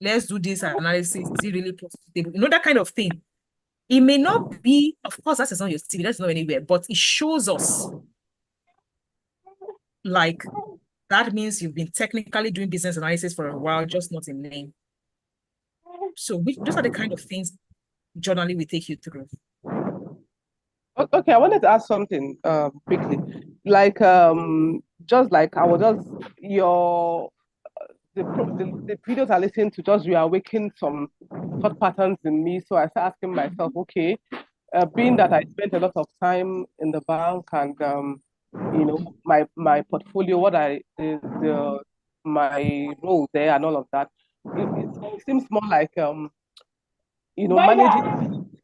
let's do this analysis, is it really profitable? You know, that kind of thing. It may not be, of course, that is not your CV, that's not anywhere, but it shows us like that means you've been technically doing business analysis for a while, just not in name. So those are the kind of things journaling will take you through. Okay, I wanted to ask something quickly. Like just like I was just your the videos I listened to just reawakened some thought patterns in me. So I started asking myself, okay, being that I spent a lot of time in the bank and my portfolio, what I the my role there and all of that, it seems more like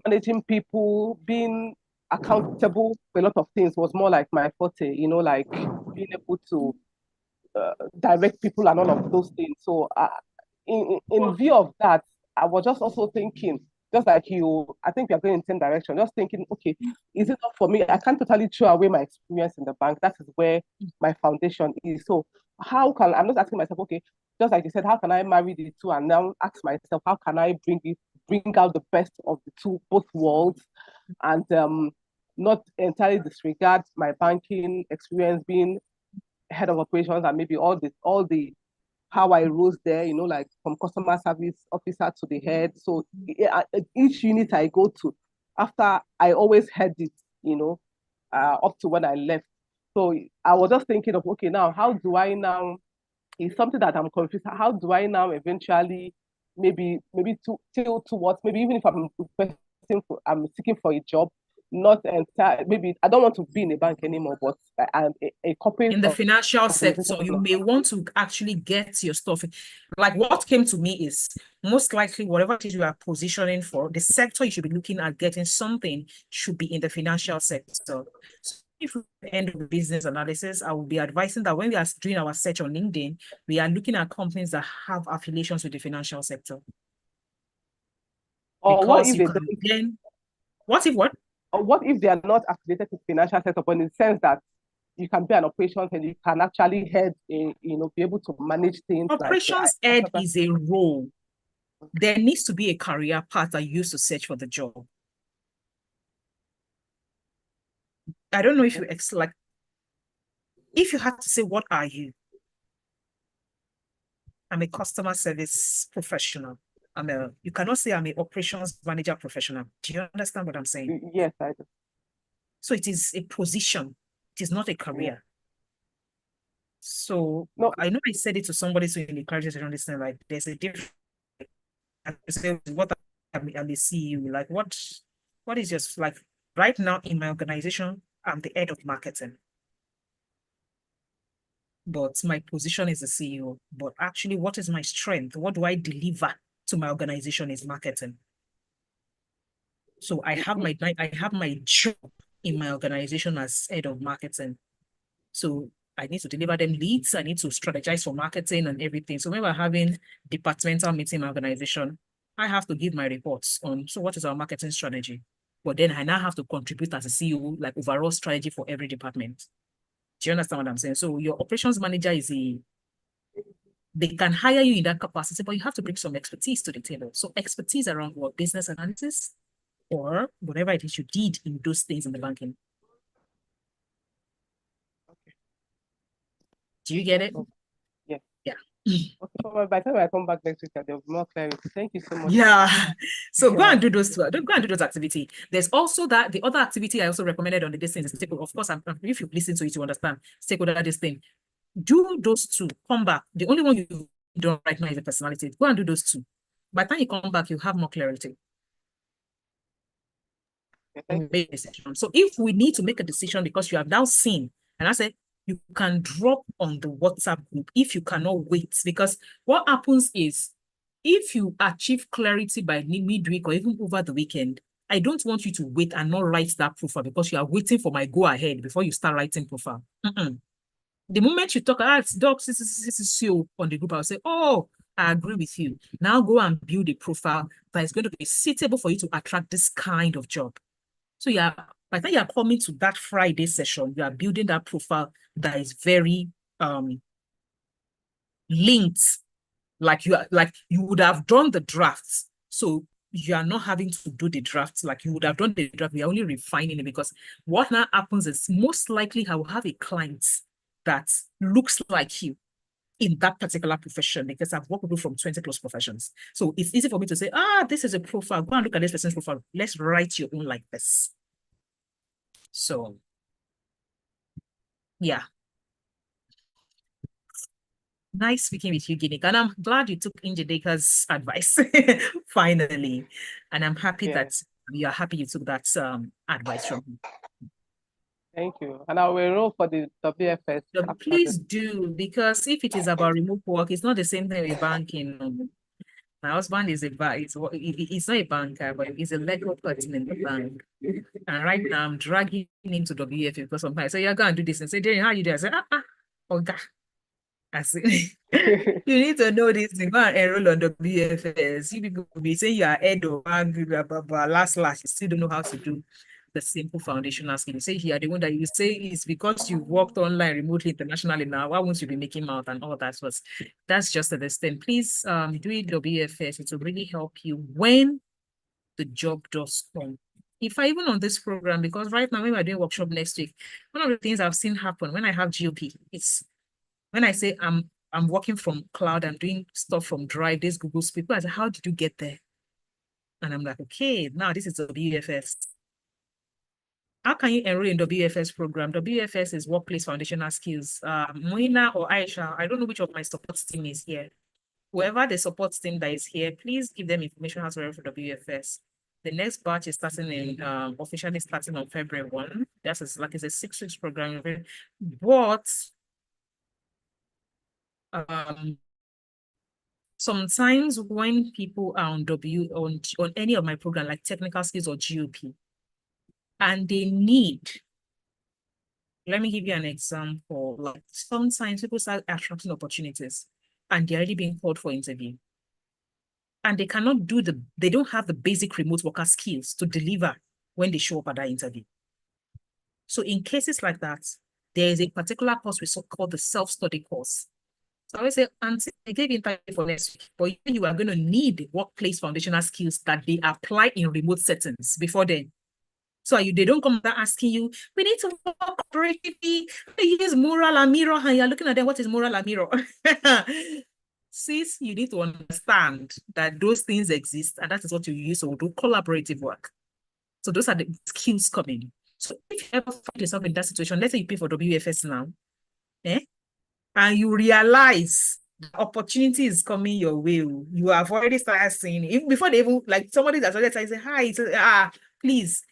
managing people, being accountable for a lot of things was more like my forte, like being able to direct people and all of those things. So, in view of that, I was just also thinking, just like you, I think we are going in the same direction. Just thinking, okay, is it not for me? I can't totally throw away my experience in the bank. That is where my foundation is. So, I'm just asking myself, okay, just like you said, how can I marry the two? And now ask myself, how can I bring out the best of the two, both worlds, and not entirely disregard my banking experience, being head of operations, and maybe all the how I rose there, like from customer service officer to the head. So each unit I go to, after I always had it, up to when I left. So I was just thinking of, okay, now how do I now? It's something that I'm confused. How do I now eventually maybe to tilt towards, maybe even if I'm seeking for a job, not entire, maybe I don't want to be in a bank anymore, but I'm a corporate In the financial sector, organization. you may want to actually get your stuff. Like what came to me is most likely whatever it is you are positioning for, the sector you should be looking at getting something should be in the financial sector. So if we end with business analysis, I will be advising that when we are doing our search on LinkedIn, we are looking at companies that have affiliations with the financial sector. Or what Because if you they can don't? then, what if what? Or what if they are not affiliated to financial sector, but in the sense that you can be an operations and you can actually head be able to manage things like Operations head is a role. There needs to be a career path that you use to search for the job. I don't know if you like, if you had to say, what are you? I'm a customer service professional. You cannot say I'm an operations manager professional. Do you understand what I'm saying? Yes, I do. So it is a position. It is not a career. Yeah. So No, I know I said it to somebody so you encourage to understand, like there's a difference. I say what I'm a CEO. Like what is just like right now in my organization, I'm the head of marketing. But my position is the CEO. But actually, what is my strength? What do I deliver to my organization is marketing. So I have my job in my organization as head of marketing. So I need to deliver them leads. I need to strategize for marketing and everything. So when we're having departmental meeting in my organization, I have to give my reports on, so what is our marketing strategy? But then I now have to contribute as a CEO, like overall strategy for every department. Do you understand what I'm saying? So your operations manager they can hire you in that capacity, but you have to bring some expertise to the table. So expertise around what? Business analysis or whatever it is you did in those things in the banking. okay. Do you get it? Yeah. Yeah. Okay, so by the time I come back next week, there'll be more clarity. Thank you so much. Yeah. So go Yeah. and do those two. Go and do those activity. There's also the other activity I also recommended on the distance is stakeholder. Of course, if you listen to it, you understand stakeholder this thing. Do those two. Come back. The only one you don't right now is the personality. Go and do those two. By the time you come back, you have more clarity. Thank Make a decision. So if we need to make a decision because you have now seen, and I said you can drop on the WhatsApp group if you cannot wait, because what happens is if you achieve clarity by midweek or even over the weekend, I don't want you to wait and not write that profile because you are waiting for my go ahead before you start writing profile. The moment you talk, docs, this is so on the group, I'll say, oh, I agree with you. Now go and build a profile that is going to be suitable for you to attract this kind of job. So by the time you are coming to that Friday session, you are building that profile that is very linked, like you would have done the drafts. So you are not having to do the drafts like you would have done the draft. We are only refining it because what now happens is most likely I will have a client that looks like you. in that particular profession, because I've worked with people from 20 plus professions. So it's easy for me to say, this is a profile. Go and look at this person's profile. Let's write your own like this. So, yeah. Nice speaking with you, Guinea. And I'm glad you took Njideka's advice finally. And I'm happy that you are happy you took that advice from me. Thank you. And I will enroll for the WFS. Please do, because if it is about remote work, it's not the same thing with banking. My husband is he's not a banker, but he's a legal person in the bank. And right now I'm dragging him to WFS because sometimes I say, you're going to do this. And say, Darren, how you do? I say, okay. I say, you need to know this thing. Go and enroll on WFS. You people will be saying you are head of bank, last, you still don't know how to do the simple foundational skill. You say here, the one that you say is because you worked online, remotely, internationally now, why won't you be making out and all that? That's just the extent. Please do it WFS. It will really help you when the job does come. If I even on this program, because right now when we're doing workshop next week, one of the things I've seen happen when I have GOP, it's when I say I'm working from cloud, I'm doing stuff from Drive, this Google Speak. I say, how did you get there? And I'm like, okay, now this is WFS. How can you enroll in WFS program? WFS is Workplace Foundational Skills. Moina or Aisha, I don't know which of my support team is here. Whoever the support team that is here, please give them information how to enroll for WFS. The next batch is starting in officially starting on February 1. That's it's a 6 weeks program. But sometimes when people are on any of my program, like technical skills or GOP, and they need, let me give you an example. Like sometimes people start attracting opportunities and they're already being called for interview. And they cannot they don't have the basic remote worker skills to deliver when they show up at that interview. So in cases like that, there is a particular course we called the self-study course. So I always say, Auntie, I gave interview for next week, but you are going to need workplace foundational skills that they apply in remote settings before then. So they don't come back asking you, we need to work cooperatively, use moral and mirror, and you're looking at them, what is moral and mirror? Sis, you need to understand that those things exist, and that is what you use to do collaborative work. So those are the skills coming. So if you ever find yourself in that situation, let's say you pay for WFS now, and you realize the opportunity is coming your way, you have already started seeing it. Even before they even, like somebody that's already say, hi, please,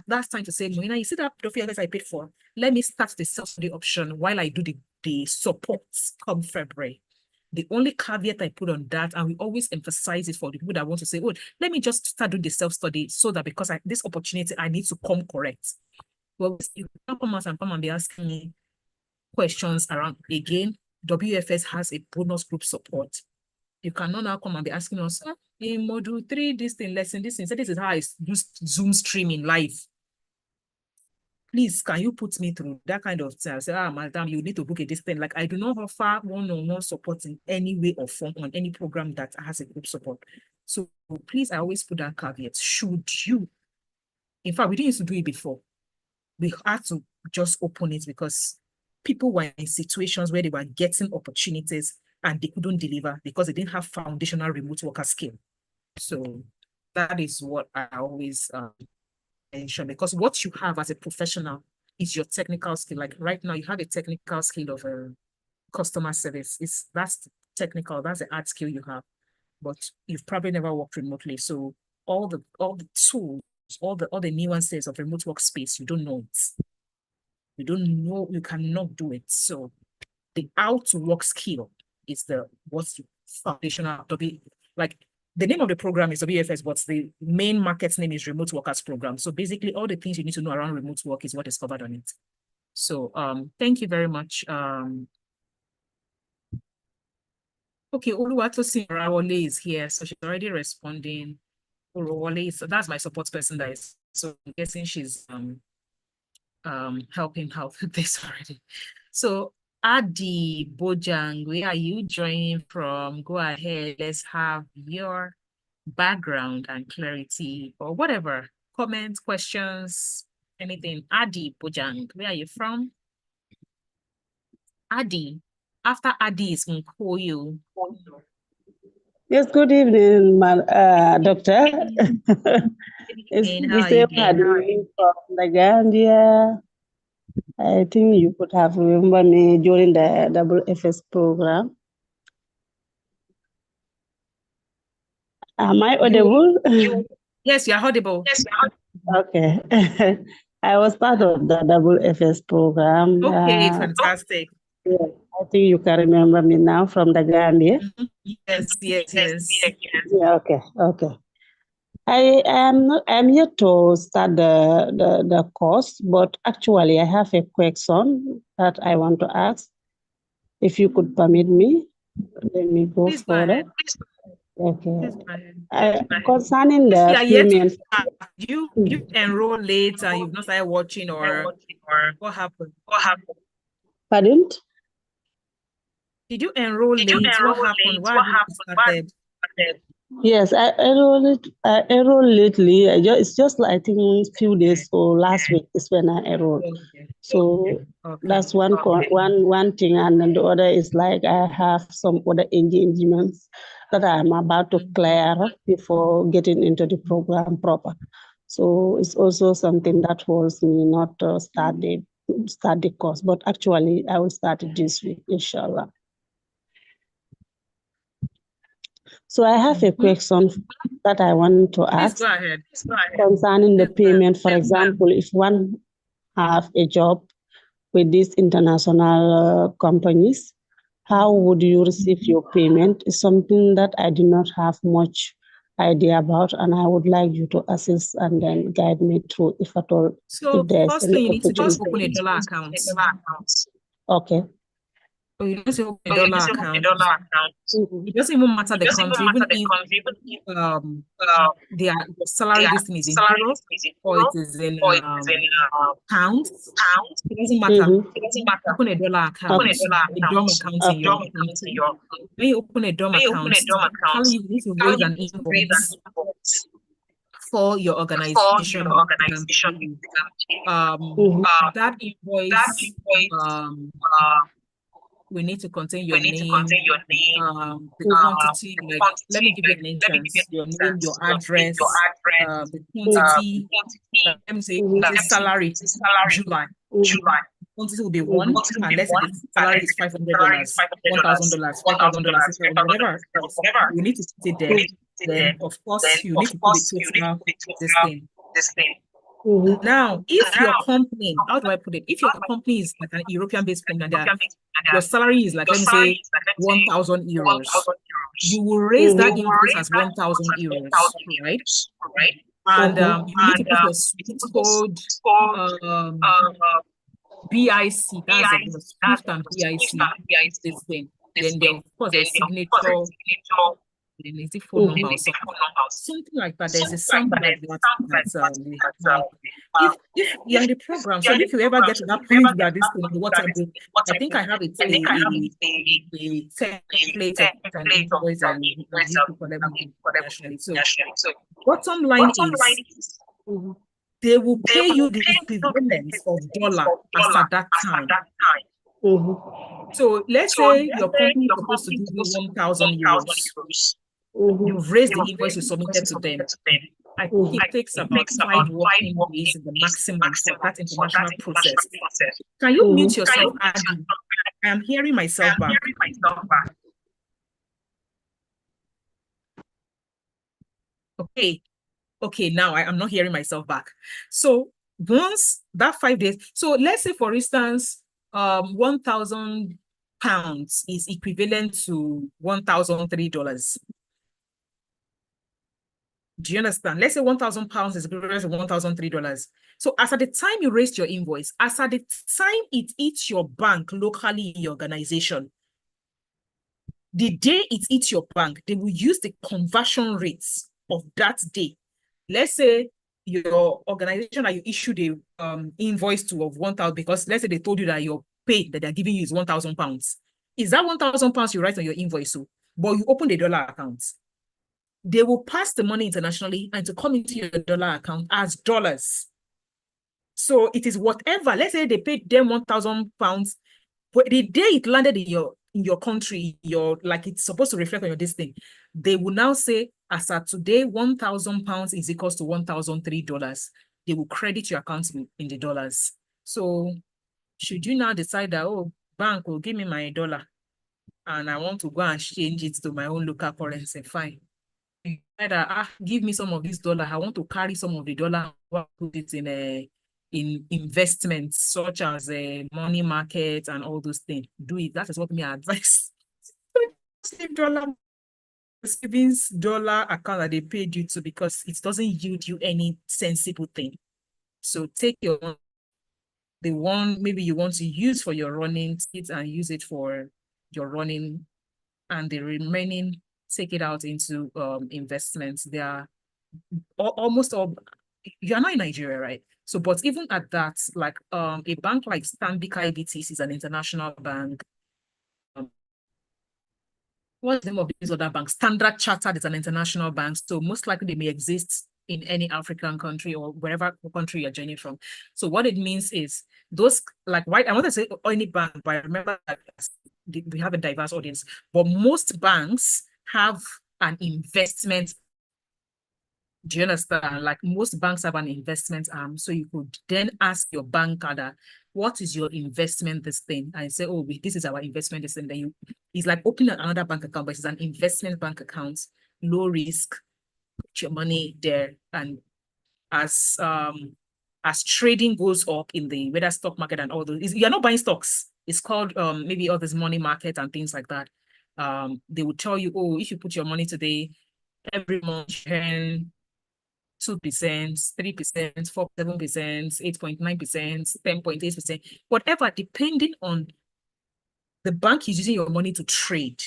that's time to say, Moina, you see that WFS I paid for? Let me start the self-study option while I do the support come February. The only caveat I put on that, and we always emphasize it for the people that want to say, let me just start doing the self-study so that because this opportunity, I need to come correct. Well, you can't come and be asking me questions around, again, WFS has a bonus group support. You cannot now come and be asking us, in module 3, this thing, lesson, this thing, so this is how I use Zoom streaming live. Please, can you put me through that kind of thing? I say, madam, you need to book a this thing. Like, I do not offer one-on-one support in any way or form on any program that has a group support. So please, I always put that caveat. Should you, in fact, we didn't used to do it before. We had to just open it because people were in situations where they were getting opportunities and they couldn't deliver because they didn't have foundational remote worker skill. So that is what I always mention, because what you have as a professional is your technical skill. Like right now, you have a technical skill of customer service. That's technical, that's the art skill you have, but you've probably never worked remotely. So all the tools, all the nuances of remote workspace, you don't know it. You don't know, you cannot do it. So the how to work skill is what's foundational WFS. Like the name of the program is WFS, but the main market name is Remote Workers Program. So basically all the things you need to know around remote work is what is covered on it. So thank you very much. Okay, Oluwatosin Rawole is here, so she's already responding. Rawole, so that's my support person that is, so I'm guessing she's helping out with this already. So Adi Bojang, where are you joining from? Go ahead, let's have your background and clarity or whatever, comments, questions, anything. Adi Bojang, where are you from? Adi. after Adi is Nkoyo. Yes, good evening, doctor. It's And how the are you same doing? Adi from the Gambia. I think you could have remembered me during the WFS program. Am I audible? Yes, you are audible. Okay. I was part of the WFS program. Okay, fantastic. Yeah, I think you can remember me now from the Gambia. Yes. Yeah, okay. I'm yet to start the course, but actually I have a question that I want to ask. If you could permit me, let me go Please go further. ahead. Okay. Please go ahead. Concerning If you the are yet to payment, start, you enroll late and you've not started watching, or what happened? pardon? Did you enroll late? What happened? Why have you not started? Yes, I enrolled lately. It's just like, I think a few days or last week is when I enrolled. Okay. So Okay. that's one thing, and then the other is like I have some other engagements that I'm about to clear before getting into the program proper. So it's also something that holds me not to start the course, but actually I will start it this week, inshallah. So I have a question that I want to Please ask go ahead. concerning the payment. For example, if one have a job with these international companies, how would you receive your payment? Is something that I do not have much idea about, and I would like you to assist and then guide me through, if at all, So if there's first any thing, you need to just open a opportunity. dollar account. Okay. So you need to open a dollar account. It doesn't even matter the country, even if their salary this thing is in euro or it is in pounds. It doesn't matter. Open a dollar account, a DOM account in your country. When you open a DOM account, actually you need to raise an invoice for your organization. That invoice we need to contain your name, the quantity, like, let me give you an instance, your name, your address, the quantity, let me say, this salary, July. Quantity will be one, and let's say the salary is $500, $1,000, $5,000, whatever. You need to put it there. Then, of course, you need to put the total, this thing. Now, if your company, how do I put it? If your company is like an European-based company, and your salary is like, let me say, 1,000 euros, you will raise that invoice as 1,000 euros, right? And you need to put your SWIFT code, BIC, that's the SWIFT and BIC, this thing. Then there, of course, there's signature, then there's the phone number or something like that. There's a sample like that we have. If you're in the program, so if you ever get to that point that this thing, WhatsApp group, I think I have a template of an invoice that we use for them nationally. So bottom line is they will pay you the equivalent of dollar as at that time. So let's say your company is supposed to give you 1,000 euros. You've raised the invoice you submitted to them. I think it takes about 5 working days in the maximum for that international process. Can you mute yourself, Adi? I am hearing myself back. Okay, now I am not hearing myself back. So once that 5 days, so let's say, for instance, 1,000 pounds is equivalent to $1,003. Do you understand? Let's say 1,000 pounds is equivalent to $1,003. So as at the time you raised your invoice, as at the time it hits your bank locally in your organization, the day it hits your bank, they will use the conversion rates of that day. Let's say your organization that you issued a invoice to of 1,000, because let's say they told you that your pay that they're giving you is 1,000 pounds. Is that 1,000 pounds you write on your invoice? So, but you open the dollar account. They will pass the money internationally and to come into your dollar account as dollars. So it is whatever. Let's say they paid them 1,000 pounds, but the day it landed in in your country, like it's supposed to reflect on your this thing. They will now say, as at today, £1,000 is equals to $1,003. They will credit your account in the dollars. So should you now decide that, oh, bank will give me my dollar and I want to go and change it to my own local currency, fine. Either give me some of this dollar. I want to carry some of the dollar, put it in investments such as money market and all those things. Do it. That is what me advise. Save dollar savings dollar account that they paid you to, because it doesn't yield you any sensible thing. So take the one maybe you want to use for your running and use it for your running, and the remaining take it out into investments. They are almost all, you are not in Nigeria, right? So, but even at that, like a bank like Stanbic IBTC is an international bank. What's the name of these other banks? Standard Chartered is an international bank. So most likely they may exist in any African country or wherever country you're joining from. So what it means is those, like, I want to say any bank, but I remember that we have a diverse audience, but most banks have an investment. Do you understand? Like most banks have an investment arm. So you could then ask your banker that, what is your investment this thing? And say, oh, this is our investment this thing. Then it's like opening another bank account, but it's an investment bank account, low risk, put your money there. And as trading goes up in the whether stock market and all those, you're not buying stocks. It's called maybe all this money market and things like that. They will tell you, oh, if you put your money today, every month you earn 2%, 3%, 4%, 7%, 8.9%, 10.8%, whatever, depending on the bank is using your money to trade,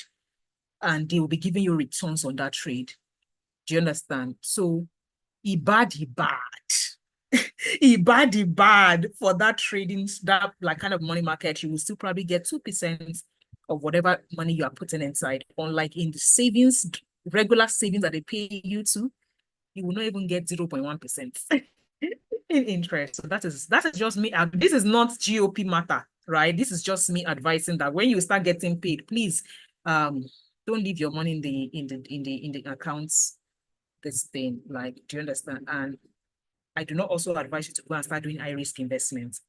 and they will be giving you returns on that trade. Do you understand? So, bad for that trading, that like kind of money market, you will still probably get 2% of whatever money you are putting inside. Unlike in the savings, regular savings that they pay you to, you will not even get 0.1% in interest. So that is just me. This is not GOP matter, right? This is just me advising that when you start getting paid, please don't leave your money in the accounts. This thing, like, do you understand? And I do not also advise you to go and start doing high risk investments.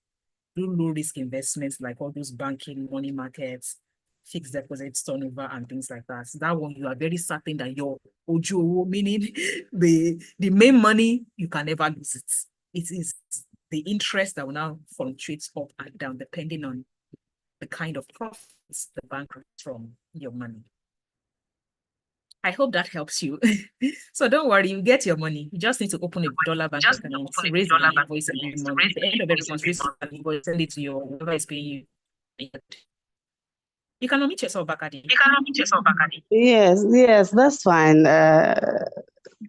Do low risk investments like all those banking, money markets, fixed deposits, turnover, and things like that. So that one, you are very certain that your ojo, meaning the main money, you can never lose it. It is the interest that will now fluctuate up and down depending on the kind of profits the bank gets from your money. I hope that helps you. So don't worry, you get your money. You just need to open a dollar bank account, raise the invoice every month. At the end of every month, raise the invoice, send it to your whoever is paying you. You can unmute yourself, Bakadi. Yes, that's fine.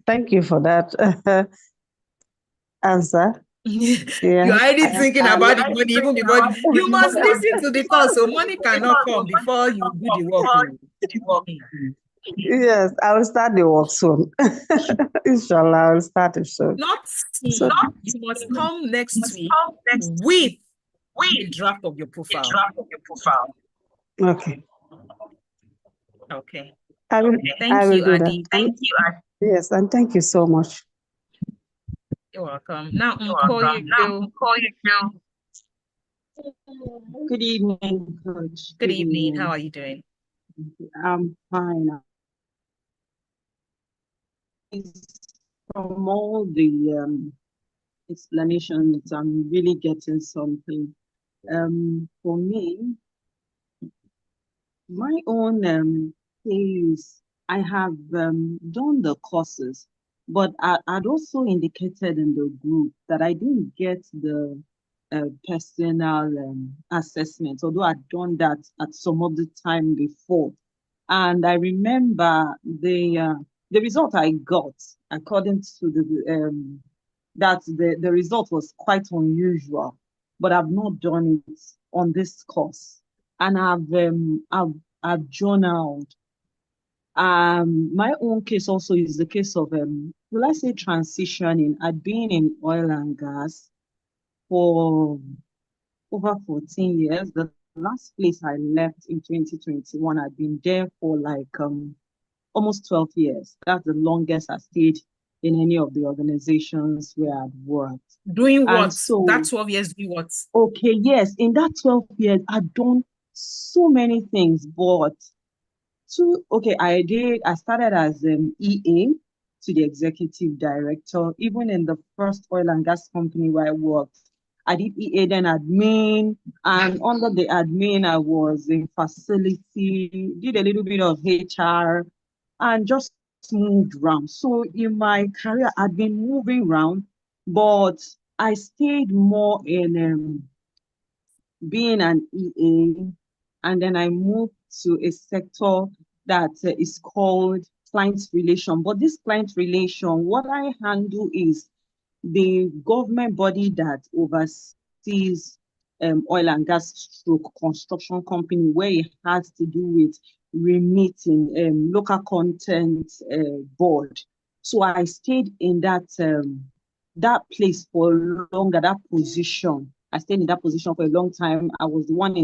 Thank you for that answer. You're already thinking about the money even before you must listen to the call, so money cannot come before you do the work. Yes, I will start the work soon. Inshallah, I will start it soon. Not soon. You must come next week with a draft of your profile. Okay. Okay. I will do Adi. that. Thank you, Adi. Yes, and thank you so much. You're welcome. Now, call you. Good evening, Coach. Good evening. How are you doing? I'm fine. From all the explanations, I'm really getting something. For me, my own case, I have done the courses, but I'd also indicated in the group that I didn't get the personal assessment, although I'd done that at some of the time before. And I remember the result I got, according to the result was quite unusual, but I've not done it on this course. And I've journaled. My own case also is the case of will I say transitioning. I'd been in oil and gas for over 14 years. The last place I left in 2021, I've been there for like almost 12 years. That's the longest I stayed in any of the organizations where I've worked. Doing And what? so, That 12 years doing what? okay, yes, in that 12 years, I've done so many things, but I started as an EA to the executive director. Even in the first oil and gas company where I worked, I did EA, then admin, and under the admin, I was in facility, did a little bit of HR, and just moved around. So in my career, I've been moving around, but I stayed more in being an EA, and then I moved to a sector that is called client relation. But this client relation, what I handle is the government body that oversees oil and gas stroke construction company, where it has to do with remitting local content board. So I stayed in that place for longer, that position. I stayed in that position for a long time. I was the one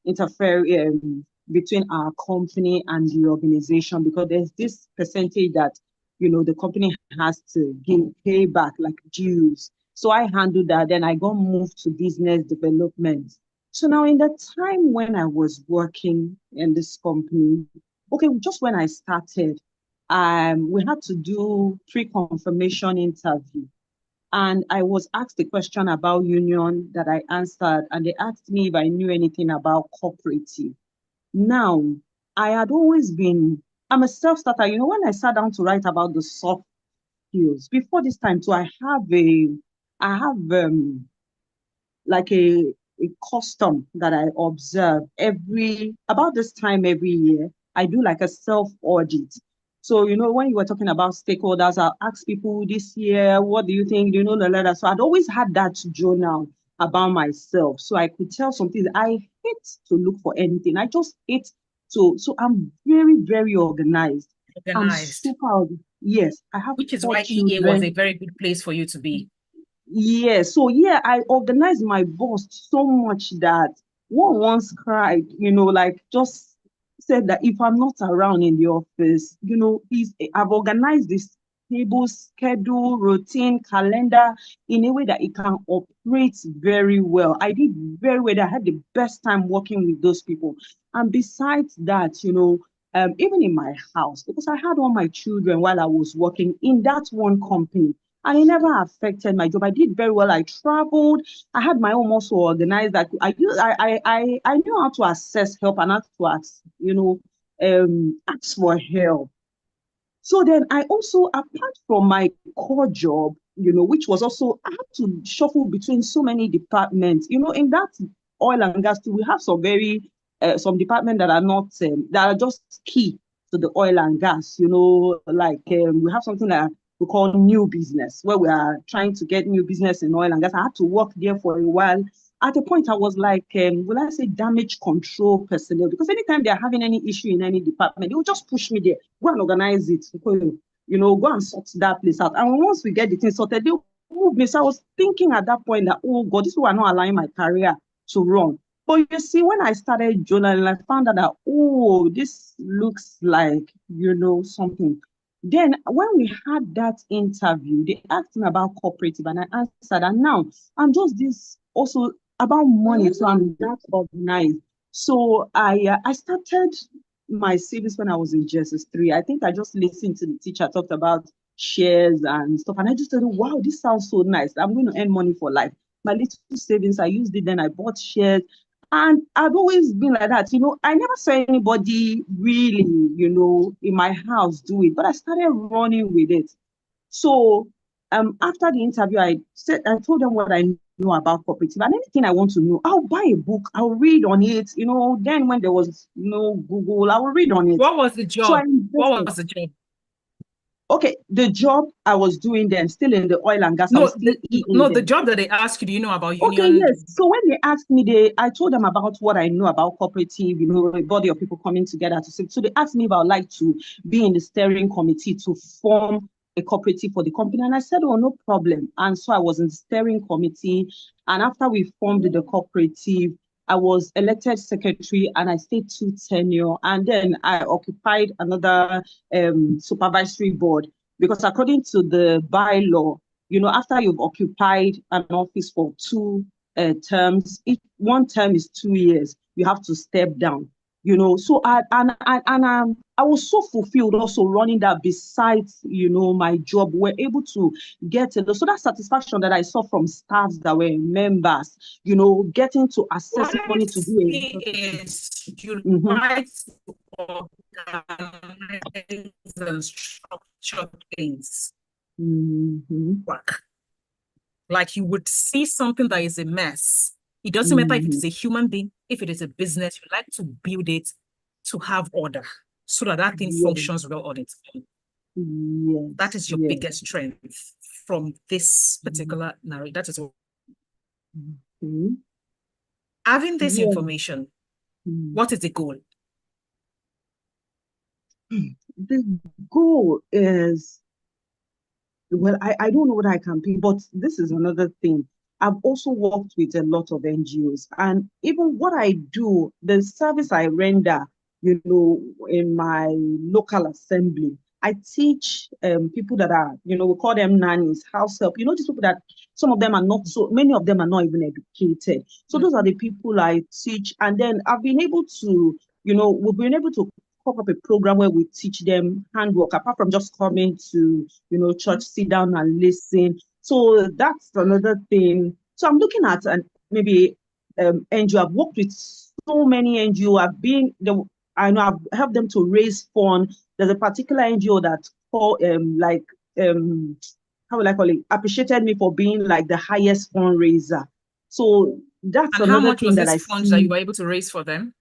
interfering between our company and the organization, because there's this percentage that the company has to pay back, like dues. So I handled that. Then I got moved to business development. So now in the time when I was working in this company, okay, just when I started, we had to do pre-confirmation interview. And I was asked a question about union that I answered, and they asked me if I knew anything about cooperative. Now, I'm a self-starter. When I sat down to write about the soft skills, before this time too, I have like a custom that I observe about this time every year. I do like a self-audit. So, when you were talking about stakeholders, I'll ask people this year, what do you think? Do you know the letter? So I'd always had that journal about myself. So I could tell some things. I hate to look for anything. I just hate so I'm very, very organized. I'm Organized. super, yes, I have Which is 4 why EA was a children. very good place for you to be. Yeah, so yeah, I organized my boss so much that one once cried, like just said that if I'm not around in the office, I've organized this table, schedule, routine, calendar in a way that it can operate very well. I did very well. I had the best time working with those people. And besides that, even in my house, because I had all my children while I was working in that one company, and it never affected my job. I did very well. I traveled. I had my own muscle organized. I knew how to assess help and how to ask for help. So then I also, apart from my core job, which was also, I had to shuffle between so many departments. In that oil and gas, we have some departments that are not, that are just key to the oil and gas, like we have something that we call new business, where we are trying to get new business in oil and gas. I had to work there for a while. At a point, I was like, will I say damage control personnel? Because anytime they're having any issue in any department, they will just push me there, go and organize it, go and sort that place out. And once we get the thing sorted, they'll move me. So I was thinking at that point that, oh God, this will not allowing my career to run. But you see, when I started journaling, I found out that, oh, this looks like, something. Then when we had that interview, they asked me about cooperative and I answered. And now I'm just this also about money, so I'm that organized. So I started my series when I was in GSS3. I think I just listened to the teacher talked about shares and stuff, and I just thought, wow, this sounds so nice. I'm going to earn money for life. My little savings, I used it, then I bought shares. And I've always been like that. I never saw anybody really, in my house do it, but I started running with it. So after the interview, I told them what I know about cooperative, and anything I want to know, I'll buy a book, I'll read on it. Then when there was no Google, I will read on it. What was the job? So What was the job? Okay, the job I was doing then, still in the oil and gas. No, the job that they asked you, do you know about union? Okay, yes. So when they asked me, I told them about what I know about cooperative, a body of people coming together to say. So they asked me if I would like to be in the steering committee to form a cooperative for the company. And I said, oh, no problem. And so I was in the steering committee. And after we formed the cooperative, I was elected secretary and I stayed 2 tenure. And then I occupied another supervisory board because according to the bylaw, after you've occupied an office for two terms, one term is 2 years, you have to step down. So I was so fulfilled also running that besides my job. We're able to get it. So that satisfaction that I saw from staffs that were members, getting to assess What money I to do see it. is you Mm-hmm. try to organize and structure things work. Like you would see something that is a mess. It doesn't matter if it is a human being, if it is a business, you like to build it to have order so that thing functions well on its own. Yes. That is your biggest strength from this particular narrative. That is what. Having this information, what is the goal? The goal is, well, I don't know what I can pick, but this is another thing. I've also worked with a lot of NGOs, and even what I do, the service I render, in my local assembly, I teach people that are, we call them nannies, house help. These people that some of them are not so, many of them are not even educated. So those are the people I teach. And then I've been able to, we've been able to pop up a program where we teach them handwork, apart from just coming to, church, sit down and listen. So that's another thing. So I'm looking at maybe NGO. I've worked with so many NGO. I know I've helped them to raise funds. There's a particular NGO that how will I call it? Appreciated me for being like the highest fundraiser. So that's and how another much thing was that this I fund see. that you were able to raise for them?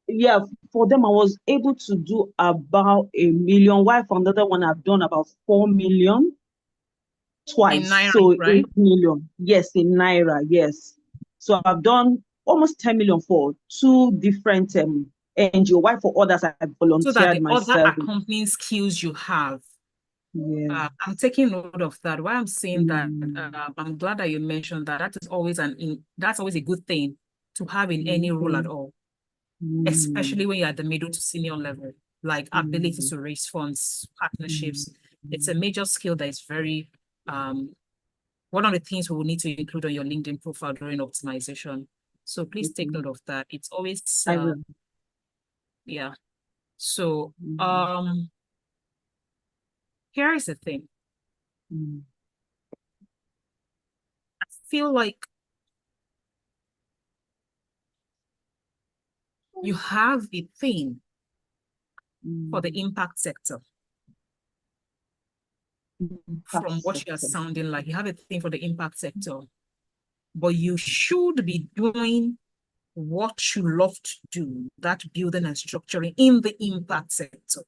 Yeah, for them, I was able to do about 1 million. While for another one, I've done about 4 million twice. In Naira, So right? 8 million. Yes, in Naira, yes. So I've done almost 10 million for two different NGO. While for others, I've So that volunteered the other myself. accompanying skills you have. Yeah. I'm taking note of that. Why I'm saying that, I'm glad that you mentioned that. That is always that's always a good thing to have in any role at all, especially when you're at the middle to senior level, like ability to raise funds, partnerships. It's a major skill that is very, one of the things we will need to include on your LinkedIn profile during optimization. So please take note of that. It's always, I will. yeah. So, here is the thing. I feel like you have a thing for the impact sector. From what you are sounding like, you have a thing for the impact sector, but you should be doing what you love to do, that building and structuring in the impact sector,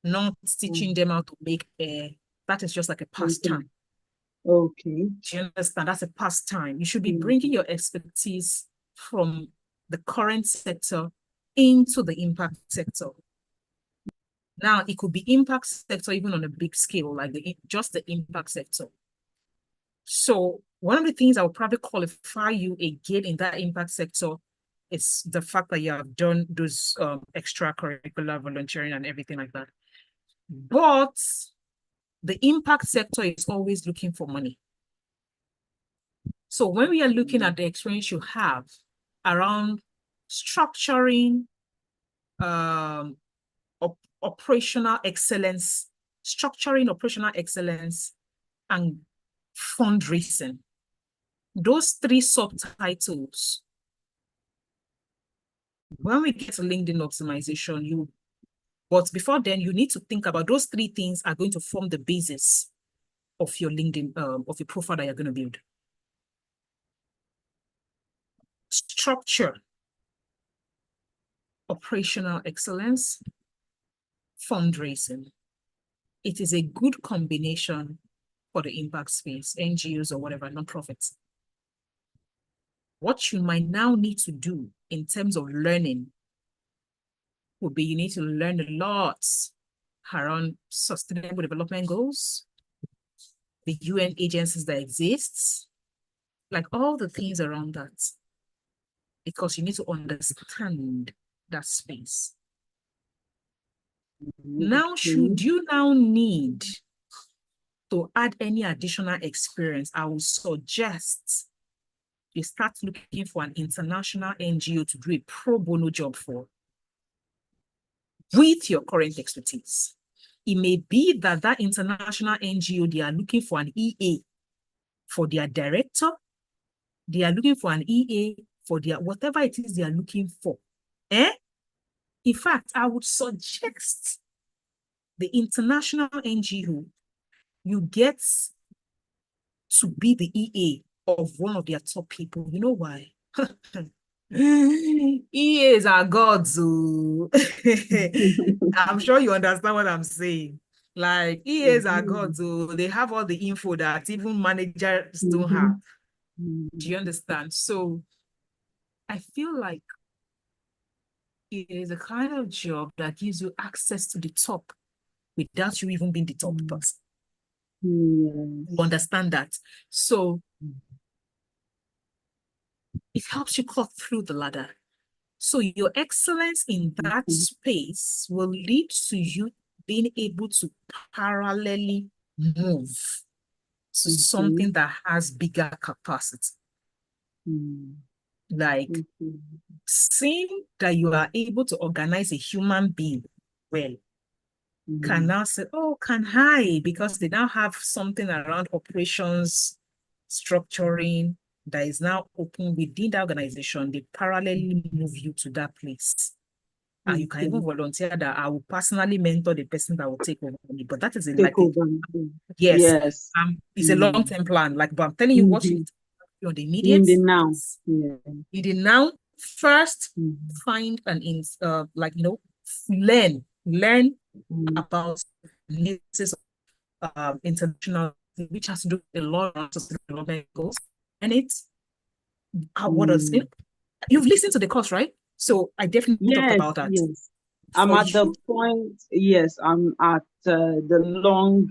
not teaching them how to make air. That is just like a pastime. Okay. Do you understand? That's a pastime. You should be bringing your expertise from the current sector into the impact sector. Now, it could be impact sector even on a big scale, like just the impact sector. So one of the things I would probably qualify you again in that impact sector is the fact that you have done those extracurricular volunteering and everything like that. But the impact sector is always looking for money. So when we are looking at the experience you have around structuring, operational excellence, and fundraising, those three subtitles, when we get to LinkedIn optimization, but before then, you need to think about those three things are going to form the basis of your LinkedIn, of your profile that you're going to build. Structure, operational excellence, fundraising. It is a good combination for the impact space, NGOs or whatever, nonprofits. What you might now need to do in terms of learning would be you need to learn a lot around sustainable development goals, the UN agencies that exist, like all the things around that. because you need to understand that space. Now, should you now need to add any additional experience, I would suggest you start looking for an international NGO to do a pro bono job for with your current expertise. It may be that that international NGO, they are looking for an EA for their director. They are looking for an EA for their whatever it is they are looking for. In fact, I would suggest the international NGO, you get to be the EA of one of their top people. You know why? EAs are gods. I'm sure you understand what I'm saying. Like EAs are gods. They have all the info that even managers don't have. Do you understand? So I feel like it is a kind of job that gives you access to the top without you even being the top person. You understand that? So it helps you cut through the ladder. So your excellence in that space will lead to you being able to parallelly move to something that has bigger capacity. Like seeing that you are able to organize a human being well can now say, oh, can I? Because they now have something around operations, structuring that is now open within the organization. They parallelly move you to that place. And you can even volunteer that I will personally mentor the person that will take over me. But that is a like yes. It's a long-term plan. Like, but I'm telling you what you need to do on the immediate. In the now. In the now, first find an learn about uses international, which has to do with a lot of development goals. And it's what does it? You've listened to the course, right? So I definitely talked about that. Yes. I'm at the point, yes, I'm at the long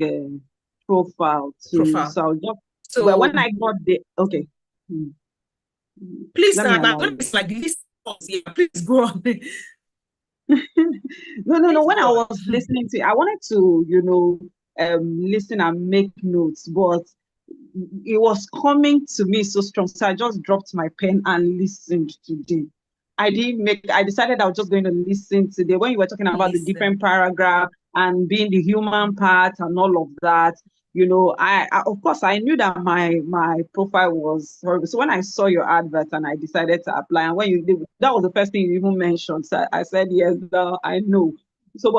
profile too. So I'll just, well, when I got the, okay. Please, it's like this, please go on. No. When I was listening to it, I wanted to, listen and make notes, but it was coming to me so strong. So I just dropped my pen and listened today. I decided I was just going to listen today. When you were talking about the different paragraph and being the human part and all of that, I of course I knew that my profile was horrible. So when I saw your advert and I decided to apply, and when you did, that was the first thing you even mentioned. So I said, yes, I know. So,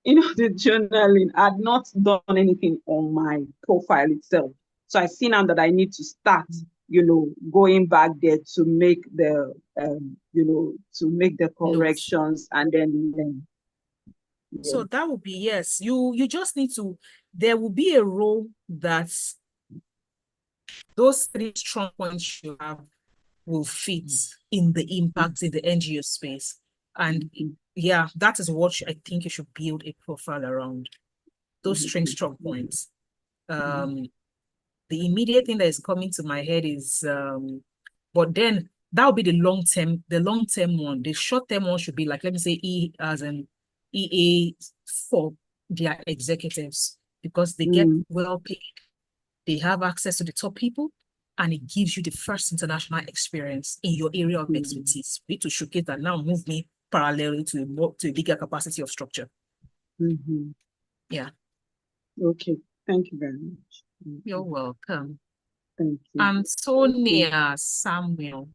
the journaling, I'd not done anything on my profile itself. So I see now that I need to start, going back there to make the, corrections and then. So that would be, yes, you just need to, there will be a role that those 3 strong points you have will fit in the impact in the NGO space. And yeah, that is what I think you should build a profile around. Those strong points. The immediate thing that is coming to my head is, but then that will be the long-term one. The short-term one should be like, let me say EA for their executives, because they get well paid. They have access to the top people, and it gives you the first international experience in your area of expertise. We need to showcase that now, move me parallelly to a bigger capacity of structure. Yeah. Okay. Thank you very much. You're welcome. Thank you. Antonia Samuel.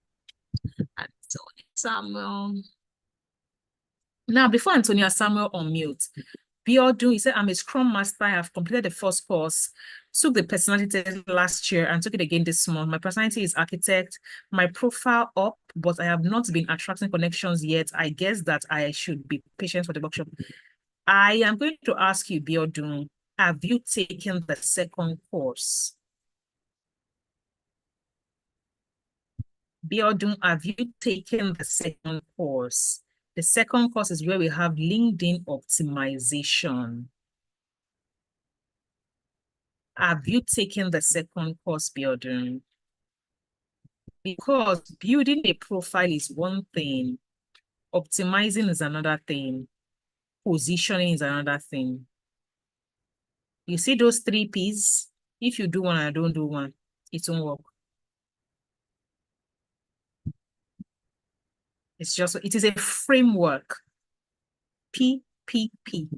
Now, before Antonia Samuel unmute, Biodun, he said, I'm a Scrum Master. I have completed the first course, took the personality test last year and took it again this month. My personality is architect. My profile up, but I have not been attracting connections yet. I guess that I should be patient for the workshop. I am going to ask you, Biodun, have you taken the second course? Biodun, have you taken the second course? The second course is where we have LinkedIn optimization. Have you taken the second course, Biodun? Because building a profile is one thing, optimizing is another thing, positioning is another thing. You see those 3 P's? If you do one and I don't do one, it won't work. It is a framework. PPP.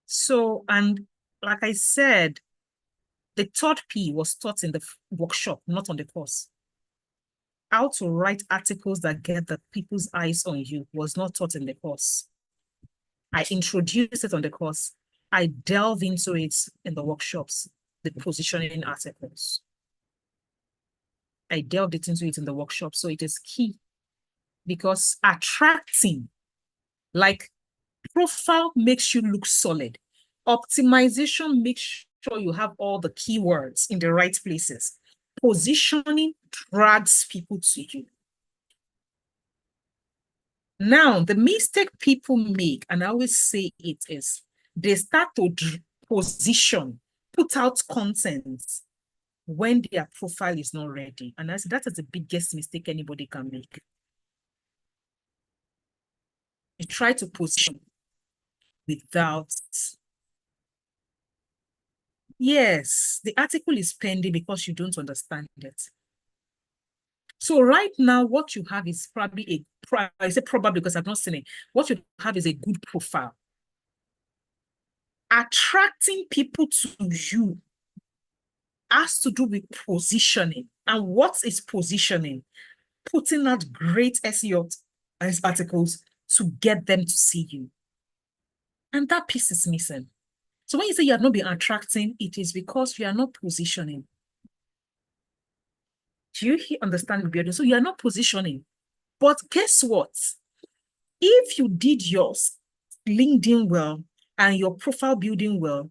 So, and like I said, the 3rd P was taught in the workshop, not on the course. How to write articles that get the people's eyes on you was not taught in the course. I introduced it on the course. I delve into it in the workshops, the positioning articles. I delved into it in the workshop. So it is key because attracting, like profile makes you look solid. Optimization makes sure you have all the keywords in the right places. Positioning drags people to you. Now, the mistake people make, and I always say it is, they start to position, put out content when their profile is not ready. And I say that is the biggest mistake anybody can make. You try to position without. Yes, the article is pending because you don't understand it. So right now, what you have is probably I say probably because I've not seen it. What you have is a good profile. Attracting people to you has to do with positioning. And what is positioning? Putting out great SEO articles to get them to see you. And that piece is missing. So when you say you have not been attracting, it is because you are not positioning. Do you understand what you're doing? So you are not positioning. But guess what? If you did yours, LinkedIn well, and your profile building well,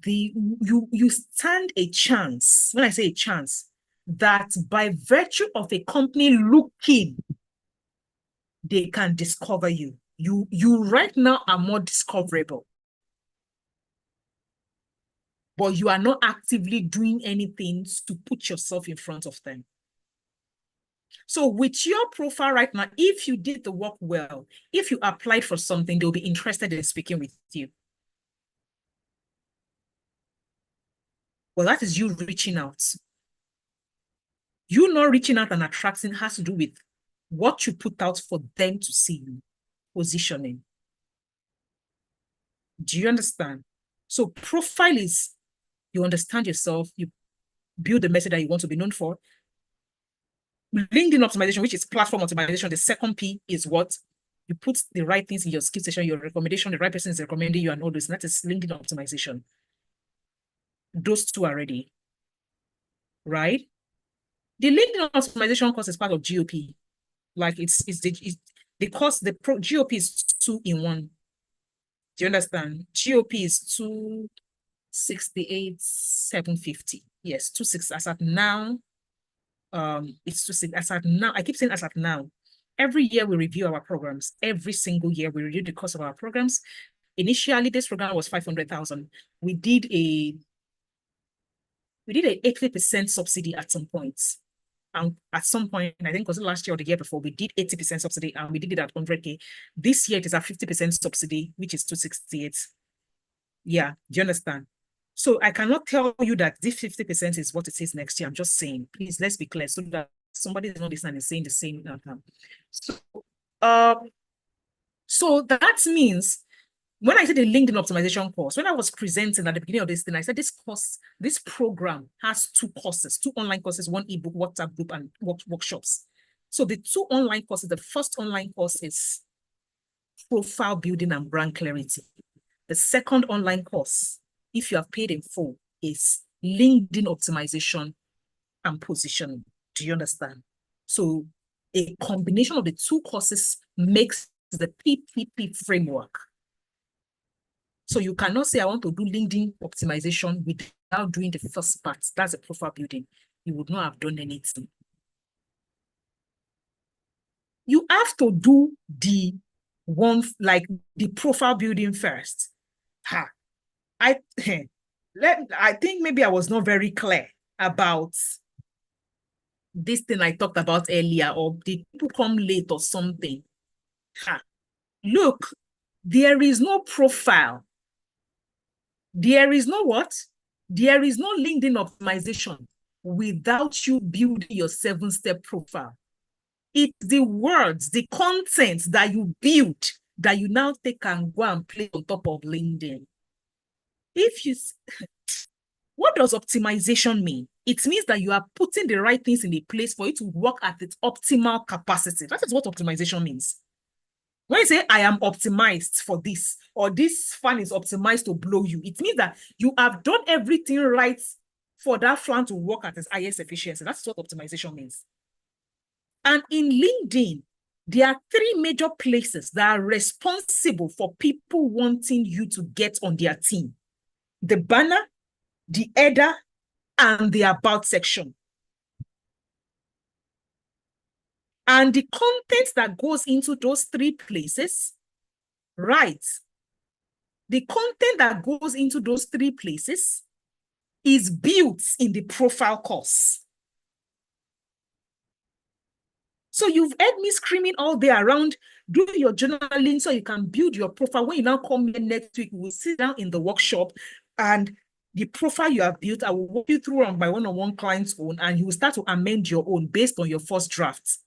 you stand a chance. When I say a chance, that by virtue of a company looking, they can discover you. You right now are more discoverable. But you are not actively doing anything to put yourself in front of them. So with your profile right now, if you did the work well, if you applied for something, they'll be interested in speaking with you. Well, that is you reaching out. You not reaching out and attracting has to do with what you put out for them to see you, positioning. Do you understand? So profile is, you understand yourself, you build the message that you want to be known for. LinkedIn optimization, which is platform optimization, the 2nd P is what? You put the right things in your skill section, your recommendation, the right person is recommending you and all this. And that is LinkedIn optimization. Those 2 are ready, right? The LinkedIn optimization course is part of GOP. Like it's the course, GOP is 2 in 1. Do you understand? GOP is 268,750. Yes, 26 as at now. It's 26 as at now. I keep saying as at now. Every year we review our programs. Every single year we review the cost of our programs. Initially, this program was 500,000. We did a 80% subsidy at some points. And at some point, I think it was last year or the year before, we did 80% subsidy and we did it at 100K. This year it is at 50% subsidy, which is 268. Yeah, do you understand? So I cannot tell you that this 50% is what it is next year. I'm just saying, please, let's be clear so that somebody is not listening and saying the same. So that means when I said the LinkedIn optimization course, when I was presenting at the beginning of this thing, I said this course, this program has 2 courses, 2 online courses, 1 ebook, WhatsApp group, and workshops. So the 2 online courses, the first online course is profile building and brand clarity. The second online course, if you have paid in full, is LinkedIn optimization and positioning. Do you understand? So a combination of the 2 courses makes the PPP framework. So you cannot say, I want to do LinkedIn optimization without doing the first part. That's a profile building. You would not have done anything. You have to do the one, like the profile building first. I think maybe I was not very clear about this thing I talked about earlier, or did people come late or something? Look, there is no profile. There is no what? There is no LinkedIn optimization without you building your 7-step profile. It's the words, the content that you build that you now take and go and play on top of LinkedIn. What does optimization mean? It means that you are putting the right things in a place for it to work at its optimal capacity. That is what optimization means. When you say, I am optimized for this, or this fan is optimized to blow you, it means that you have done everything right for that fan to work at its highest efficiency. That's what optimization means. And in LinkedIn, there are 3 major places that are responsible for people wanting you to get on their team: the banner, the header, and the about section. And the content that goes into those 3 places, right? The content that goes into those 3 places is built in the profile course. So you've heard me screaming all day around, do your journaling so you can build your profile. When you now come here next week, we'll sit down in the workshop, and the profile you have built, I will walk you through on my one-on-one client's own, and you will start to amend your own based on your first drafts.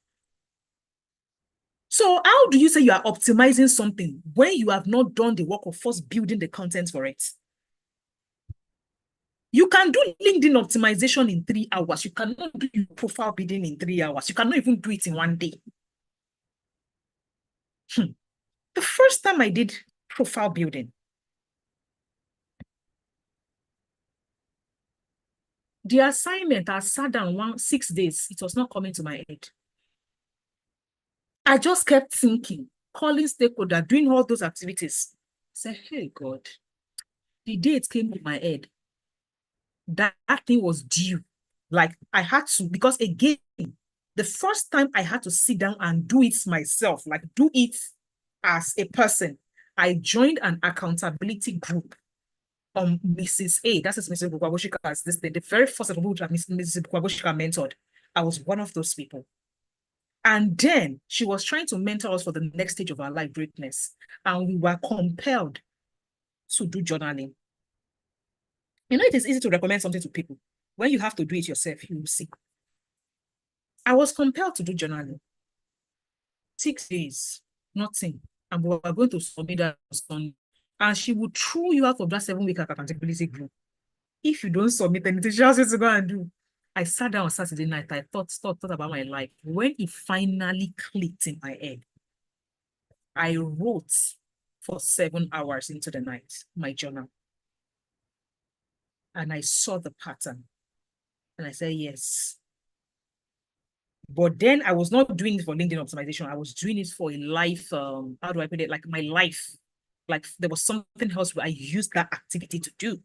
So how do you say you are optimizing something when you have not done the work of first building the content for it? You can do LinkedIn optimization in 3 hours. You cannot do your profile building in 3 hours. You cannot even do it in 1 day. The first time I did profile building, the assignment, I sat down 6 days. It was not coming to my head. I just kept thinking, calling stakeholder, doing all those activities. I said, hey, God, the day it came to my head, that thing was due. Like I had to, because again, the first time I had to sit down and do it myself, like do it as a person, I joined an accountability group on Mrs. A. That's Mrs. Bukwaboshika's this thing. The very first group that Mrs. Bukwaboshika mentored, I was one of those people. And then she was trying to mentor us for the next stage of our life, greatness. And we were compelled to do journaling. You know, it is easy to recommend something to people. When you have to do it yourself, you will see. I was compelled to do journaling. 6 days, nothing. And we were going to submit that on. And she would throw you out of that 7-week accountability group. If you don't submit anything, she asked you to go and do. I sat down on Saturday night. I thought about my life. When it finally clicked in my head, I wrote for 7 hours into the night, my journal. And I saw the pattern. And I said, yes. But then I was not doing it for LinkedIn optimization. I was doing it for a life, how do I put it? Like my life. Like there was something else where I used that activity to do.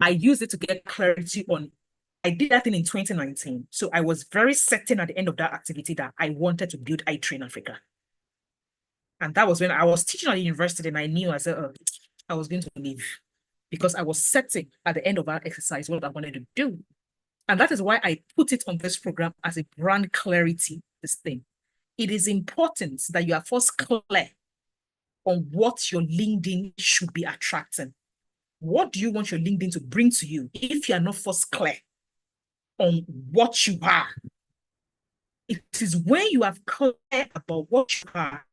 I used it to get clarity on, I did that thing in 2019. So I was very certain at the end of that activity that I wanted to build iTrain Africa. And that was when I was teaching at the university, and I knew I said, I was going to leave because I was setting at the end of that exercise what I wanted to do. And that is why I put it on this program as a brand clarity, this thing. It is important that you are first clear on what your LinkedIn should be attracting. What do you want your LinkedIn to bring to you if you are not first clear on what you are? It is when you have clear about what you are,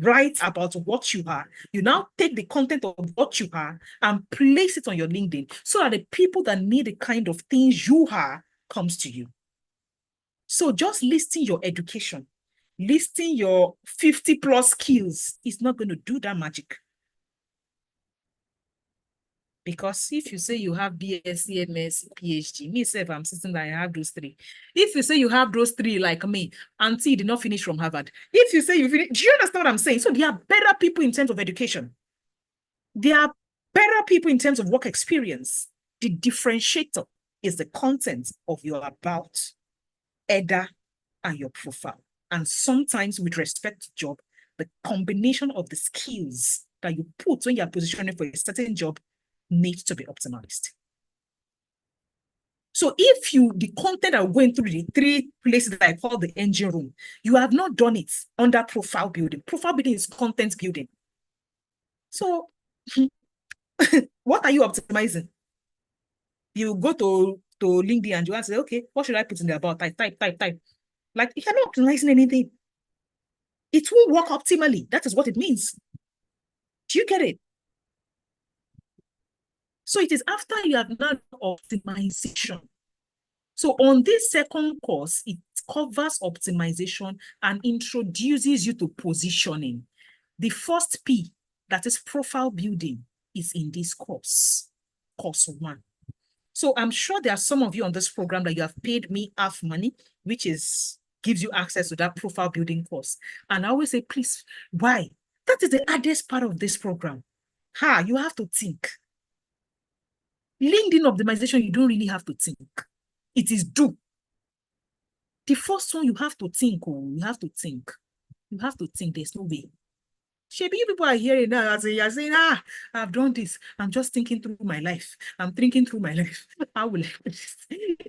write about what you are, you now take the content of what you are and place it on your LinkedIn so that the people that need the kind of things you are comes to you. So just listing your education, listing your 50+ skills is not going to do that magic. Because if you say you have BSc, MS, PhD, me self, I'm sitting there, I have those 3. If you say you have those 3 like me, auntie did not finish from Harvard. If you say you finish, do you understand what I'm saying? So there are better people in terms of education. There are better people in terms of work experience. The differentiator is the content of your about, header, and your profile. And sometimes with respect to job, the combination of the skills that you put when you're positioning for a certain job needs to be optimized. So if the content are going through the 3 places that I call the engine room, you have not done it under profile building. Profile building is content building. So what are you optimizing? You go to LinkedIn and you want to say, okay, what should I put in there about? Type. Like, you're not optimizing anything. It won't work optimally. That is what it means. Do you get it? So it is after you have done optimization. So on this second course, it covers optimization and introduces you to positioning. The first P, that is profile building, is in this course 1. So I'm sure there are some of you on this program that you have paid me half money, which gives you access to that profile building course. And I always say, please, why? That is the hardest part of this program. You have to think. LinkedIn optimization, you don't really have to think. It is do. The first one, you have to think. You have to think. You have to think. There's no way. Maybe you people are hearing now. You're saying, I've done this. I'm just thinking through my life. I'm thinking through my life. How will I do this?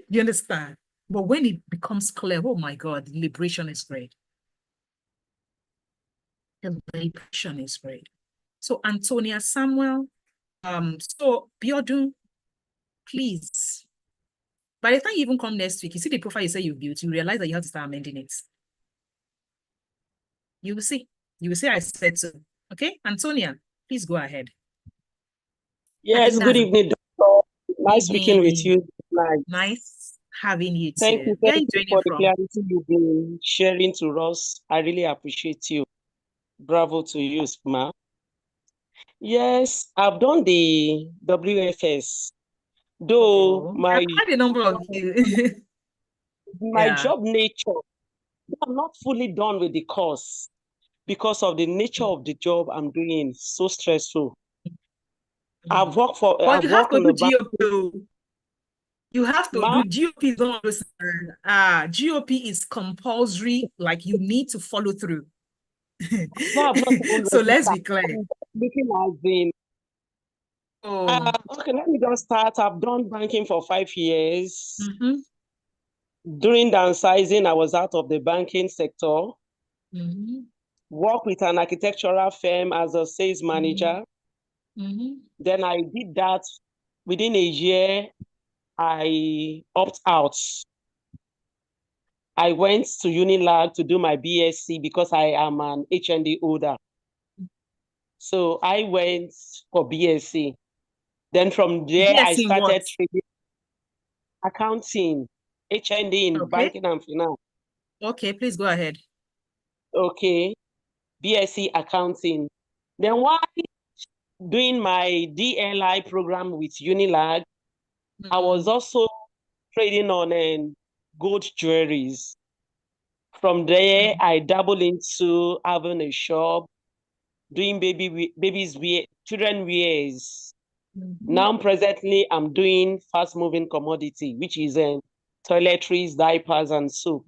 You understand? But when it becomes clear, oh my God, the liberation is great. The liberation is great. So Antonia Samuel, so Biodun, please. By the time you even come next week, you see the profile you say you built, you realize that you have to start amending it. You will see. You will say I said so. Okay, Antonia, please go ahead. Yes, good evening, Doctor. Nice speaking with you. Nice having you too. Thank you for the clarity you've been sharing to us. I really appreciate you. Bravo to you, ma. Yes, I've done the WFS. Though I've had a number of you. my job nature, I'm not fully done with the course because of the nature of the job I'm doing. So stressful. I've worked for. But you have to do GOP. You have to do GOP. GOP is compulsory. Like, you need to follow through. No, so let's be clear. Looking at the. Okay, let me just start. I've done banking for 5 years. During downsizing, I was out of the banking sector. Worked with an architectural firm as a sales manager. Then I did that. Within a year, I opted out. I went to Unilag to do my BSc because I am an HND holder. So I went for BSc. Then from there, I started trading accounting, HND in banking and finance. Okay, please go ahead. Okay, BSc accounting. Then while doing my DLI program with Unilag, I was also trading on gold jewelries. From there, I dabbled into having a shop, doing babies wear, children wears. Now, presently, I'm doing fast-moving commodity, which is toiletries, diapers, and soap.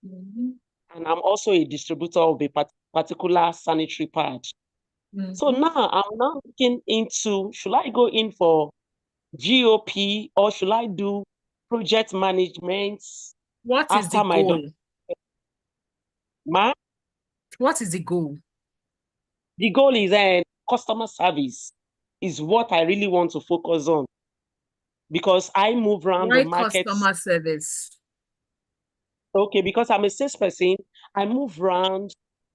And I'm also a distributor of a particular sanitary pad. So now I'm now looking into, should I go in for GOP or should I do project management? What is the goal? What is the goal? The goal is customer service is what I really want to focus on because I move around the market. Customer service? Okay, because I'm a salesperson, I move around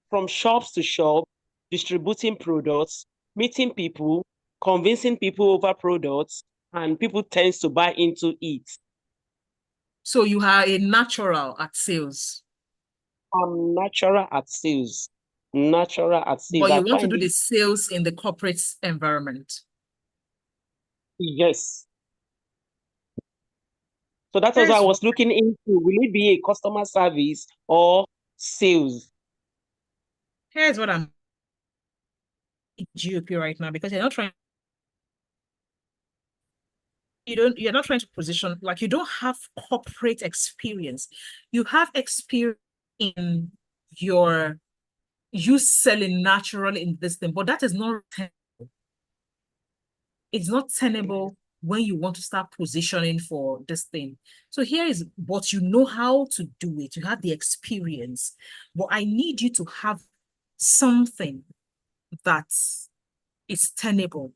from shops to shop, distributing products, meeting people, convincing people over products, and people tends to buy into it. So you are a natural at sales? I'm natural at sales. Natural at sales. But you want to do the sales in the corporate environment? Yes. So that's what I was looking into. Will it be a customer service or sales? Here's what I'm GOP right now, because you're not trying. You're not trying to position, like, you don't have corporate experience. You have experience in you selling naturally in this thing, but that is not tenable. It's not tenable when you want to start positioning for this thing. So here is what you know how to do it. You have the experience, but I need you to have something that is tenable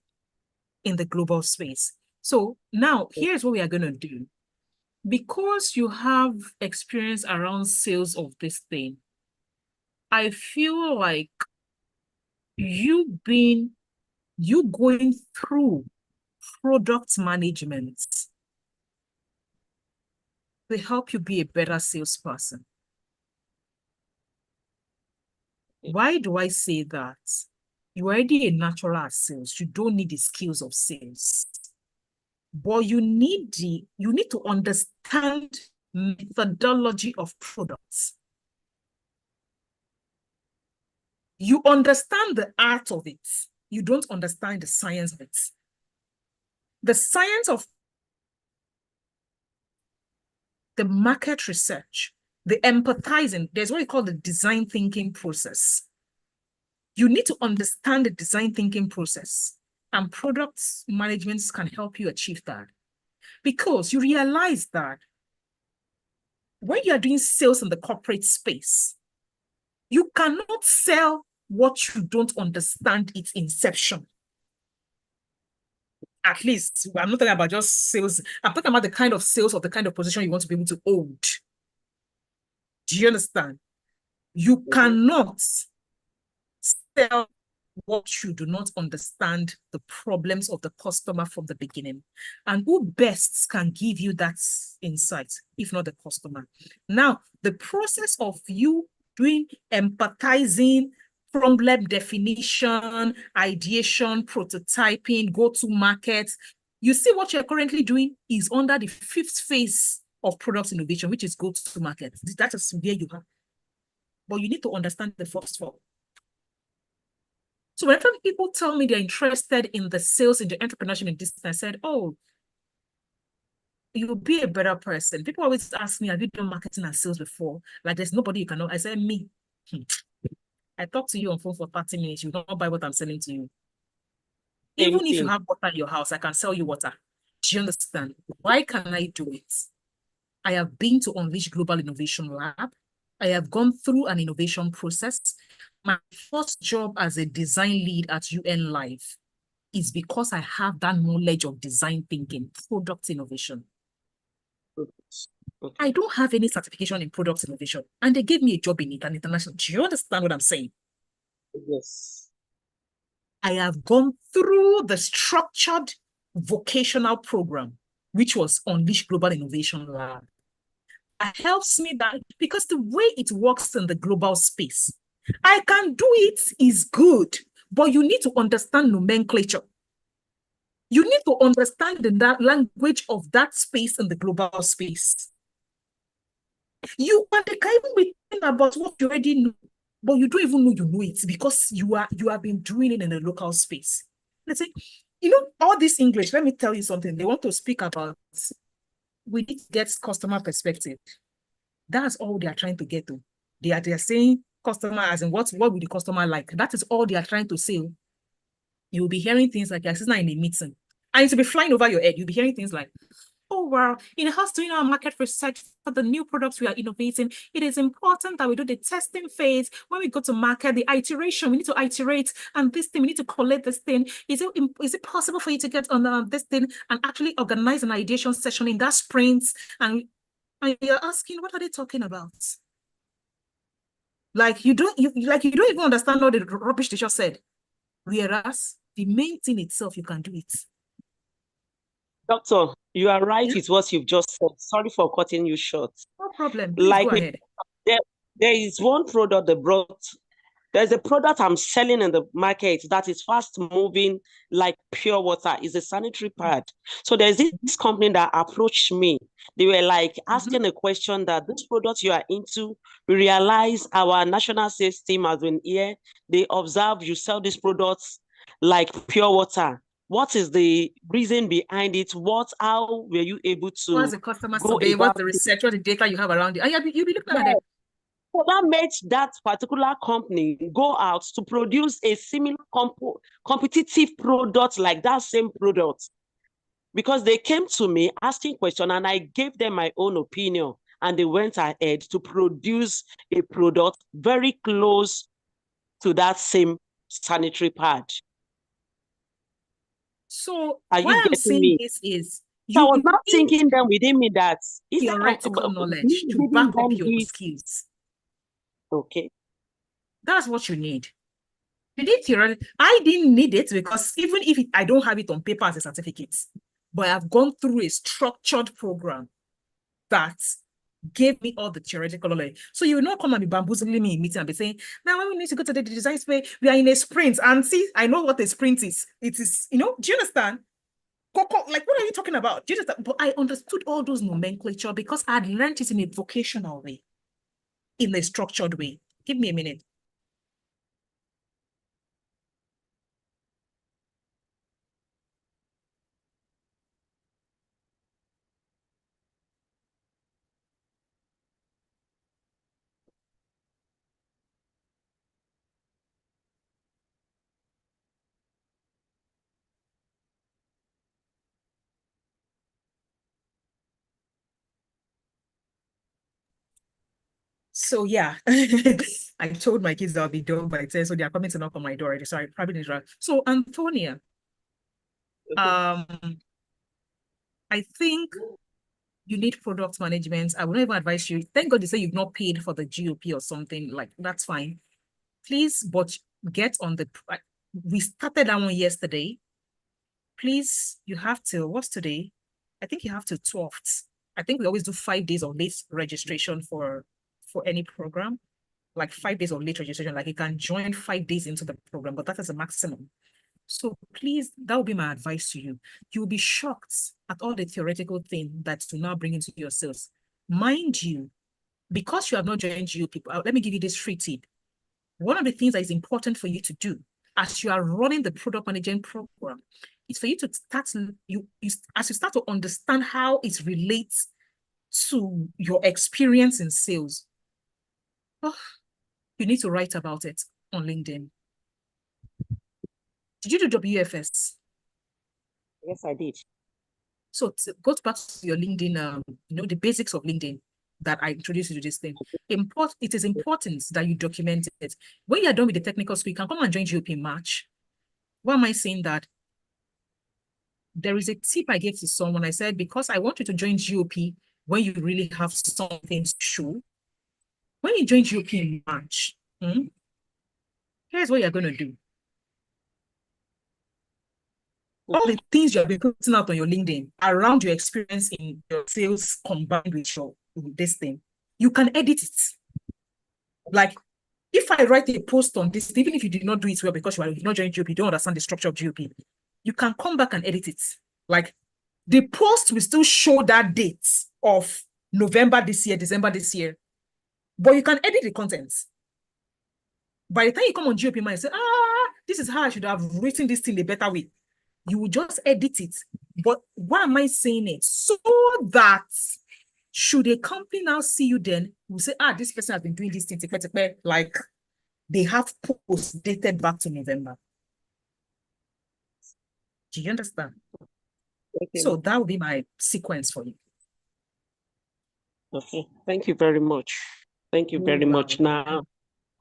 in the global space. So now here's what we are going to do. Because you have experience around sales of this thing, I feel like you going through product management will help you be a better salesperson. Why do I say that? You're already a natural at sales. You don't need the skills of sales. But you need to understand methodology of products. You understand the art of it. You don't understand the science of it. The science of the market research, the empathizing, there's what we call the design thinking process. You need to understand the design thinking process, and product management can help you achieve that. Because you realize that when you are doing sales in the corporate space, you cannot sell what you don't understand its inception. At least, I'm not talking about just sales. I'm talking about the kind of sales or the kind of position you want to be able to hold. Do you understand? You cannot sell what you do not understand the problems of the customer from the beginning. And who best can give you that insight, if not the customer? Now, the process of you doing empathizing, problem definition, ideation, prototyping, go-to-market, you see what you're currently doing is under the 5th phase of product innovation, which is go-to-market. That is where you are. But you need to understand the first 4. So whenever people tell me they're interested in the sales, in the entrepreneurship in this, I said, oh, you'll be a better person. People always ask me, have you done marketing and sales before? Like there's nobody you can know. I said, me. I talk to you on phone for 30 minutes. You don't buy what I'm selling to you. Even if you have water in your house, I can sell you water. Do you understand? Why can I do it? I have been to Unleash Global Innovation Lab. I have gone through an innovation process. My first job as a design lead at UN Live is because I have that knowledge of design thinking, product innovation. Okay. I don't have any certification in product innovation, and they gave me a job in it, an international. Do you understand what I'm saying? Yes. I have gone through the structured vocational program, which was Unleash Global Innovation Lab. That helps me that because the way it works in the global space, I can do it is good, but you need to understand nomenclature. You need to understand the language of that space in the global space. You can even be thinking about what you already know, but you don't even know you know it because you have been doing it in a local space. Let's say, all this English, let me tell you something. They want to speak about, we need to get customer perspective. That's all they are trying to get to. They are saying customer as in what will the customer like? That is all they are trying to say. You'll be hearing things like you're sitting in a meeting and it'll be flying over your head. You'll be hearing things like, oh, well, in us doing our market research for the new products we are innovating, it is important that we do the testing phase. When we go to market, the iteration, we need to iterate, and this thing, we need to collect this thing. Is it possible for you to get on this thing and actually organize an ideation session in that sprint? And you're asking, what are they talking about? Like you don't even understand all the rubbish they just said. Whereas the main thing itself, you can do it. Doctor, you are right with what you've just said. Sorry for cutting you short. No problem. Please go ahead. There is one product they brought. There's a product I'm selling in the market that is fast moving like pure water. It's a sanitary pad. So there's this company that approached me. They were like asking a question that this product you are into, we realize our national sales team has been here. They observe you sell these products like pure water. What is the reason behind it? How were you able to what's the customer survey? What's the research? What's the data you have around it? And you'll be looking at it. So that made that particular company go out to produce a similar competitive product like that same product. because they came to me asking questions and I gave them my own opinion, and they went ahead to produce a product very close to that same sanitary pad. So Are why you I'm getting saying me? this is So I you was not need thinking them within me that theoretical knowledge to giving back up them your this. skills. Okay. That's what you need. You need theoretical. I didn't need it because even if I don't have it on paper as a certificate, but I've gone through a structured program that gave me all the theoretical knowledge. So you will not come and be bamboozling me in meeting and be saying, now when we need to go to the design space, we are in a sprint. And see, I know what a sprint is. It is, do you understand? Coco, like, what are you talking about? Do you understand? But I understood all those nomenclature because I had learned it in a vocational way, in a structured way. Give me a minute. So yeah, I told my kids I'll be done by 10, so they are coming to knock on my door already. So I probably need to. So Antonia, I think you need product management. I would not even advise you. Thank God they say you've not paid for the GOP or something, like that's fine. Please, but get on the. We started that one yesterday. Please, you have to. What's today? I think you have to 12th. I think we always do 5 days of late registration for any program. Like 5 days of late registration, like you can join 5 days into the program, but that is a maximum. So please, that would be my advice to you. You'll be shocked at all the theoretical thing that you now bring into your sales. Mind you, because you have not joined GOP, let me give you this free tip. One of the things that is important for you to do as you are running the product management program is for you to start, as you start to understand how it relates to your experience in sales. Oh, you need to write about it on LinkedIn. Did you do WFS? Yes, I did. So it goes back to your LinkedIn, the basics of LinkedIn that I introduced you to this thing. It is important that you document it. When you're done with the technical school, you can come and join GOP in March. Why am I saying that? There is a tip I gave to someone. I said, because I want you to join GOP when you really have something to show. When you join GOP in March, here's what you're going to do. All the things you have been putting out on your LinkedIn around your experience in your sales combined with this thing, you can edit it. Like, if I write a post on this, even if you did not do it well because you are not joining GOP, you don't understand the structure of GOP, you can come back and edit it. Like, the post will still show that date of November this year, December this year, but you can edit the contents. By the time you come on GOP, you say, this is how I should have written this thing a better way. You will just edit it. But why am I saying it? So that should a company now see you then, will say, this person has been doing this thing, like they have posts dated back to November. Do you understand? Okay. So that will be my sequence for you. Okay. Thank you very much. Thank you very much. Now,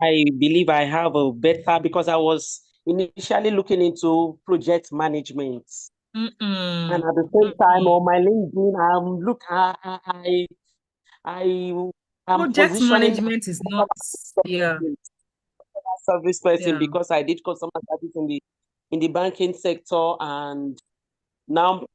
I believe I have a better, because I was initially looking into project management. And at the same time on my LinkedIn, project management is not service person because I did customer service in the banking sector, and now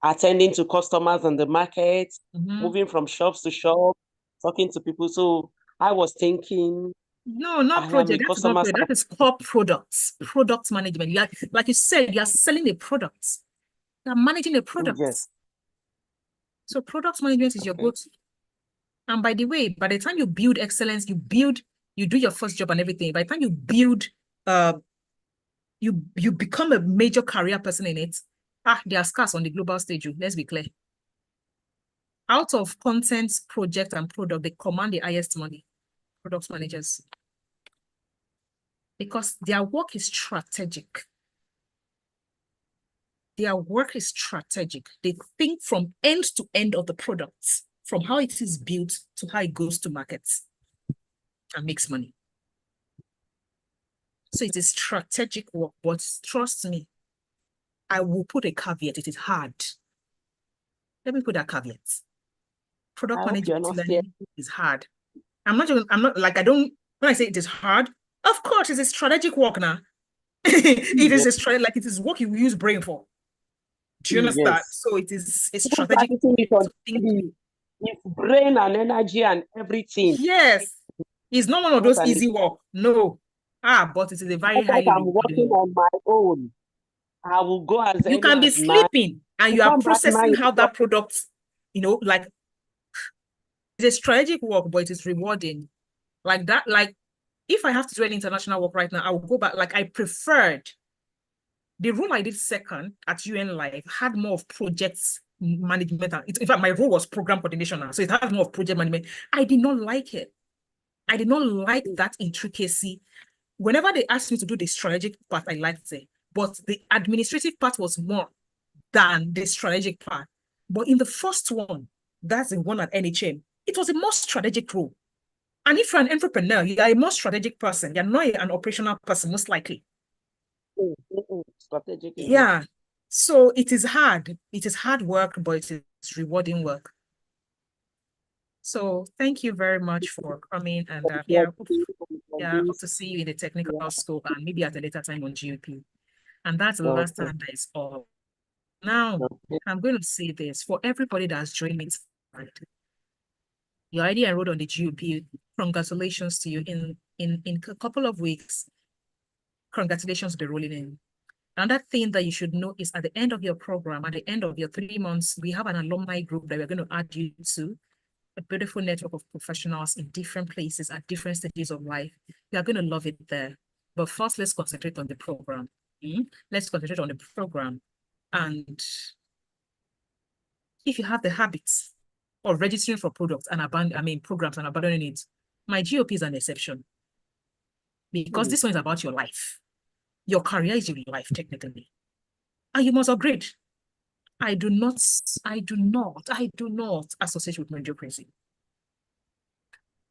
attending to customers on the market, moving from shops to shop, talking to people. So I was thinking, no, not project. That's not project. That is core products, product management. Like you said, you are selling a product. You are managing a product. Yes. So product management is your go-to. And by the way, by the time you build excellence, you do your first job and everything. By the time you build, you become a major career person in it. They are scarce on the global stage. Let's be clear. Out of content, project, and product, they command the highest money. Product managers. Because their work is strategic. Their work is strategic. They think from end to end of the products, from how it is built to how it goes to markets and makes money. So it is strategic work, but trust me, I will put a caveat. It is hard. Let me put that caveat. Product management is hard. I'm not like, when I say it is hard, of course, it's a strategic work now. It is a strategy, like it is work you use brain for. Do you understand? Yes. So it is a strategic it's brain and energy and everything. Yes. It's not one of those easy work. No. But it is a very highly I'm working on my own. I will go as you can be sleeping and you are processing how that product, like it's a strategic work, but it is rewarding. Like that, like if I have to do any international work right now, I will go back. Like I preferred the role I did second at UN Life had more of projects management. In fact, my role was program coordination now, so it had more of project management. I did not like it. I did not like that intricacy. Whenever they asked me to do the strategic part, I liked it. But the administrative part was more than the strategic part. But in the first one, that's the one at NHM, it was a more strategic role. And if you're an entrepreneur, you are a more strategic person. You're not an operational person, most likely. Strategic. Yeah. So it is hard. It is hard work, but it is rewarding work. So thank you very much for coming. And hope to see you in the technical school and maybe at a later time on GOP. And that's the last time that is all. Now, I'm going to say this for everybody that's joined me tonight. You already enrolled on the GOP. Congratulations to you. In a couple of weeks, congratulations will be rolling in. Another thing that you should know is at the end of your program, at the end of your 3 months, we have an alumni group that we're going to add you to, a beautiful network of professionals in different places at different stages of life. You are going to love it there. But first, let's concentrate on the program. Let's concentrate on the program. And if you have the habits of registering for products and programs and abandoning it, my GOP is an exception. Because this one is about your life. Your career is your life, technically. And you must upgrade. I do not associate with mediocrity.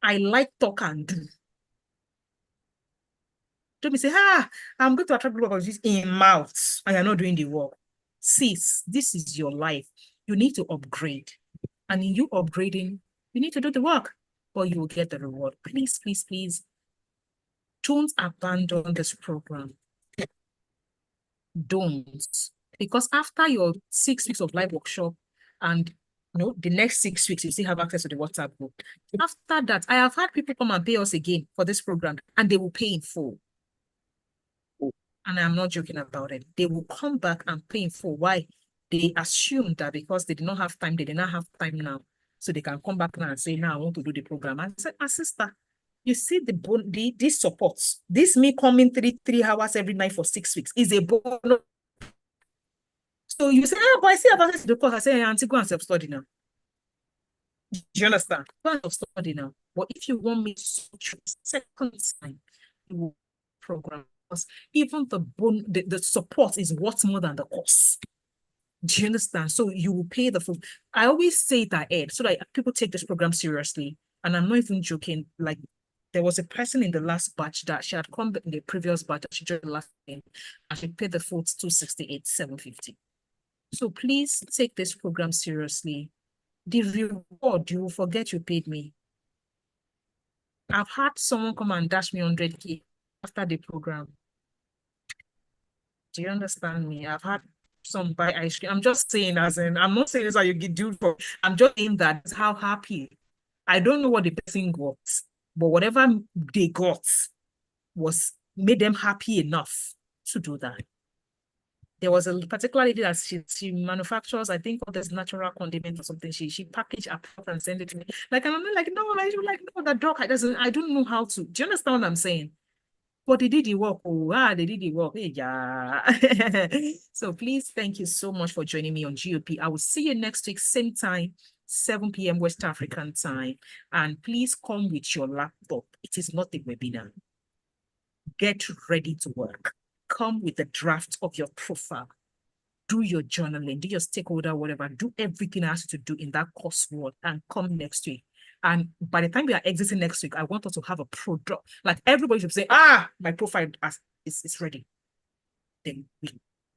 I like talk and do. Don't be say, I'm going to attract people of this in mouth and you're not doing the work. Sis, this is your life. You need to upgrade. And in you upgrading, you need to do the work, but you will get the reward. Please, please, please, don't abandon this program. Don't. Because after your 6 weeks of live workshop and the next 6 weeks, you still have access to the WhatsApp group. After that, I have had people come and pay us again for this program, and they will pay in full. And I'm not joking about it. They will come back and pay in full. Why? They assume that because they did not have time, they did not have time now. So they can come back now and say, now I want to do the program. I said, sister, you see this support, this me coming 3 hours every night for 6 weeks is a bonus. So you say, but I see about this because I say, auntie, go and self-study now. Do you understand? Go and self-study now. But if you want me to second time, you will program. Even the support is what's more than the cost. Do you understand? So you will pay the full. I always say it ahead so that people take this program seriously. And I'm not even joking. Like there was a person in the last batch that she had come in the previous batch that she joined the last time and she paid the full 268,750. So please take this program seriously. The reward, you will forget you paid me. I've had someone come and dash me 100K after the program. Do you understand me? I've had some buy ice cream. I'm just saying, I'm not saying this how you get due for. I'm just saying that's how happy. I don't know what the person got, but whatever they got made them happy enough to do that. There was a particular lady that she manufactures, I think, all this natural condiment or something. She packaged up and sent it to me. Like, and I'm like, no, the dog, I don't know how to. Do you understand what I'm saying? But they did the work. They did the work. Hey, yeah. So please, thank you so much for joining me on GOP. I will see you next week, same time, 7 p.m. West African time. And please come with your laptop. It is not a webinar. Get ready to work. Come with the draft of your profile. do your journaling, do your stakeholder, whatever, do everything I asked you to do in that coursework and come next week. And by the time we are exiting next week, I want us to have a product. Like everybody should say, my profile is ready. Then we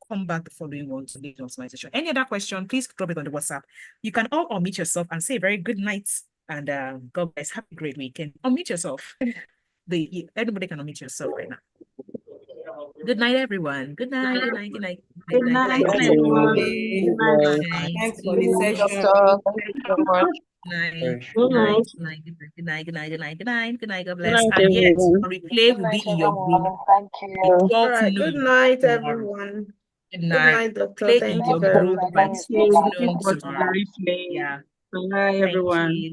come back the following one to lead optimization. Any other question, please drop it on the WhatsApp. You can all unmute yourself and say very good night. And God bless. Have a great weekend. Unmute yourself. Everybody can unmute yourself right now. Good night, everyone. Good night. Good night. Good night. Good night, everyone. Good night. Thanks for the session. Thank you so much. Good night. Good night. Good night. Good night. Good night. Good night. Good night. Good night. God Good bless. night, And yes, everyone. a replay will be in your group. Thank you. 12 All right. Good noon night, tomorrow. everyone. Good Good night. night, Doctor. Play in Thank your you very group much. by Thank 12 you. Looking noon forward to the tomorrow. replay. Yeah. Bye, Thank everyone. you.